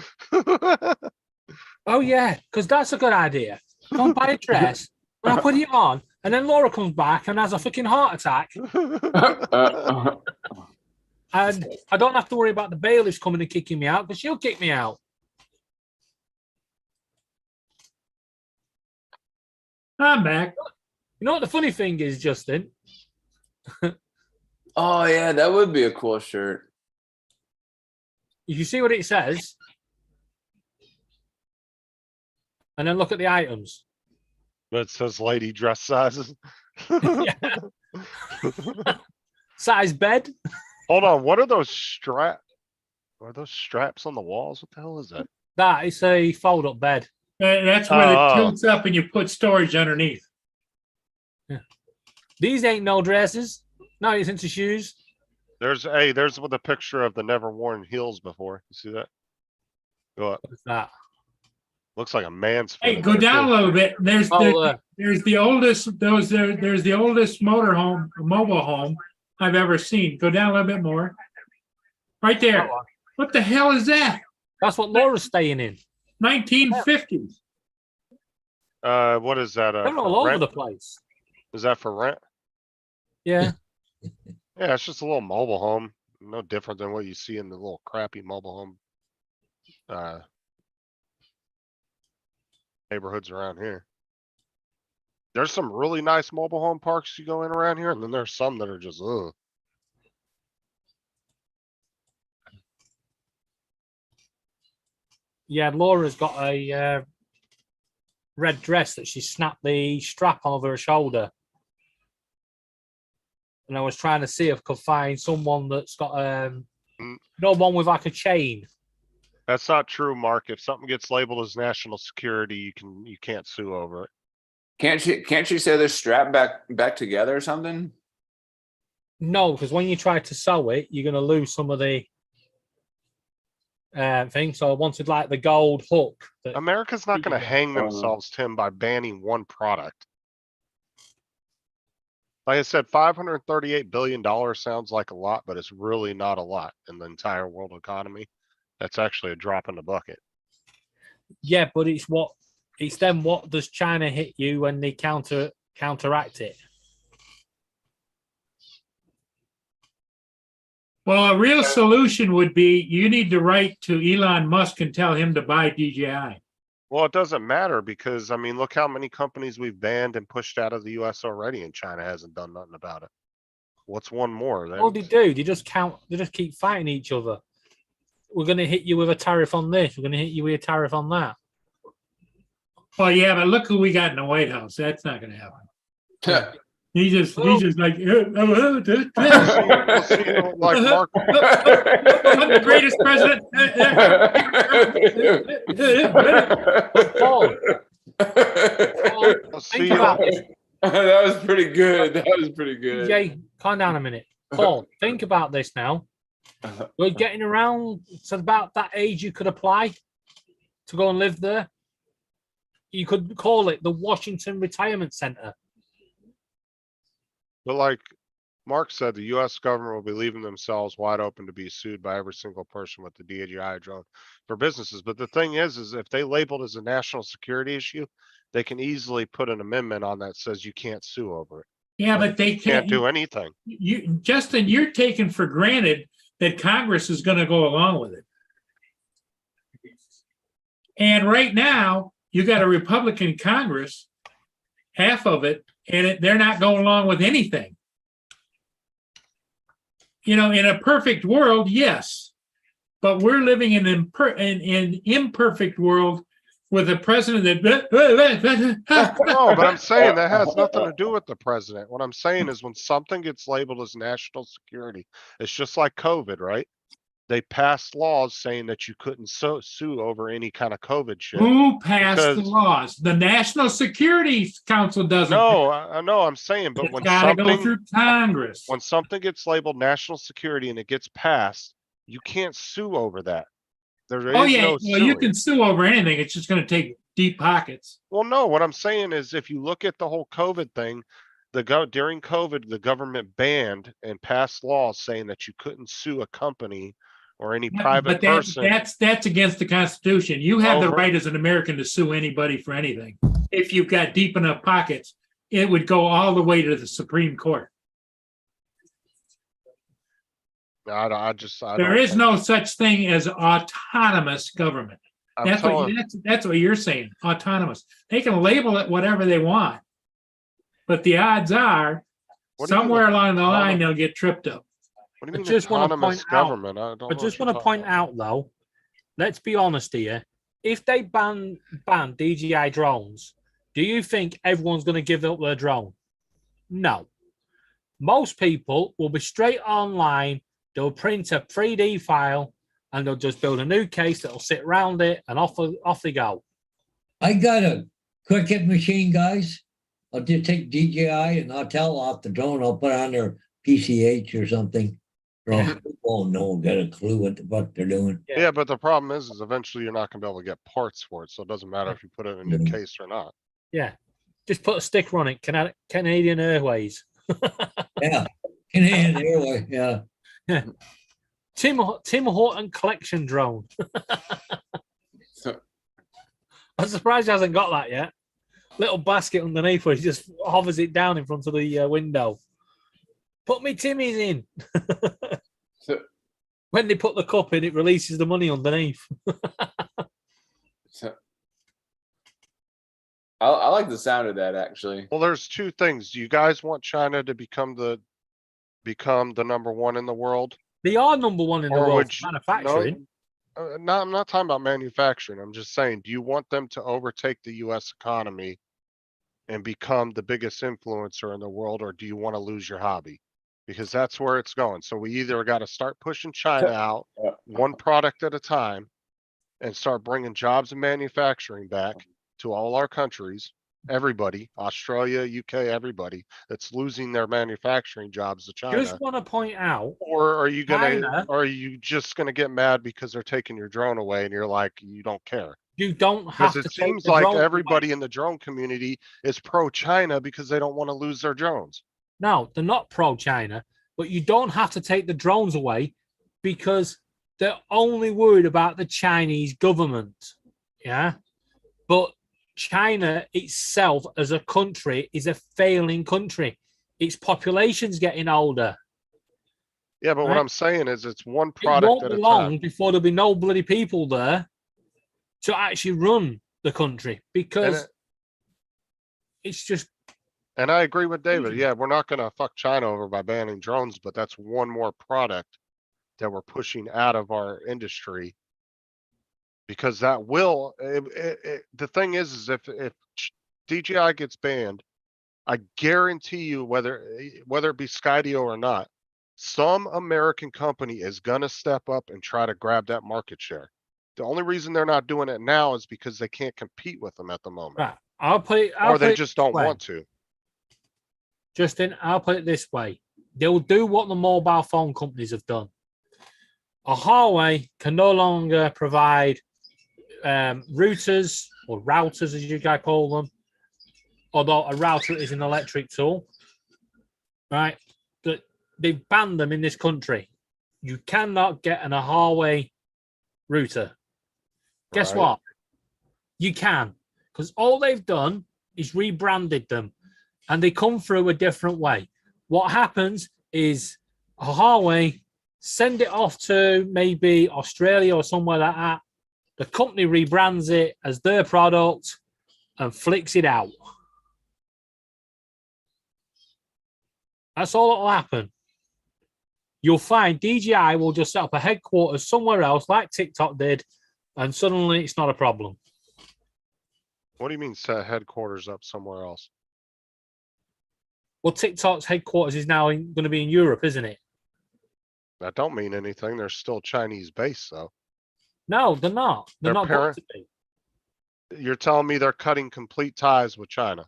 Oh yeah, because that's a good idea. Go and buy a dress, and I put it on, and then Laura comes back and has a fucking heart attack, and I don't have to worry about the bailiffs coming and kicking me out because she'll kick me out. I'm back. You know what the funny thing is, Justin? Oh yeah, that would be a cool shirt. If you see what it says, and then look at the items. But it says lady dress sizes. Size bed. Hold on, what are those straps? Are those straps on the walls? What the hell is that? That is a fold-up bed. That's where Oh. it tilts up and you put storage underneath. These ain't no dresses. No, it's into shoes. There's with a picture of the never worn heels before. You see that? Go up. What's that? Looks like a man's. Hey, foot go there, down a too. little bit. There's Oh, there's the oldest there's the oldest mobile home I've ever seen. Go down a little bit more. Right there. What the hell is that? That's what Laura's staying in. 1950s. What is that? They're For all over rent? the place. Is that for rent? Yeah. Yeah, it's just a little mobile home. No different than what you see in the little crappy mobile home. Neighborhoods around here. There's some really nice mobile home parks you go in around here, and then there's some that are just, ugh. Yeah, Laura's got a red dress that she snapped the strap on over her shoulder. And I was trying to see if I could find someone that's got no one with like a chain. That's not true, Mark. If something gets labeled as national security, you can't sue over it. Can't she say they're strapped back together or something? No, because when you try to sew it, you're gonna lose some of the thing. So I wanted like the gold hook. That, America's not gonna hang Uh-huh. themselves, Tim, by banning one product. Like I said, $538 billion sounds like a lot, but it's really not a lot in the entire world economy. That's actually a drop in the bucket. yeah, but it's then what does China hit you when they counteract it? Well, a real solution would be you need to write to Elon Musk and tell him to buy DJI. Well, it doesn't matter because, I mean, look how many companies we've banned and pushed out of the US already, and China hasn't done nothing about it. What's one more? All they do, they just keep fighting each other. We're going to hit you with a tariff on this. We're going to hit you with a tariff on that. Well, yeah, but look who we got in the White House. That's not going to happen. He's just like, Well, see, you know, like Mark, I'm the greatest president. Paul, see, think you about know, this. That was pretty good. That was pretty good. Jay, calm down a minute. Paul, think about this now. We're getting around to about that age you could apply to go and live there. You could call it the Washington Retirement Center. but like Mark said, the US government will be leaving themselves wide open to be sued by every single person with the DJI drone for businesses. But the thing is if they label it as a national security issue, they can easily put an amendment on that says you can't sue over it. Yeah, but they Can't do anything. Justin, you're taking for granted that Congress is going to go along with it. And right now, you got a Republican Congress, half of it, and they're not going along with anything. You know, in a perfect world, yes, but we're living in an imperfect world with a president that. No, but I'm saying that has nothing to do with the president. What I'm saying is when something gets labeled as national security, it's just like COVID, right? They passed laws saying that you couldn't sue over any kind of COVID shit. Who passed the Because- laws? The National Security Council doesn't. No, I know, I'm saying, but It's when got to go something, through Congress. when something gets labeled national security and it gets passed, you can't sue over that. There is Oh, yeah. no Well, you suing. can sue over anything. It's just going to take deep pockets. Well, no, what I'm saying is if you look at the whole COVID thing, during COVID, the government banned and passed laws saying that you couldn't sue a company or any private But person. that's against the Constitution. You have the Over- right as an American to sue anybody for anything. If you've got deep enough pockets, it would go all the way to the Supreme Court. I There don't is think- no such thing as autonomous government. I'm That's telling- that's what you're saying, autonomous. They can label it whatever they want. But the odds are, What do you mean somewhere along the line, autonomous? they'll get tripped up. What do you I mean just wanna autonomous point out- government? I don't I know just what want to you're point talking out though, let's be honest here. If they ban DJI drones, do you think everyone's going to give up their drone? No. Most people will be straight online. They'll print a 3D file and they'll just build a new case that'll sit around it and off they go. I got a Cricut machine, guys. I'll just take DJI and I'll tell off the drone. I'll put on their PCH or something. People won't know, get a clue what the fuck they're doing. Yeah, but the problem is eventually you're not gonna be able to get parts for it, so it doesn't matter if you put it in a new case or not. Yeah. Just put a sticker on it. Canadian Airways. Yeah, Canadian Airway, yeah. Tim Horton collection drone. So- I'm surprised he hasn't got that yet. Little basket underneath where he just hovers it down in front of the window. Put me Timmy's in. So, When they put the cup in, it releases the money underneath. so I like the sound of that actually. Well, there's two things. Do you guys want China to become the number one in the world? They are number one in the Or world would for you- manufacturing. No, I'm not talking about manufacturing. I'm just saying, do you want them to overtake the US economy and become the biggest influencer in the world, or do you want to lose your hobby? Because that's where it's going. So we either got to start pushing China out Yeah. one product at a time and start bringing jobs and manufacturing back to all our countries, everybody, Australia, UK, everybody that's losing their manufacturing jobs to China. Just want to point out, Or are you gonna, China- or are you just gonna get mad because they're taking your drone away and you're like, you don't care? you don't have Because to it take seems the like drones away. everybody in the drone community is pro-China because they don't want to lose their drones. No, they're not pro-China, but you don't have to take the drones away because they're only worried about the Chinese government. Yeah. But China itself as a country is a failing country. Its population's getting older. Yeah, but what Right. I'm saying is it's one It product won't at be a long time. before there'll be no bloody people there to actually run the country because it's just And I agree with David. Easy. Yeah, we're not gonna fuck China over by banning drones, but that's one more product that we're pushing out of our industry. Because that will, the thing is if DJI gets banned, I guarantee you whether it be Skydio or not, some American company is gonna step up and try to grab that market share. The only reason they're not doing it now is because they can't compete with them at the moment, right. I'll or they just don't way. want to. Justin, I'll put it this way. They'll do what the mobile phone companies have done. A Huawei can no longer provide routers or routers, as you guys call them, although a router is an electric tool, right? But they've banned them in this country. You cannot get a Huawei router. Guess Right. what? You can, because all they've done is rebranded them and they come through a different way. What happens is Huawei send it off to maybe Australia or somewhere like that. The company rebrands it as their product and flicks it out. That's all that'll happen. You'll find DJI will just set up a headquarters somewhere else like TikTok did, and suddenly it's not a problem. What do you mean set headquarters up somewhere else? Well, TikTok's headquarters is now going to be in Europe, isn't it? That don't mean anything. They're still Chinese based though. No, they're not. They're Their not going parent- to be. You're telling me they're cutting complete ties with China.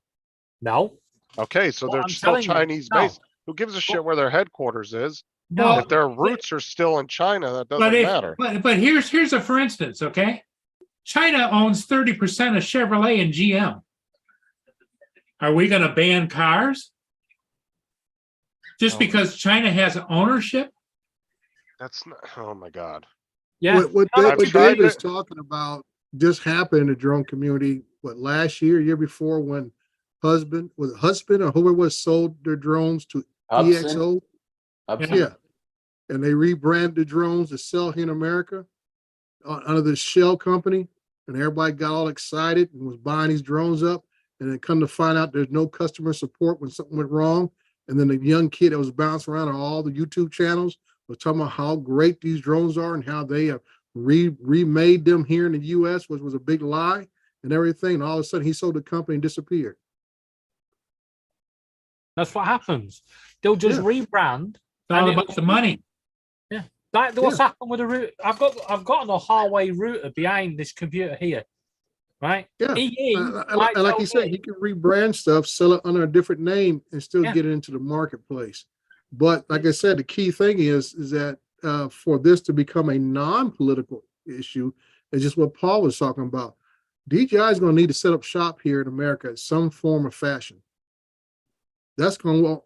No. Okay, so Well, they're I'm still telling you, Chinese no. based. Who gives a shit where their headquarters is? No, If their roots are still in China, that but doesn't matter. but here's a for instance, okay? China owns 30% of Chevrolet and GM. Are we going to ban cars? Just because China has ownership? That's not, oh my God. Yeah. What I've tried David's it. talking about just happened in the drone community, last year before, when husband or whoever was sold their drones to Hudson, EXO. Hudson. Yeah. And they rebranded the drones to sell here in America under the Shell company. And everybody got all excited and was buying these drones up. And then come to find out there's no customer support when something went wrong. And then the young kid that was bouncing around on all the YouTube channels was talking about how great these drones are and how they have remade them here in the US, which was a big lie and everything. And all of a sudden he sold the company and disappeared. That's what happens. They'll just Yeah. rebrand. It's all and about the money. Like what's happened with the route. I've got a Huawei router behind this computer here. Right? Yeah. EE, And like you said, you can rebrand stuff, sell it under a different name, and still Yeah. get it into the marketplace. But like I said, the key thing is that for this to become a non-political issue, is just what Paul was talking about. DJI is going to need to set up shop here in America in some form or fashion. That's going to,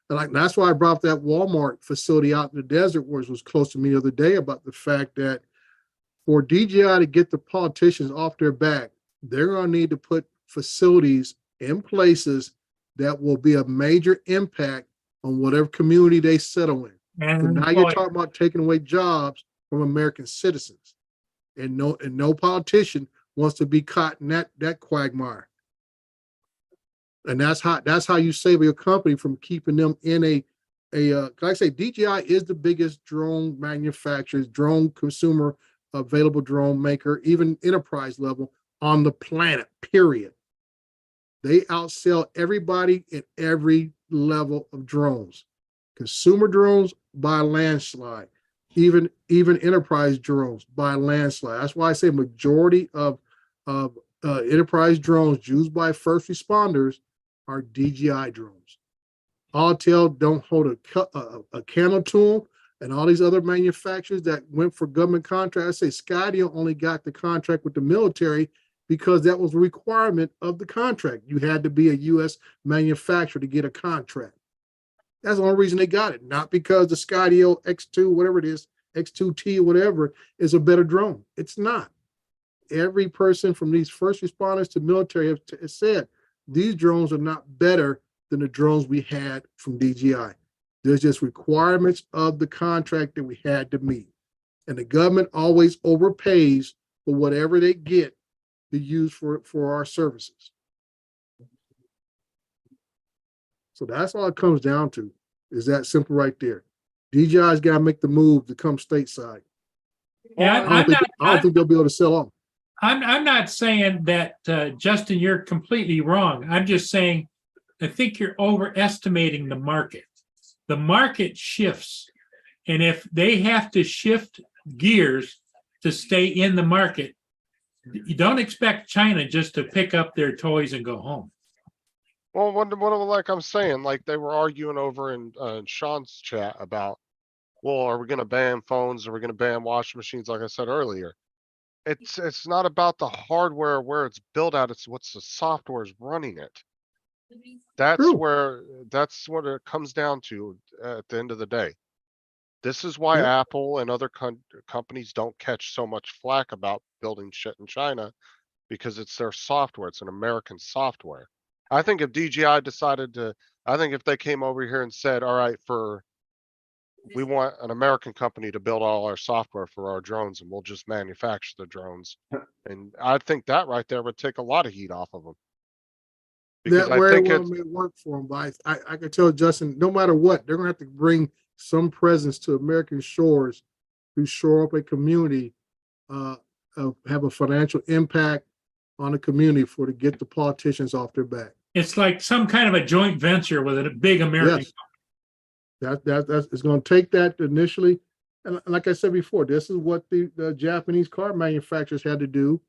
that's why I brought up that Walmart facility out in the desert, which was close to me the other day, about the fact that for DJI to get the politicians off their back, they're going to need to put facilities in places that will be a major impact on whatever community they settle in. But And now you're talking about taking away jobs from American citizens, and no politician wants to be caught in that quagmire. And that's how you save your company from keeping them in like I say, DJI is the biggest drone manufacturer, drone consumer, available drone maker, even enterprise level on the planet, period. They outsell everybody in every level of drones. Consumer drones by a landslide, even enterprise drones by a landslide. That's why I say majority of enterprise drones used by first responders are DJI drones. Autel don't hold a candle to them, and all these other manufacturers that went for government contracts. I say Skydio only got the contract with the military because that was a requirement of the contract. You had to be a U.S. manufacturer to get a contract. That's the only reason they got it, not because the Skydio X2, whatever it is, X2T, whatever, is a better drone. It's not. Every person from these first responders to military have said these drones are not better than the drones we had from DJI. There's just requirements of the contract that we had to meet. And the government always overpays for whatever they get to use for our services. So that's all it comes down to, is that simple right there. DJI's got to make the move to come stateside. Yeah, I don't think they'll be able to sell them. I'm not saying that, Justin, you're completely wrong. I'm just saying, I think you're overestimating the market. The market shifts. And if they have to shift gears to stay in the market, you don't expect China just to pick up their toys and go home. Well, like I'm saying, like they were arguing over in Sean's chat about, well, are we going to ban phones? Are we going to ban washing machines? Like I said earlier, it's not about the hardware where it's built out. It's what's the software is running it. That's what it comes down to at the end of the day. This is why Apple and other companies don't catch so much flack about building shit in China, because it's their software. It's an American software. I think if DJI decided to, I think if they came over here and said, all right, we want an American company to build all our software for our drones and we'll just manufacture the drones. And I think that right there would take a lot of heat off of them. Because That very well may work for them, but I can tell Justin, no matter what, they're gonna have to bring some presence to American shores to shore up a community, have a financial impact on the community to get the politicians off their back. It's like some kind of a joint venture with a big American. Yes. That's it's going to take that initially, and like I said before, this is what the Japanese car manufacturers had to do,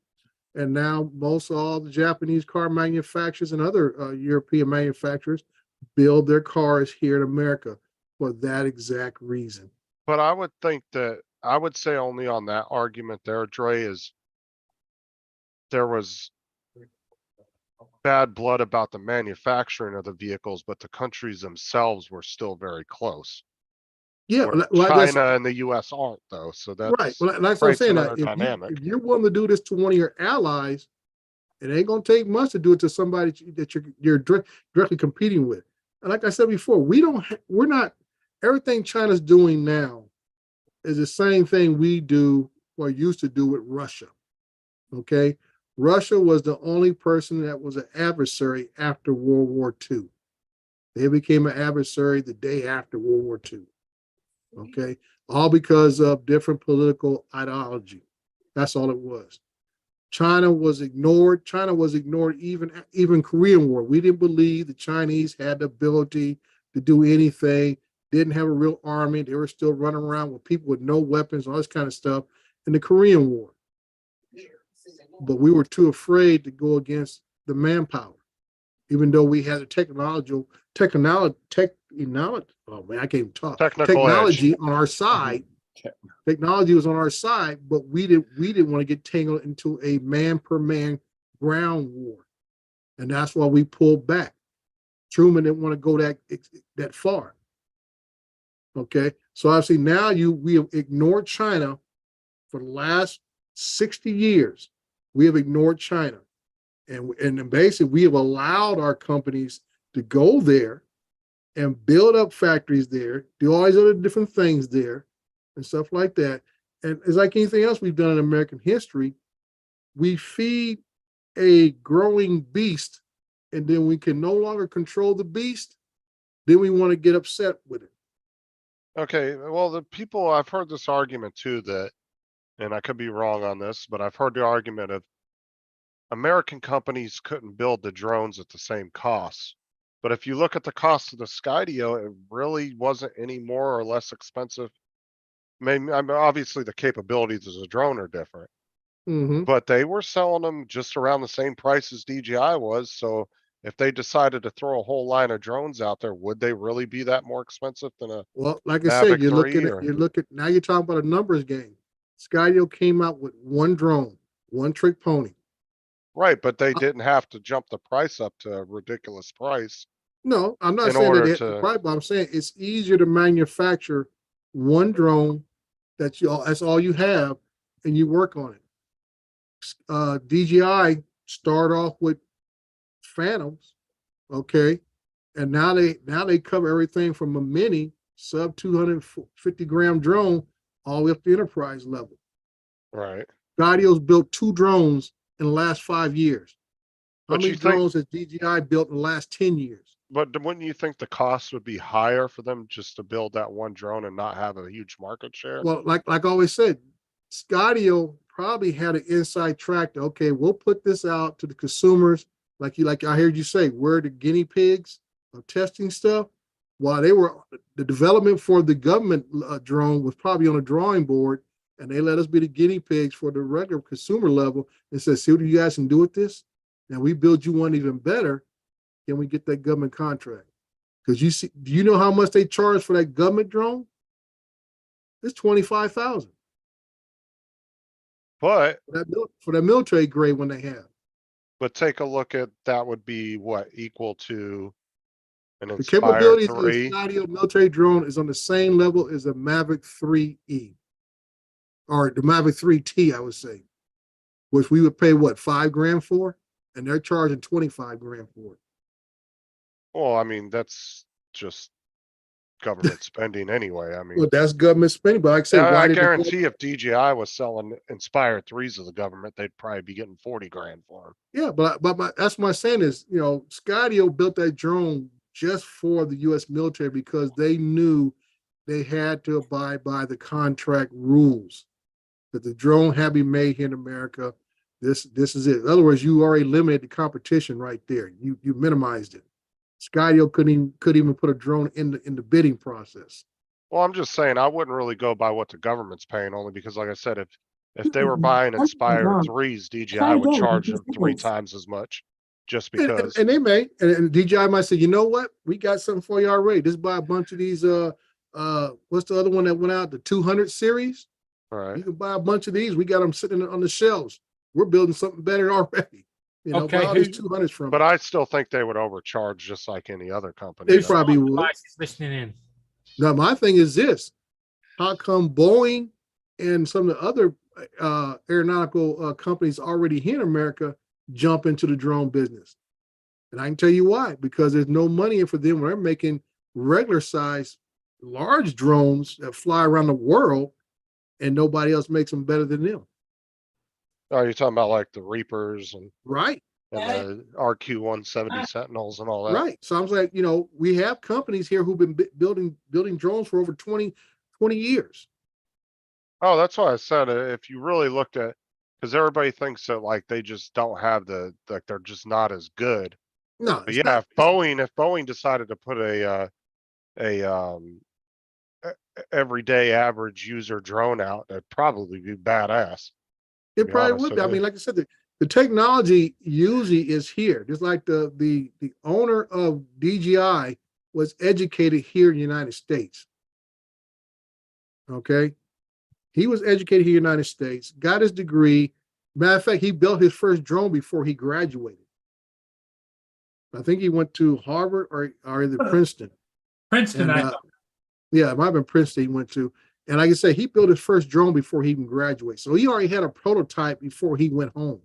and now most all the Japanese car manufacturers and other European manufacturers build their cars here in America for that exact reason. But I would think that I would say only on that argument there, Dre, is there was bad blood about the manufacturing of the vehicles, but the countries themselves were still very close. Yeah, Where well, that's China and the US aren't though, so right. that's Well, that's what I'm creates saying. another If dynamic. you're willing to do this to one of your allies, it ain't gonna take much to do it to somebody that you're directly competing with. And like I said before, we're not everything China's doing now is the same thing we do or used to do with Russia. Okay, Russia was the only person that was an adversary after World War II. They became an adversary the day after World War II. Okay, all because of different political ideology. That's all it was. China was ignored. China was ignored even Korean War. We didn't believe the Chinese had the ability to do anything. Didn't have a real army. They were still running around with people with no weapons, all this kind of stuff in the Korean War. But we were too afraid to go against the manpower, even though we had the technology. Oh man, I can't even talk. Technology on our side. Technology was on our side, but we didn't want to get tangled into a man per man ground war, and that's why we pulled back. Truman didn't want to go that far. Okay, so obviously now we have ignored China for the last 60 years. We have ignored China, and basically we have allowed our companies to go there and build up factories there, do all these other different things there and stuff like that. And it's like anything else we've done in American history. We feed a growing beast, and then we can no longer control the beast. Then we want to get upset with it. Okay, well, the people, I've heard this argument too that, and I could be wrong on this, but I've heard the argument of American companies couldn't build the drones at the same cost. But if you look at the cost of the Skydio, it really wasn't any more or less expensive. I mean, obviously the capabilities as a drone are different, Mhm. but they were selling them just around the same price as DJI was. So if they decided to throw a whole line of drones out there, would they really be that more expensive than a Well, like I said, Mavic 3 or? now you're talking about a numbers game. Skydio came out with one drone, one trick pony. Right, but they didn't have to jump the price up to a ridiculous price. No, I'm not In saying that order it's to- right, but I'm saying it's easier to manufacture one drone that's all you have, and you work on it. DJI start off with Phantoms, okay, and now they cover everything from a mini sub 250 gram drone all the way up to enterprise level. Right. Skydio's built 2 drones in the last 5 years. How But many you think- drones has DJI built in the last 10 years? But wouldn't you think the cost would be higher for them just to build that one drone and not have a huge market share? Well, like I always said, Skydio probably had an inside track to, okay, we'll put this out to the consumers. Like I heard you say, we're the guinea pigs of testing stuff. While the development for the government drone was probably on a drawing board, and they let us be the guinea pigs for the regular consumer level and said, see what you guys can do with this. Now we build you one even better. Can we get that government contract? Because do you know how much they charge for that government drone? It's $25,000 But for that military grade one they have. take a look at that would be what equal to an The Inspire capabilities of the 3. Skydio military drone is on the same level as the Mavic 3E or the Mavic 3T, I would say, which we would pay what, $5,000 for, and they're charging $25,000 for it. Well, I mean, that's just government spending anyway. I mean, Well, that's government spending, but like I said, I why did guarantee if DJI was selling Inspire 3s of the government, they'd probably be getting 40 grand for them. Yeah, but that's my saying is, Skydio built that drone just for the U.S. military because they knew they had to abide by the contract rules. That the drone had to be made here in America. This is it. In other words, you already limited the competition right there. You minimized it. Skydio couldn't even put a drone in the bidding process. Well, I'm just saying I wouldn't really go by what the government's paying, only because, like I said, if they were buying Inspire 3s, DJI would charge them 3 times as much, just because. And they may, and DJI might say, you know what, we got something for you already. Just buy a bunch of these. What's the other one that went out? The 200 series. Right. You can buy a bunch of these. We got them sitting on the shelves. We're building something better already. You know, Okay, but all these 200s from, But I still think they would overcharge just like any other company. they does. probably would. Devices listening in. Now, my thing is this: how come Boeing and some of the other aeronautical companies already here in America jump into the drone business? And I can tell you why: because there's no money in for them. They're making regular size, large drones that fly around the world, and nobody else makes them better than them. Oh, you're talking about like the Reapers and Right. the RQ-170 Sentinels and all that. Right. So I'm like, you know, we have companies here who've been building drones for over 20 years. Oh, that's why I said if you really looked at, because everybody thinks that like they just don't have like they're just not as good. No, But it's yeah, not. if Boeing decided to put a everyday average user drone out, that'd probably be badass. It be probably honest would be. with I you. mean, like I said, the technology usually is here. Just like the owner of DJI was educated here in the United States. Okay. He was educated here in the United States, got his degree. Matter of fact, he built his first drone before he graduated. I think he went to Harvard or either Princeton. Princeton, And, I know. yeah, it might have been Princeton he went to. And like I say, he built his first drone before he even graduated. So he already had a prototype before he went home.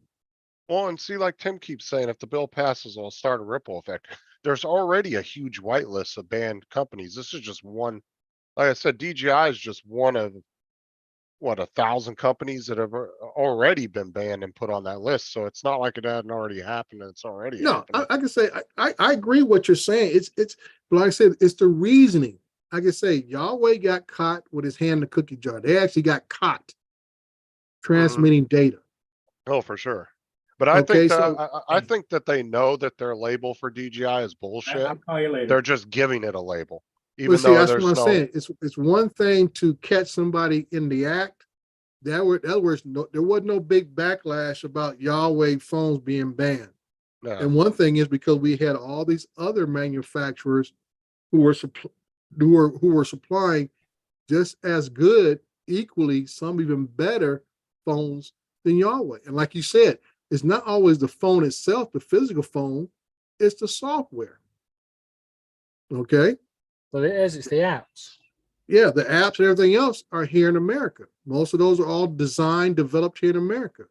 Well, and see, like Tim keeps saying, if the bill passes, it'll start a ripple effect. There's already a huge whitelist of banned companies. This is just one. Like I said, DJI is just one of what 1,000 companies that have already been banned and put on that list. So it's not like it hadn't already happened. It's already No, happening. I can say I agree with what you're saying. It's but like I said, it's the reasoning. I can say Yahweh got caught with his hand in the cookie jar. They actually got caught transmitting data. Oh, for sure. But I Okay, think that so I think that they know that their label for DJI is bullshit. I'll call you later. They're just giving it a label, well, even see, though that's there's what I'm no. saying. It's one thing to catch somebody in the act. There was no big backlash about Yahweh phones being banned. No. And one thing is because we had all these other manufacturers who were supplying just as good, equally, some even better phones than Yahweh. And like you said, it's not always the phone itself, the physical phone, it's the software. Okay. But it is, it's the apps. Yeah, the apps and everything else are here in America. Most of those are all designed, developed here in America.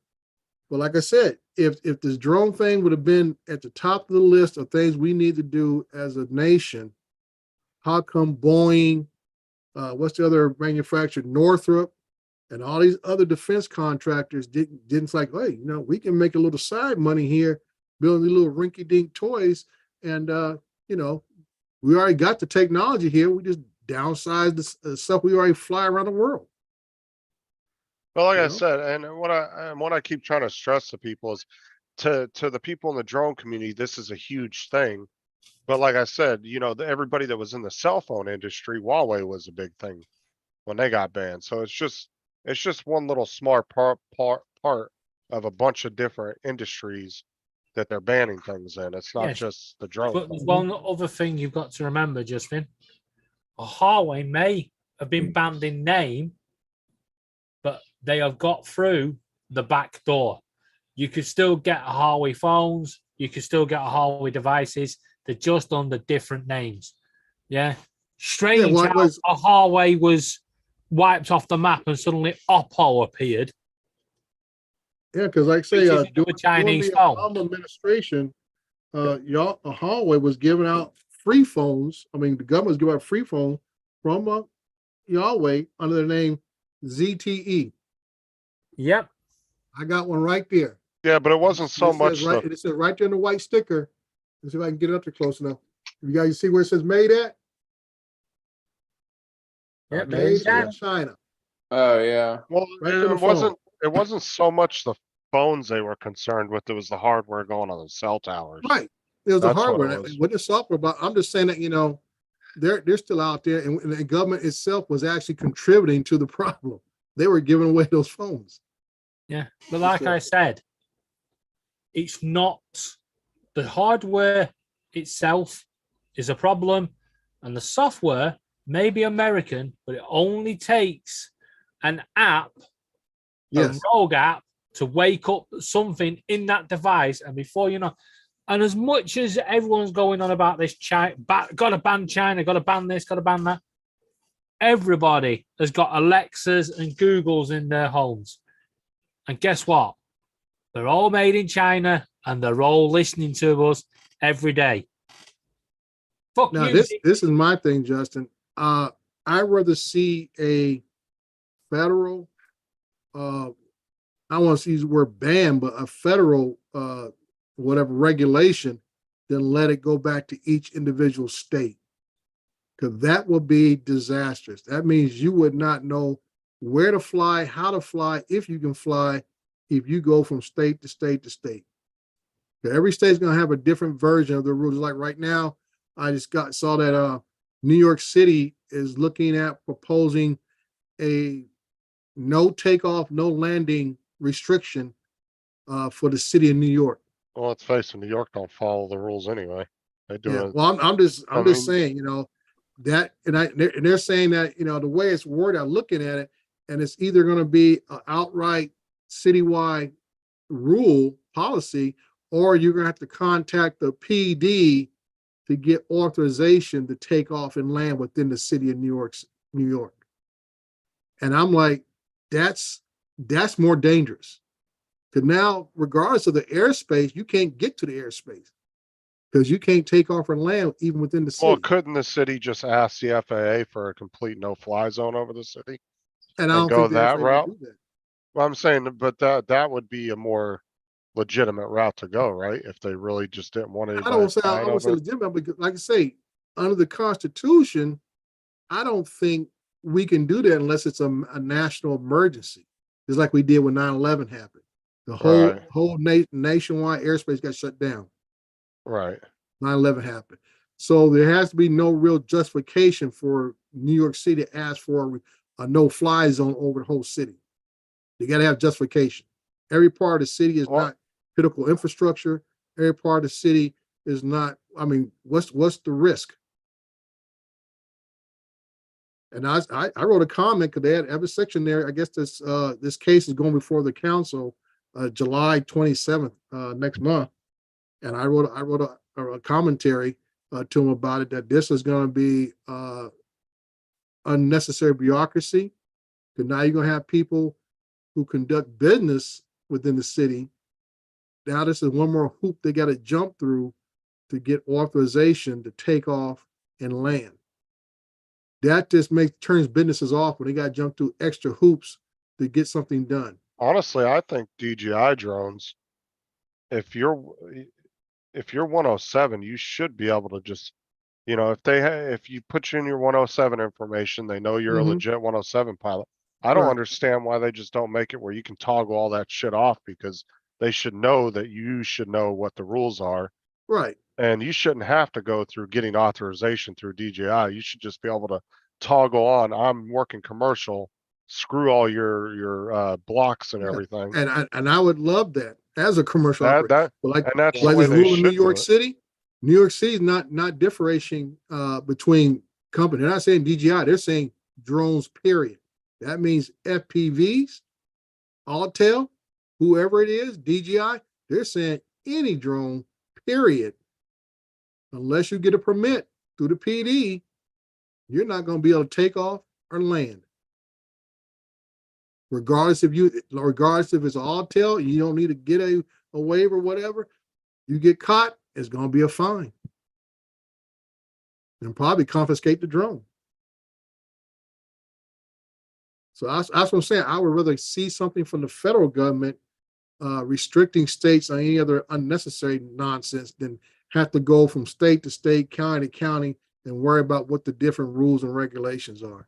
But like I said, if this drone thing would have been at the top of the list of things we need to do as a nation, how come Boeing, what's the other manufacturer, Northrop, and all these other defense contractors didn't like, hey, you know, we can make a little side money here, building little rinky-dink toys, and you know, we already got the technology here. We just downsize the stuff we already fly around the world. Well, like You I know? said, and what I keep trying to stress to people is to the people in the drone community, this is a huge thing. But like I said, you know, everybody that was in the cell phone industry, Huawei was a big thing when they got banned. So it's just one little smart part of a bunch of different industries that they're banning things in. It's not Yes. just the drone. But there's thing. one other thing you've got to remember, Justin. A Huawei may have been banned in name, but they have got through the back door. You could still get a Huawei phones. You could still get a Huawei devices. They're just under different names. Yeah. Strange well, how a Huawei was wiped off the map and suddenly Oppo appeared. Yeah, because like I say, Which is during a Chinese the phone. Obama administration, Huawei was giving out free phones. I mean, the government was giving out free phones from Yahweh under the name ZTE. Yep. I got one right there. Yeah, but it wasn't so much. It says right there in the white sticker. Let's see if I can get it up there close enough. You guys see where it says made at? Yep. Made in China. Oh yeah. Well, Right to the it wasn't so much the phones they were concerned with. It was the hardware going on the cell towers. Right. It was the That's what hardware. it was. With the software, but I'm just saying that, you know, they're still out there, and the government itself was actually contributing to the problem. They were giving away those phones. Yeah. But like I said, it's not the hardware itself is a problem, and the software may be American, but it only takes an app, Yes. a rogue app, to wake up something in that device, and before you know, and as much as everyone's going on about this, got to ban China, got to ban this, got to ban that. Everybody has got Alexas and Googles in their homes, and guess what? They're all made in China, and they're all listening to us every day. Fuck Now you. this is my thing, Justin. I'd rather see a federal, I don't want to use the word ban, but a federal, whatever regulation, than let it go back to each individual state. Because that would be disastrous. That means you would not know where to fly, how to fly, if you can fly, if you go from state to state to state. Every state's going to have a different version of the rules. Like right now, I just saw that New York City is looking at proposing a no takeoff, no landing restriction for the city of New York. Well, let's face it, New York don't follow the rules anyway. They do Yeah. it. Well, I'm just I mean- saying, that, and they're saying that, the way it's worded, I'm looking at it, and it's either going to be an outright citywide rule policy, or you're going to have to contact the PD to get authorization to take off and land within the city of New York. And I'm like, that's more dangerous. Because now, regardless of the airspace, you can't get to the airspace because you can't take off and land even within the city. Well, couldn't the city just ask the FAA for a complete no-fly zone over the city? And I and don't go think the that FAA would route? do that. Well, I'm saying, but that would be a more legitimate route to go, right? If they really just didn't want I anybody don't say flying over. legitimate, but like I say, under the Constitution, I don't think we can do that unless it's a national emergency. Just like we did when 9/11 happened. The whole nationwide airspace got shut down. Right. 9/11 happened. So there has to be no real justification for New York City to ask for a no-fly zone over the whole city. You got to have justification. Every part of the city is not critical infrastructure. Every part of the city is not. I mean, what's the risk? And I wrote a comment because they had every section there. I guess this case is going before the council July 27th next month, and I wrote a commentary to them about it, that this is going to be unnecessary bureaucracy. Because now you're going to have people who conduct business within the city. Now this is one more hoop they got to jump through to get authorization to take off and land. That just turns businesses off when they got to jump through extra hoops to get something done. Honestly, I think DJI drones, if you're 107, you should be able to just, if you put in your 107 information, they know you're a legit 107 pilot. I don't Right. understand why they just don't make it where you can toggle all that shit off, because they should know that you should know what the rules are. Right. And you shouldn't have to go through getting authorization through DJI. You should just be able to toggle on, I'm working commercial, screw all your blocks and Yeah. everything. And I would love that as a commercial operator. That But like and that's the like way this they rule in New should do York it. City. New York City is not differentiating between companies. They're not saying DJI. They're saying drones. Period. That means FPVs, Autel, whoever it is, DJI. They're saying any drone. Period. Unless you get a permit through the PD, you're not going to be able to take off or land. Regardless if it's Autel, you don't need to get a waiver, whatever. You get caught, it's going to be a fine. And probably confiscate the drone. So that's what I'm saying. I would rather see something from the federal government restricting states on any other unnecessary nonsense than have to go from state to state, county to county, and worry about what the different rules and regulations are.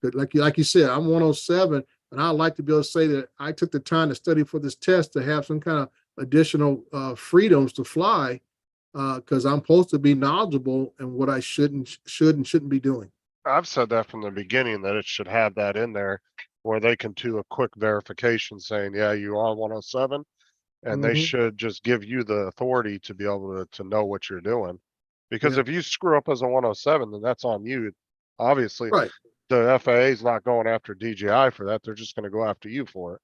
But like you said, I'm 107, and I'd like to be able to say that I took the time to study for this test to have some kind of additional freedoms to fly, because I'm supposed to be knowledgeable in what I should and shouldn't be doing. I've said that from the beginning, that it should have that in there where they can do a quick verification saying, yeah, you are 107, and they should just give you the authority to be able to know what you're doing. Because Yeah. if you screw up as a 107, then that's on you. Obviously, Right. the FAA is not going after DJI for that. They're just going to go after you for it.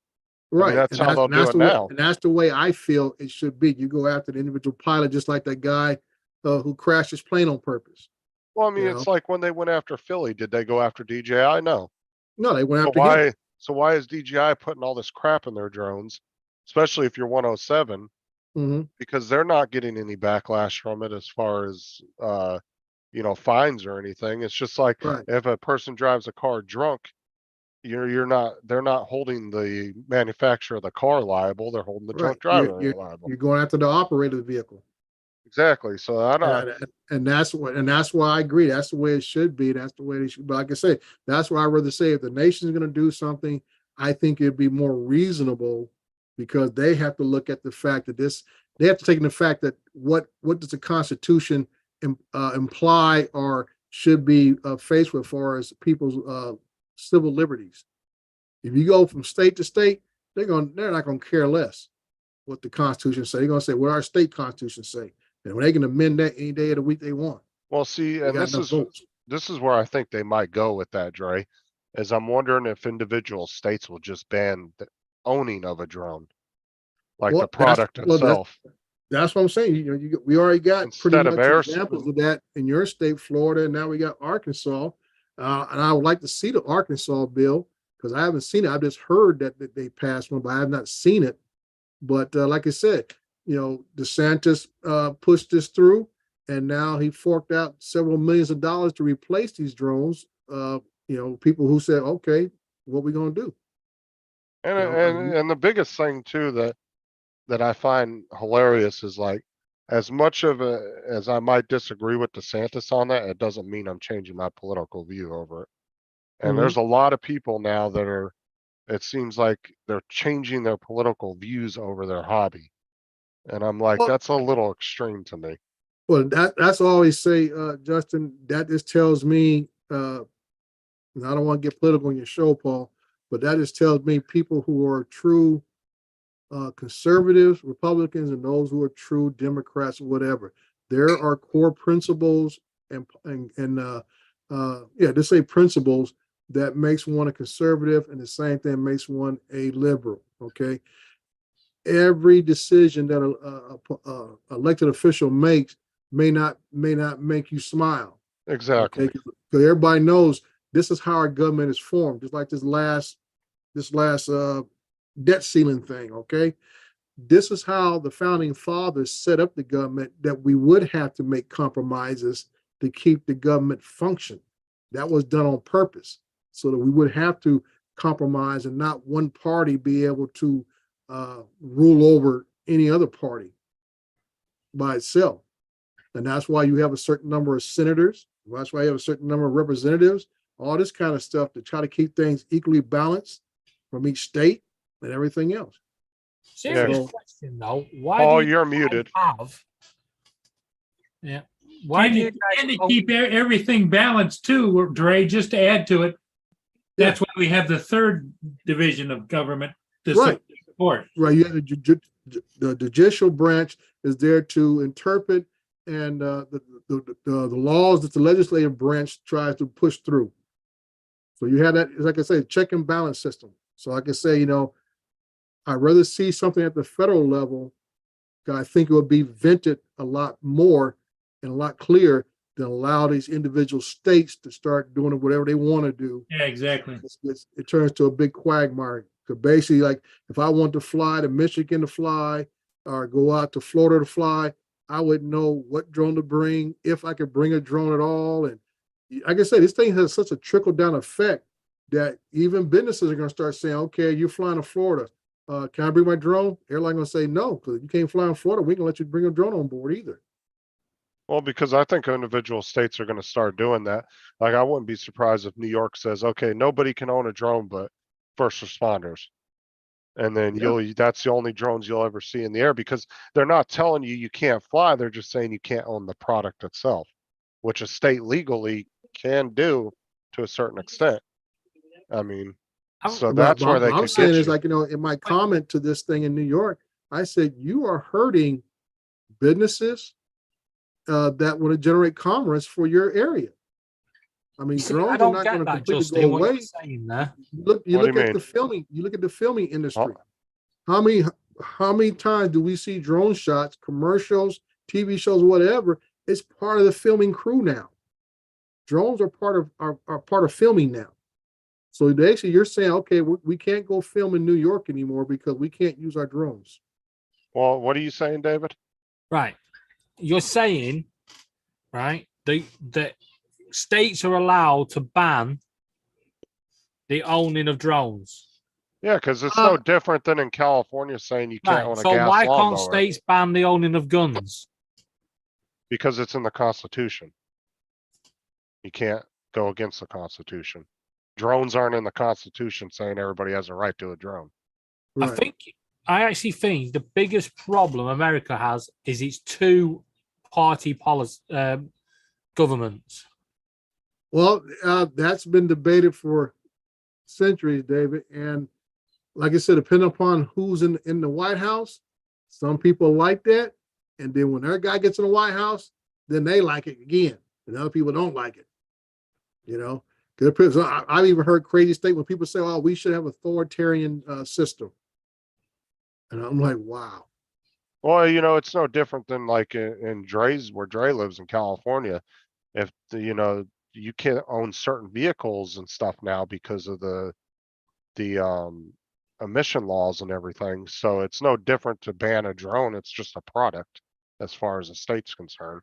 Right. that's how they'll do that's it the way, now. and that's the way I feel it should be. You go after the individual pilot, just like that guy who crashed his plane on purpose. Well, I mean, You it's like when they went after Philly, did they go after DJI? No. No, they went So after him. why is DJI putting all this crap in their drones, especially if you're 107? Mhm. Because they're not getting any backlash from it as far as fines or anything. It's just like Right. if a person drives a car drunk, they're not holding the manufacturer of the car liable, they're holding the drunk Right. driver liable. You're going after the operator of the vehicle. Exactly. So I don't. And that's why I agree. That's the way it should be. That's the way it should be. Like I say, that's why I'd rather say if the nation's going to do something, I think it'd be more reasonable because they have to look at the fact that they have to take in the fact that what does the Constitution imply or should be faced with as far as people's civil liberties. If you go from state to state, they're not going to care less what the Constitution say. They're going to say what our state Constitution say. And they can amend that any day of the week they want. Well, see, They and got enough votes. this is where I think they might go with that, Dre, is I'm wondering if individual states will just ban the owning of a drone, like Well, the product itself. That's what I'm saying. We already got pretty Instead of much examples of that in your state, Florida, and now we got Arkansas. And I would like to see the Arkansas bill because I haven't seen it. I've just heard that they passed one, but I have not seen it. But like I said, DeSantis pushed this through, and now he forked out several millions of dollars to replace these drones. People who said, "Okay, what we gonna do?" And the biggest thing too that I find hilarious is like, as much as I might disagree with DeSantis on that, it doesn't mean I'm changing my political view over it. And there's a lot of people now that it seems like they're changing their political views over their hobby. And I'm like, Well- that's a little extreme to me. Well, that's all I always say, Justin. That just tells me, and I don't want to get political on your show, Paul, but that just tells me people who are true conservatives, Republicans, and those who are true Democrats or whatever. There are core principles and just say principles that makes one a conservative, and the same thing makes one a liberal. Okay, every decision that a elected official makes may not make you smile. Exactly. Okay? 'Cause everybody knows this is how our government is formed. Just like this last debt ceiling thing. Okay, this is how the founding fathers set up the government, that we would have to make compromises to keep the government function. That was done on purpose, so that we would have to compromise and not one party be able to rule over any other party by itself. And that's why you have a certain number of senators. That's why you have a certain number of representatives, all this kind of stuff to try to keep things equally balanced from each state and everything else. Serious So- question though. Why Paul, do you you're guys muted. have? Yeah. Why do you And guys to keep everything balanced too, Dre, just to add to it, that's why we have the third division of government to Right. support. Right, you have the judicial branch is there to interpret and the laws that the legislative branch tries to push through. So you have that, like I say, check and balance system. So like I say, I'd rather see something at the federal level. 'Cause I think it would be vented a lot more and a lot clearer than allow these individual states to start doing whatever they want to do. Yeah, exactly. It turns to a big quagmire. Because basically, like if I want to fly to Michigan to fly or go out to Florida to fly, I wouldn't know what drone to bring, if I could bring a drone at all. And like I said, this thing has such a trickle down effect that even businesses are going to start saying, okay, you're flying to Florida. Can I bring my drone? Airline going to say no, because you can't fly in Florida. We can let you bring a drone on board either. Well, because I think individual states are going to start doing that. Like, I wouldn't be surprised if New York says, okay, nobody can own a drone but first responders. And then that's the only drones you'll ever see in the air, because they're not telling you can't fly. They're just saying you can't own the product itself, which a state legally can do to a certain extent. I mean, so that's where they I'm could saying get is you. like, in my comment to this thing in New York, I said, you are hurting businesses that want to generate commerce for your area. I mean, See, drones I are don't not get going to that, completely Justin, go what away. you're saying there. You What do look you at mean? the filming. You look at the filming industry. how many times do we see drone shots, commercials, TV shows, whatever? It's part of the filming crew now. Drones are part of filming now. So basically, you're saying, okay, we can't go film in New York anymore because we can't use our drones. Well, what are you saying, David? Right. You're saying, right, the states are allowed to ban the owning of drones. Yeah, because it's no different than in California saying you can't Right. own a So gas why can't lawnmower states ban the owning of guns? because it's in the Constitution. You can't go against the Constitution. Drones aren't in the Constitution saying everybody has a right to a drone. Right. I actually think the biggest problem America has is its two-party policy governments. Well, that's been debated for centuries, David. And like I said, depending upon who's in the White House, some people like that. And then when their guy gets in the White House, then they like it again. And other people don't like it. You know, because I've even heard crazy statements when people say, "Oh, we should have authoritarian system," and I'm like, "Wow." Well, you know, it's no different than like in Dre's where Dre lives in California. If you know, you can't own certain vehicles and stuff now because of the emission laws and everything. So it's no different to ban a drone. It's just a product as far as the state's concerned.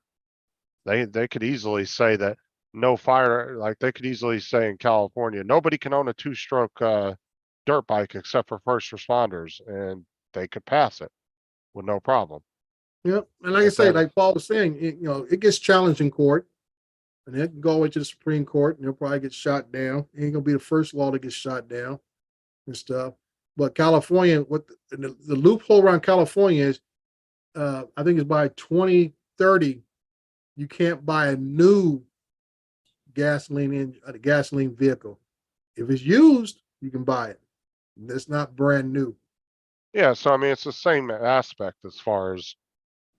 They could easily say that no fire, like they could easily say in California, nobody can own a two-stroke dirt bike except for first responders, and they could pass it with no problem. Yep. And like I say, like Paul was saying, it gets challenged in court, and it can go away to the Supreme Court, and they'll probably get shot down. It ain't gonna be the first law to get shot down and stuff. But California, what the loophole around California is, I think it's by 2030, you can't buy a new gasoline vehicle. If it's used, you can buy it. It's not brand new. Yeah, so I mean, it's the same aspect as far as,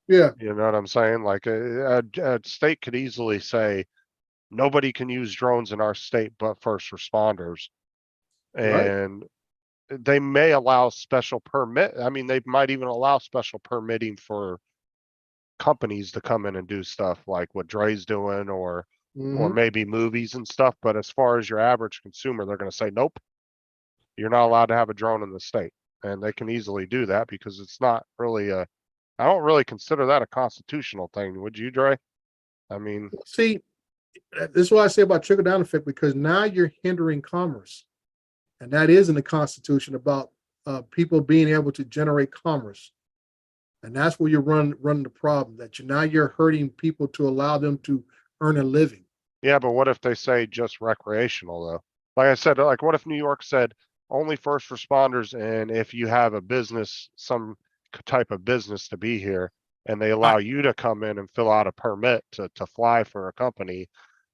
Yeah. you know what I'm saying? Like a state could easily say, nobody can use drones in our state but first responders. Right. And they may allow special permit. I mean, they might even allow special permitting for companies to come in and do stuff like what Dre's doing or Mhm. maybe movies and stuff. But as far as your average consumer, they're going to say, nope, you're not allowed to have a drone in the state. And they can easily do that because it's not really I don't really consider that a constitutional thing. Would you, Dre? I mean, See, this is what I say about trickle down effect, because now you're hindering commerce. And that is in the Constitution about people being able to generate commerce. And that's where you run the problem, that now you're hurting people to allow them to earn a living. yeah, but what if they say just recreational though? Like I said, like what if New York said only first responders, and if you have a business, some type of business to be here, and they allow you to come in and fill out a permit to fly for a company,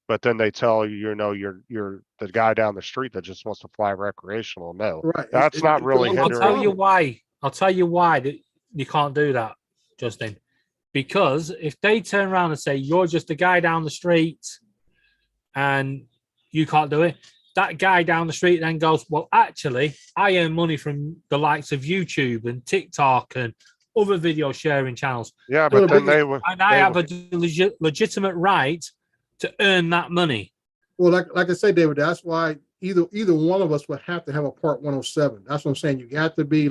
but then they tell you, you know, you're the guy down the street that just wants to fly recreational. No, Right. that's not really I'll hindering. tell you why. I'll tell you why that you can't do that, Justin. Because if they turn around and say you're just a guy down the street and you can't do it, that guy down the street then goes, well, actually, I earn money from the likes of YouTube and TikTok and other video sharing channels. Yeah, but then they would. And I have a legitimate right to earn that money. Well, like I say, David, that's why either one of us would have to have a Part 107. That's what I'm saying. You have to be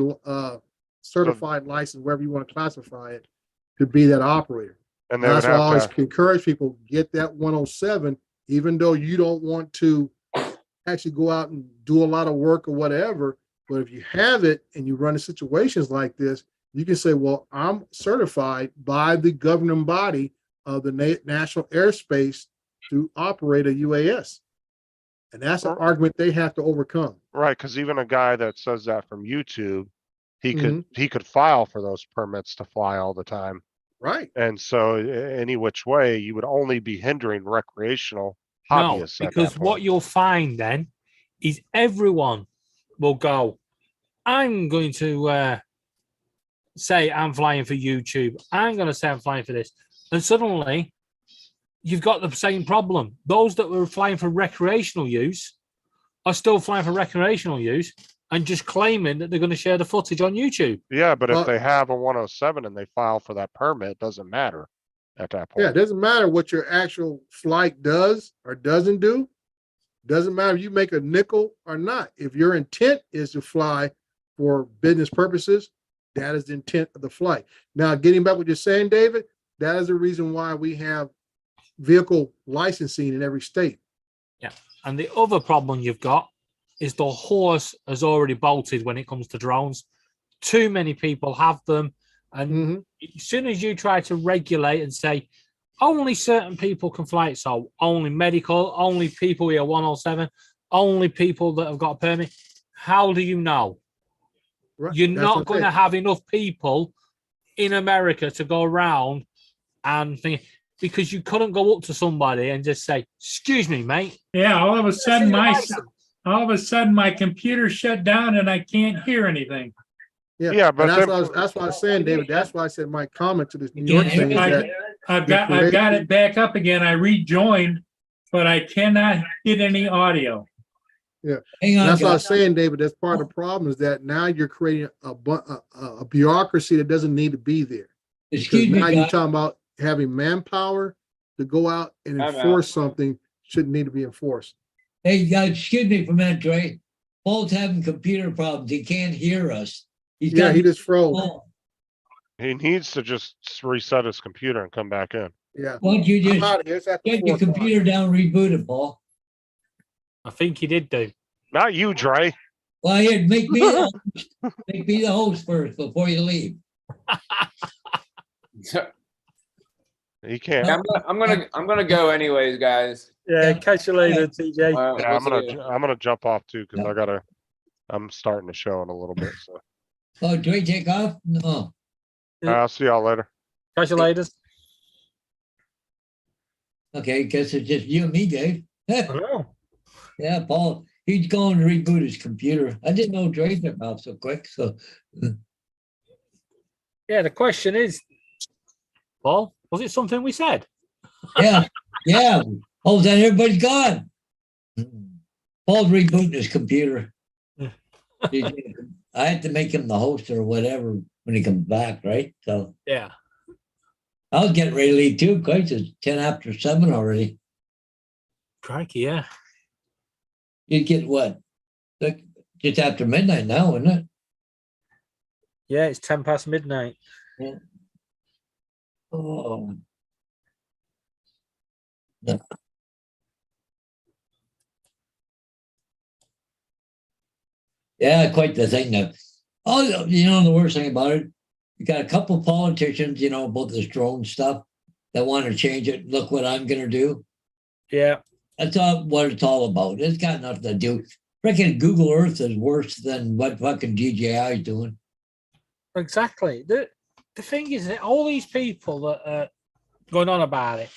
certified, licensed, wherever you want to classify it, to be that operator. And that's why I always encourage people, get that 107, even though you don't want to actually go out and do a lot of work or whatever. But if you have it and you run into situations like this, you can say, well, I'm certified by the governing body of the national airspace to operate a UAS. And that's an argument they have to overcome. Right, because even a guy that says that from YouTube, he could file for those permits to fly all the time. Right. And so any which way, you would only be hindering recreational hobbyists. No, because what you'll find then is everyone will go, I'm going to say I'm flying for YouTube. I'm going to say I'm flying for this. And suddenly you've got the same problem. Those that were flying for recreational use are still flying for recreational use, and just claiming that they're going to share the footage on YouTube. Yeah, but Well- if they have a 107 and they file for that permit, it doesn't matter at that Yeah, it point. doesn't matter what your actual flight does or doesn't do. Doesn't matter if you make a nickel or not. If your intent is to fly for business purposes, that is the intent of the flight. Now, getting back what you're saying, David, that is the reason why we have vehicle licensing in every state. And the other problem you've got is the horse has already bolted when it comes to drones. Too many people have them. And Mhm. as soon as you try to regulate and say, only certain people can fly it, so only medical, only people who are 107, only people that have got a permit, how do you know? Right, You're that's not what I'm going to saying. have enough people in America to go around and think, because you couldn't go up to somebody and just say, excuse me, mate. Yeah, all of a sudden License. my computer shut down and I can't hear anything. Yeah, but And that's then- what that's why I was saying, David. That's why I said my comment to this New You York can't thing is hear that me. I've got it back up again. I rejoined, but I cannot get any audio. Hang on, that's what I guys. was saying, David. That's part of the problem is that now you're creating a bureaucracy that doesn't need to be there. Because Excuse me, now you're guys. talking about having manpower to go out and I'm enforce something shouldn't need to be enforced. Hey, guys, excuse me for a minute, Trey. Paul's having computer problems. He can't hear us. He's Yeah, got he just froze. phone. he needs to just reset his computer and come back in. Yeah. Why don't you I'm just out of here. It's after get 4 your o'clock. computer down, reboot it, Paul? I think he did do. Not you, Dre. Well, here, make me the host. Make me the host first before you leave. He can't. Yeah, I'm gonna go anyways, guys. Yeah, catch you later, Yeah. TJ. Yeah, I'm We'll see you. gonna jump off too because Yeah. I'm starting the show in a little bit. So Oh, Trey, take off? No. I'll see y'all later. Catch you later. Okay, guess it's just you and me, Dave. Hello. Yeah, Paul, he's going to reboot his computer. I didn't know Trey took off so quick, so. Yeah, the question is, Paul, was it something we said? Yeah, yeah. Oh, then everybody's gone. Paul's rebooting his computer. I had to make him the host or whatever when he comes back, right? So Yeah. I was getting ready to leave too, because it's 10 after 7 already. Crikey, yeah. You get what? Like, just after midnight now, isn't it? Yeah, it's 10 past midnight. Oh. Yeah. Yeah, quite the thing. Oh, the worst thing about it, you got a couple politicians, about this drone stuff that want to change it. Look what I'm going to do. Yeah. That's all what it's all about. It's got nothing to do. Freaking Google Earth is worse than what fucking DJI is doing. Exactly. The thing is that all these people that are going on about it,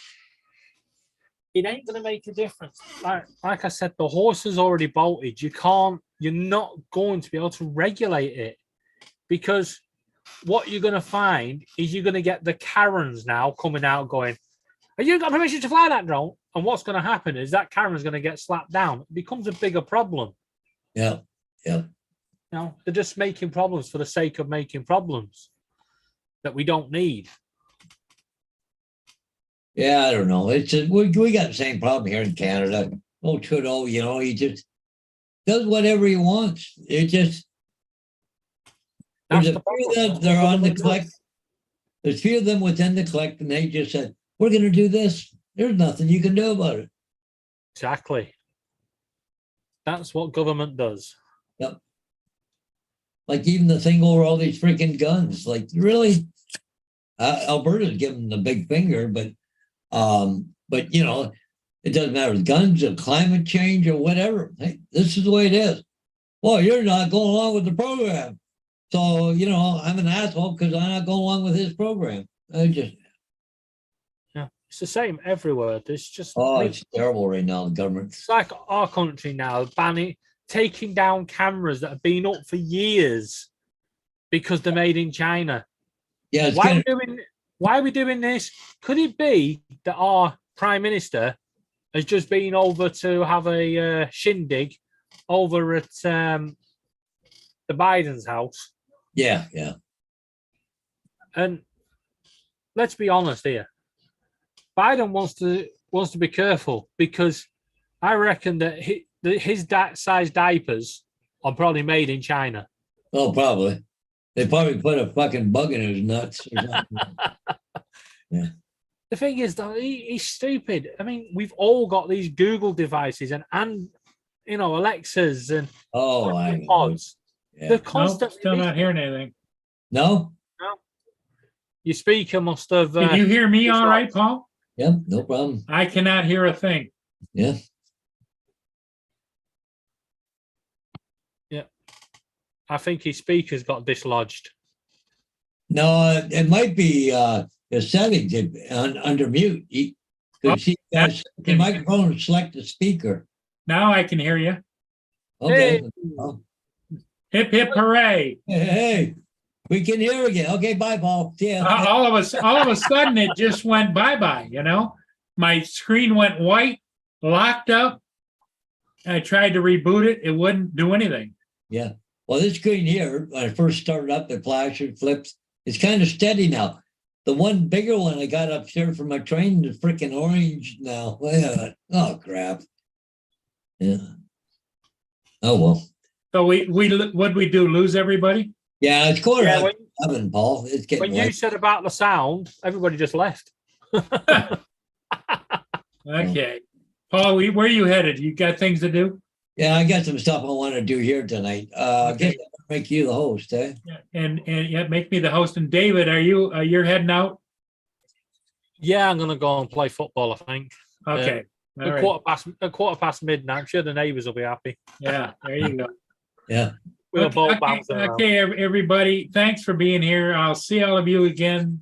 it ain't going to make a difference. Like I said, the horse has already bolted. You're not going to be able to regulate it, because what you're going to find is you're going to get the Karens now coming out going, have you got permission to fly that drone? And what's going to happen is that Karen's going to get slapped down. It becomes a bigger problem. Yeah. Yeah. They're just making problems for the sake of making problems that we don't need. Yeah, I don't know. It's we got the same problem here in Canada. Oh, Trudeau, he just does whatever he wants. It just there's a few that they're on the click. There's a few of them within the click, and they just said, "We're going to do this." There's nothing you can do about it. Exactly. That's what government does. Yep. Like even the thing over all these freaking guns. Like really, Alberta's giving the big finger, but it doesn't matter with guns or climate change or whatever. Hey, this is the way it is. Well, you're not going along with the program. So, I'm an asshole because I'm not going along with his program. It's the same everywhere. There's just It's terrible right now, the government. it's like our country now taking down cameras that have been up for years because they're made in China. Yeah, Why are we doing this? Could it be that our prime minister has just been over to have a shindig over at the Biden's house. Yeah, yeah. And let's be honest here. Biden wants to be careful because I reckon that his size diapers are probably made in China. Oh, probably. They probably put a fucking bug in his nuts. Or something. The thing is, though, he's stupid. I mean, we've all got these Google devices and you know, Alexas and Oh, I pods. yeah. They're Nope, constantly. still not hearing anything. No? Your speaker must have. Can you hear me all right, Paul? Yep, no problem. I cannot hear a thing. Yeah. I think his speakers got dislodged. No, it might be the settings under mute. Because the microphone select the speaker. Now I can hear you. Okay. Hey. Oh, Hip, hip, hooray. hey, we can hear again. Okay, bye, Paul. See ya. All of a sudden, it just went bye-bye, you know? My screen went white, locked up. I tried to reboot it. It wouldn't do anything. Yeah. Well, this screen here, when I first started up, it flashes, flips. It's kind of steady now. The one bigger one I got upstairs from my train is freaking orange now. Yeah. Oh, crap. Yeah. Oh, well. So what'd we do? Lose everybody? Yeah, it's quarter Yeah, after 7, Paul. It's getting When you late. said about the sound, everybody just left. Okay. Paul, where are you headed? You got things to do? Yeah, I got some stuff I want to do here tonight. I Okay. guess I'll make you the host, eh? Yeah, and yeah, make me the host. And David, you're heading out? Yeah, I'm gonna go and play football. I think. Okay. All A right. quarter past midnight. I'm sure the neighbours will be happy. Yeah, there you go. Yeah. We'll Okay, both okay, bounce around. okay, everybody, thanks for being here. I'll see all of you again